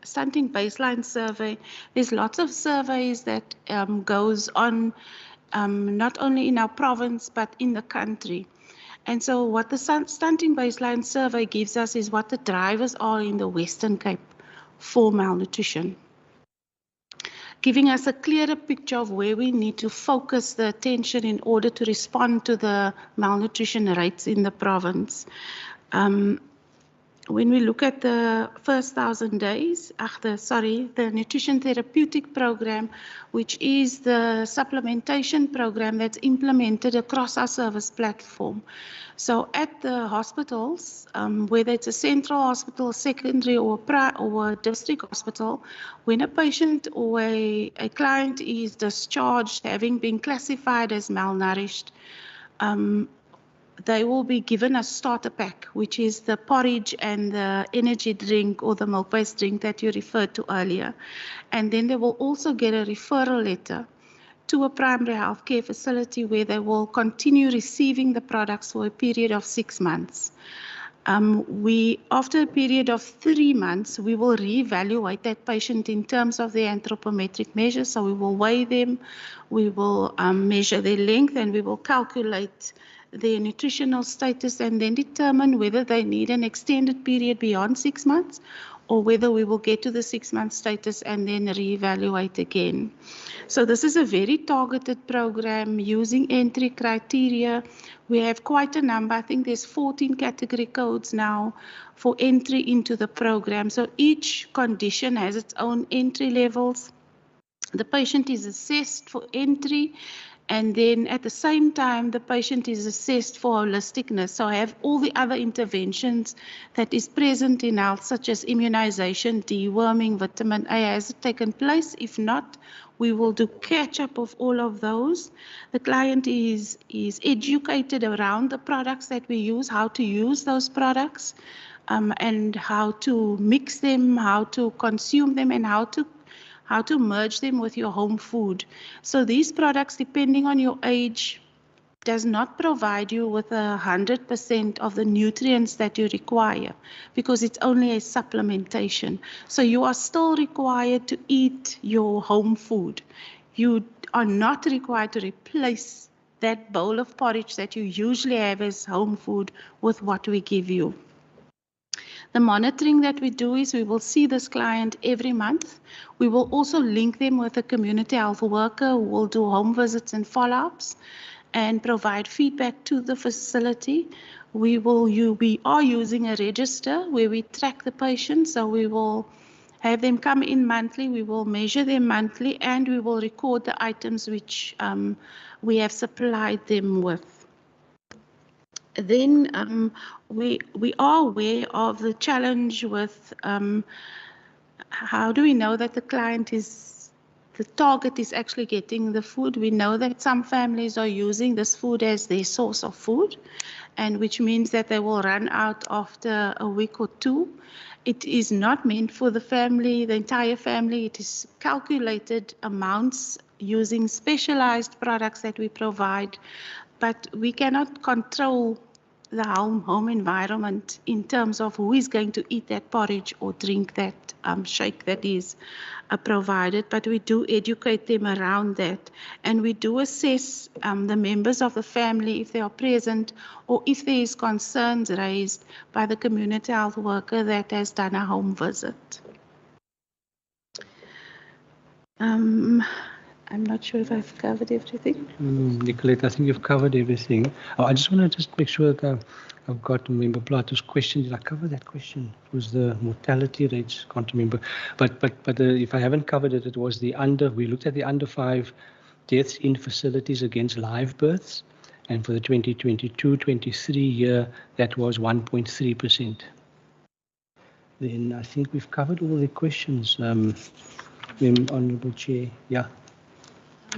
stunting baseline survey, there's lots of surveys that goes on not only in our province but in the country. And so what the stunting baseline survey gives us is what the drivers are in the Western Cape for malnutrition, giving us a clearer picture of where we need to focus the attention in order to respond to the malnutrition rates in the province. When we look at the first 1,000 days, the nutrition therapeutic program, which is the supplementation program that's implemented across our service platform. So at the hospitals, whether it's a central hospital, secondary or a district hospital, when a patient or a client is discharged having been classified as malnourished, they will be given a starter pack, which is the porridge and the energy drink or the milk-based drink that you referred to earlier. And then they will also get a referral letter to a primary healthcare facility where they will continue receiving the products for a period of 6 months. After a period of 3 months, we will reevaluate that patient in terms of their anthropometric measures. So we will weigh them, we will measure their length, and we will calculate their nutritional status and then determine whether they need an extended period beyond 6 months or whether we will get to the 6-month status and then reevaluate again. So this is a very targeted program using entry criteria. We have quite a number. I think there's 14 category codes now for entry into the program. So each condition has its own entry levels. The patient is assessed for entry, and then at the same time, the patient is assessed for holisticness. So I have all the other interventions that is present in health, such as immunization, deworming, vitamin A, has taken place. If not, we will do catch-up of all of those. The client is educated around the products that we use, how to use those products, and how to mix them, how to consume them, and how to merge them with your home food. So these products, depending on your age, does not provide you with 100% of the nutrients that you require because it's only a supplementation. So you are still required to eat your home food. You are not required to replace that bowl of porridge that you usually have as home food with what we give you. The monitoring that we do is we will see this client every month. We will also link them with a community health worker who will do home visits and follow-ups and provide feedback to the facility. We are using a register where we track the patient, so we will have them come in monthly, we will measure them monthly, and we will record the items which we have supplied them with. Then we are aware of the challenge with how do we know that the target is actually getting the food. We know that some families are using this food as their source of food, and which means that they will run out after a week or two. It is not meant for the family, the entire family. It is calculated amounts using specialized products that we provide, but we cannot control the home environment in terms of who is going to eat that porridge or drink that shake that is provided, but we do educate them around that, and we do assess the members of the family if they are present or if there is concerns raised by the community health worker that has done a home visit. I'm not sure if I've covered everything. Nicolette, I think you've covered everything. Oh, I just want to just make sure that I've got Member Plato's question. Did I cover that question? It was the mortality rates, can't remember. But if I haven't covered it, it was we looked at the under 5 deaths in facilities against live births. And for the 2022-23 year, that was 1.3%. Then I think we've covered all the questions, Honourable Chair. Yeah.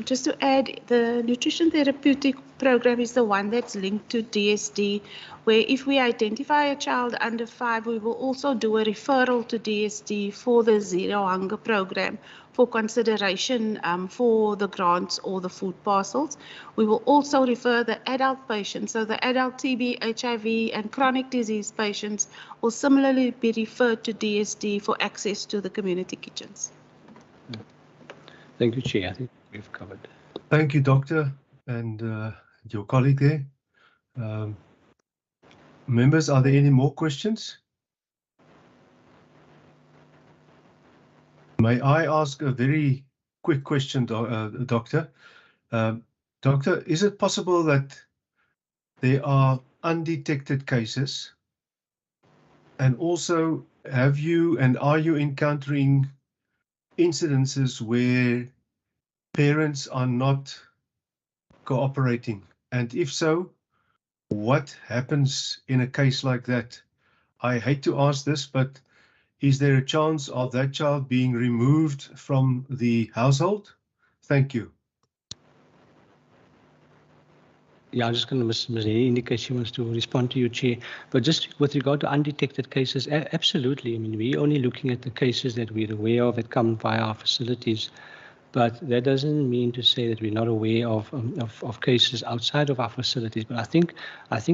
Just to add, the nutrition therapeutic program is the one that's linked to DSD, where if we identify a child under 5, we will also do a referral to DSD for the Zero Hunger program for consideration for the grants or the food parcels. We will also refer the adult patients, so the adult TB, HIV and chronic disease patients will similarly be referred to DSD for access to the community kitchens. Thank you, Chair. I think we've covered. Thank you, Doctor, and your colleague there. Members, are there any more questions? May I ask a very quick question, Doctor? Doctor, is it possible that there are undetected cases? And also, have you and are you encountering incidences where parents are not cooperating? And if so, what happens in a case like that? I hate to ask this, but is there a chance of that child being removed from the household? Thank you. Yeah, I'm just going to Ms. Hay indicate she wants to respond to you, Chair. But just with regard to undetected cases, absolutely. I mean, we're only looking at the cases that we're aware of that come via our facilities. But that doesn't mean to say that we're not aware of cases outside of our facilities. But I think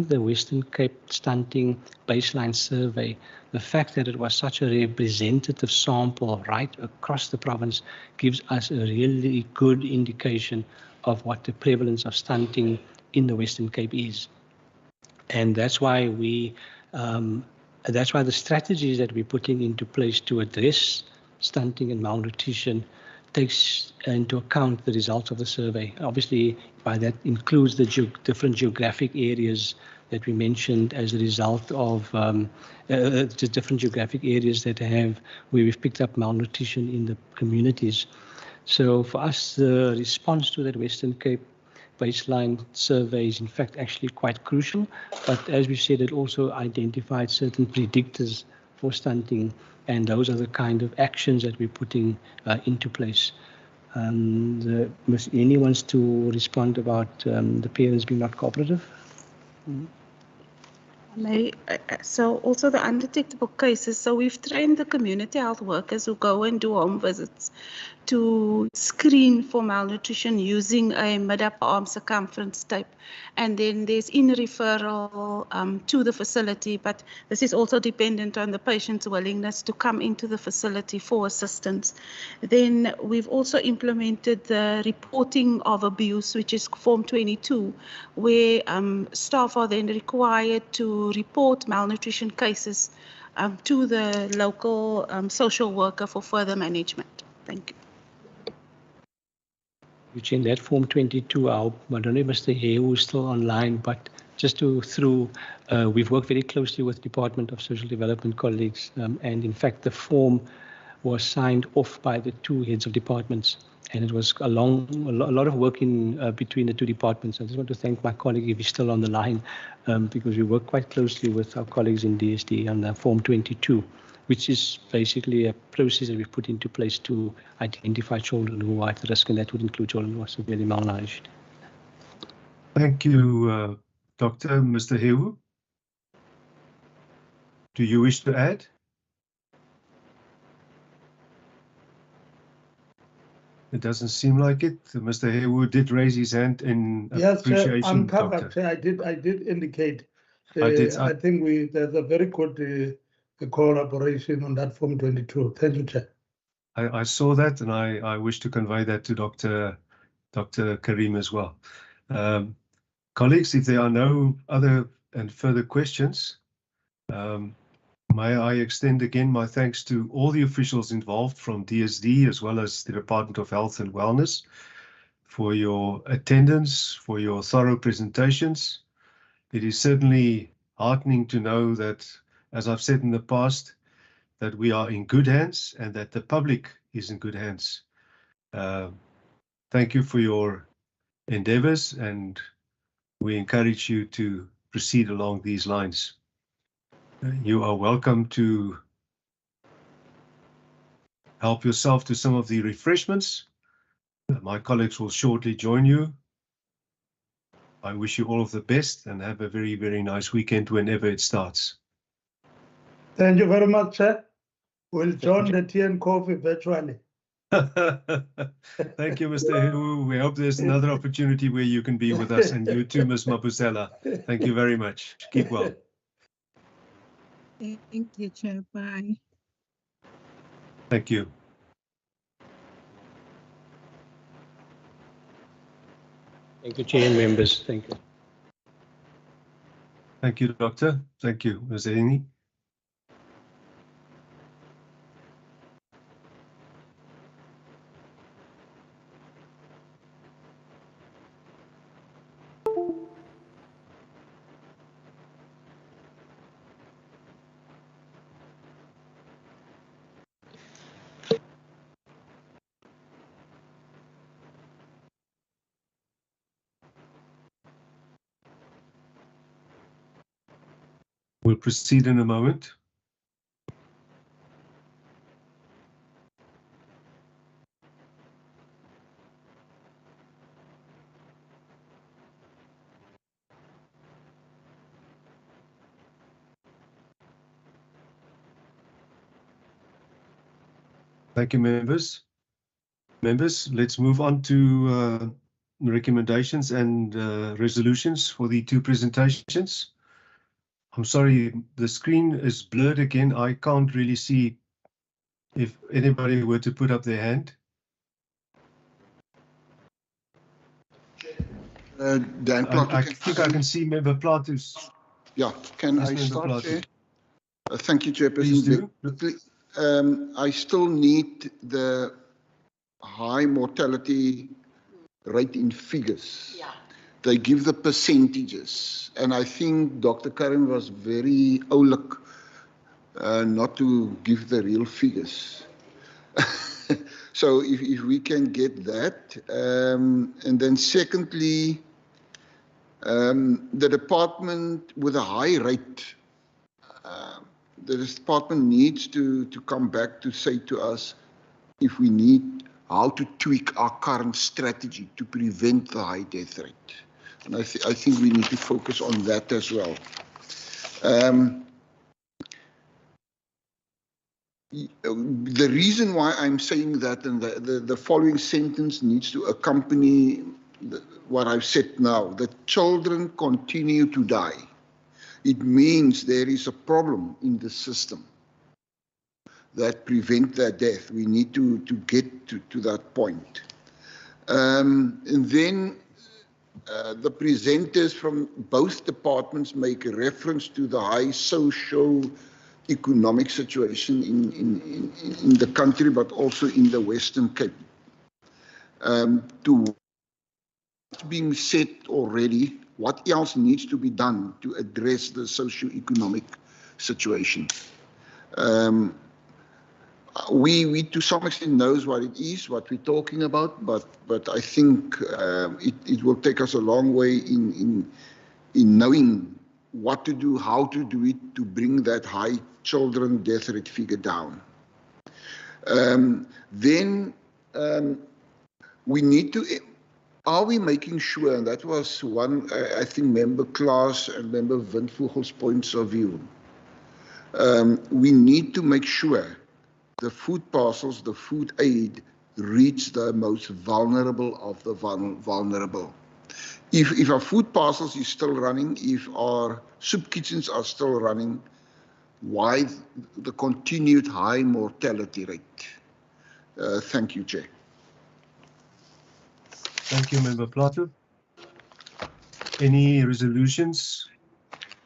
the Western Cape stunting baseline survey, the fact that it was such a representative sample right across the province, gives us a really good indication of what the prevalence of stunting in the Western Cape is. And that's why that's why the strategies that we're putting into place to address stunting and malnutrition takes into account the results of the survey. Obviously, by that includes the different geographic areas that we mentioned as a result of the different geographic areas that where we've picked up malnutrition in the communities. So for us, the response to that Western Cape baseline survey is in fact actually quite crucial. But as we said, it also identified certain predictors for stunting, and those are the kind of actions that we're putting into place. Ms. Annie wants to respond about the parents being not cooperative. So also the undetectable cases. So we've trained the community health workers who go and do home visits to screen for malnutrition using a mid-upper arm circumference tape. And then there's in-referral to the facility, but this is also dependent on the patient's willingness to come into the facility for assistance. Then we've also implemented the reporting of abuse, which is Form 22, where staff are then required to report malnutrition cases to the local social worker for further management. Thank you. Which in that Form 22, I don't know if Mr. Hewu is still online, but just we've worked very closely with Department of Social Development colleagues, and in fact the form was signed off by the two heads of departments, and it was a lot of work in between the two departments. I just want to thank my colleague if he's still on the line, because we work quite closely with our colleagues in DSD on the Form 22. Which is basically a process that we've put into place to identify children who are at risk, and that would include children who are severely malnourished. Thank you, Doctor. Mr. Hewu, do you wish to add? It doesn't seem like it. Mr. Hewu did raise his hand in appreciation. Yes, I'm covered. I did indicate. I think there's a very good collaboration on that Form 22. Thank you, Chair. I saw that, and I wish to convey that to Dr. Karim as well. Colleagues, if there are no other and further questions, may I extend again my thanks to all the officials involved from DSD as well as the Department of Health and Wellness for your attendance, for your thorough presentations. It is certainly heartening to know that, as I've said in the past, that we are in good hands and that the public is in good hands. Thank you for your endeavors, and we encourage you to proceed along these lines. You are welcome to help yourself to some of the refreshments. My colleagues will shortly join you. I wish you all of the best and have a very, very nice weekend whenever it starts. Thank you very much, Chair. We'll join the tea and coffee virtually. Thank you, Mr. Hu. We hope there's another opportunity where you can be with us, and you too, Ms. Mapusela. Thank you very much. Keep well. Thank you, Chair. Bye. Thank you. Thank you, Chair and members. Thank you. Thank you, Doctor. Thank you. Is there any? We'll proceed in a moment. Thank you, members. Members, let's move on to recommendations and resolutions for the two presentations. I'm sorry, the screen is blurred again. I can't really see if anybody were to put up their hand. Dan Plato, I think I can see Member Plato's. Yeah, can Yes, I Member start, Plato. Chair? Thank you, Please Chairperson. do. I still need the high mortality rate in figures. Yeah. They give the percentages, and I think Dr. Karim was very oulik not to give the real figures. So if we can get that, and then secondly, the department with a high rate, the department needs to come back to say to us if we need how to tweak our current strategy to prevent the high death rate. And I think we need to focus on that as well. The reason why I'm saying that, and the following sentence needs to accompany what I've said now, that children continue to die. It means there is a problem in the system that prevent their death. We need to get to that point. And then the presenters from both departments make a reference to the high socio-economic situation in the country, but also in the Western Cape. To what's being said already, what else needs to be done to address the socio-economic situation? We to some extent knows what it is, what we're talking about, but I think it will take us a long way in knowing what to do, how to do it, to bring that high children death rate figure down. Then we need to, are we making sure, and that was one, I think, Member Klaas and Member Windvogel's points of view, we need to make sure the food parcels, the food aid, reach the most vulnerable of the vulnerable. If our food parcels is still running, if our soup kitchens are still running, why the continued high mortality rate? Thank you, Chair. Thank you, Member Plato. Any resolutions,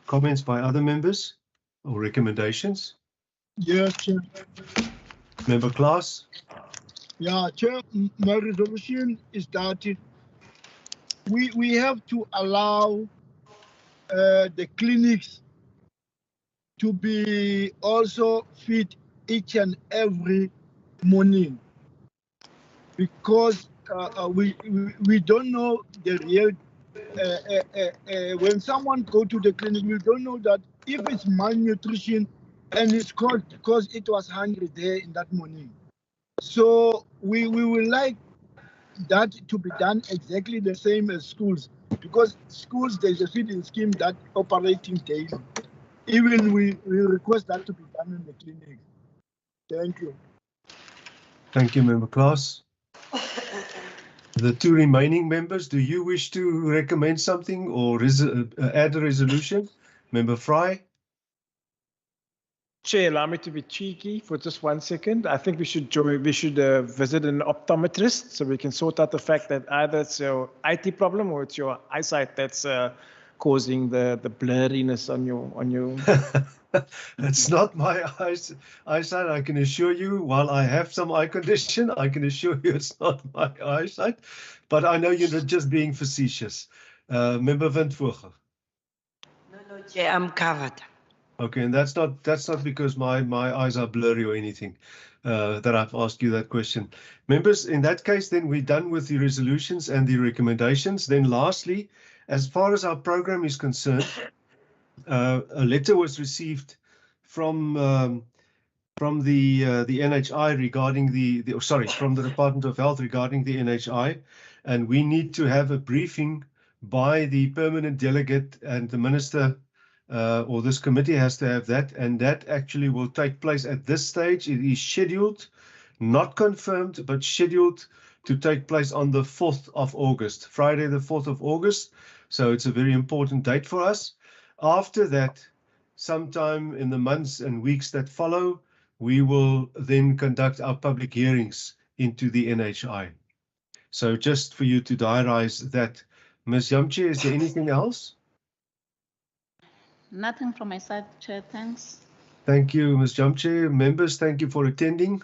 comments by other members, or recommendations? Yeah, Chair. Member Klaas? Yeah, Chair, my resolution is that we have to allow the clinics to be also feed each and every morning, because we don't know the real, when someone go to the clinic, we don't know that if it's malnutrition and it's caused because it was hungry there in that morning. So we would like that to be done exactly the same as schools, because schools, there's a feeding scheme that operating daily. Even we request that to be done in the clinic. Thank you. Thank you, Member Klaas. The two remaining members, do you wish to recommend something or add a resolution? Member Fry? Chair, allow me to be cheeky for just 1 second. I think we should visit an optometrist so we can sort out the fact that either it's your IT problem or it's your eyesight that's causing the blurriness on your. It's not my eyesight, I can assure you. While I have some eye condition, I can assure you it's not my eyesight. But I know you're just being facetious. Member Windvogel. No, Chair, I'm covered. Okay, and that's not because my eyes are blurry or anything that I've asked you that question. Members, in that case, then we're done with the resolutions and the recommendations. Then lastly, as far as our program is concerned, a letter was received from the NHI regarding from the Department of Health regarding the NHI, and we need to have a briefing by the permanent delegate and the minister. Or this committee has to have that, and that actually will take place at this stage. It is scheduled, not confirmed, but scheduled to take place on the 4th of August, Friday the 4th of August. So it's a very important date for us. After that, sometime in the months and weeks that follow, we will then conduct our public hearings into the NHI. So just for you to diarize that. Ms. Yamche, is there anything else? Nothing from my side, Chair. Thanks. Thank you, Ms. Jamche. Members, thank you for attending.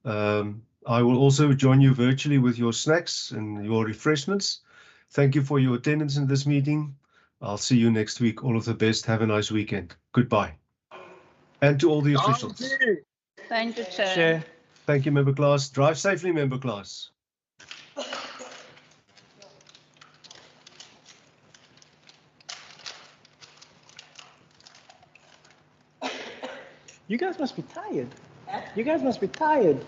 I will also join you virtually with your snacks and your refreshments. Thank you for your attendance in this meeting. I'll see you next week. All of the best. Have a nice weekend. Goodbye. And to all the officials. Thank you, Chair. Thank you, Member Klaas. Drive safely, Member Klaas. You guys must be tired. You guys must be tired.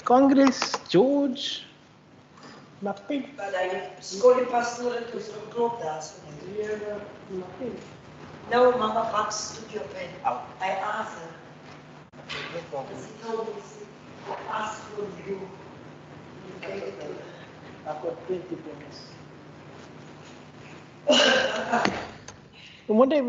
Congress, George, nothing. But I scored pastoor het was geklop daar. Nothing. No, Mama Fox took your pen. Oh. I asked her. She told me, I asked for you. You gave it to her. I've got 20 pens. And one day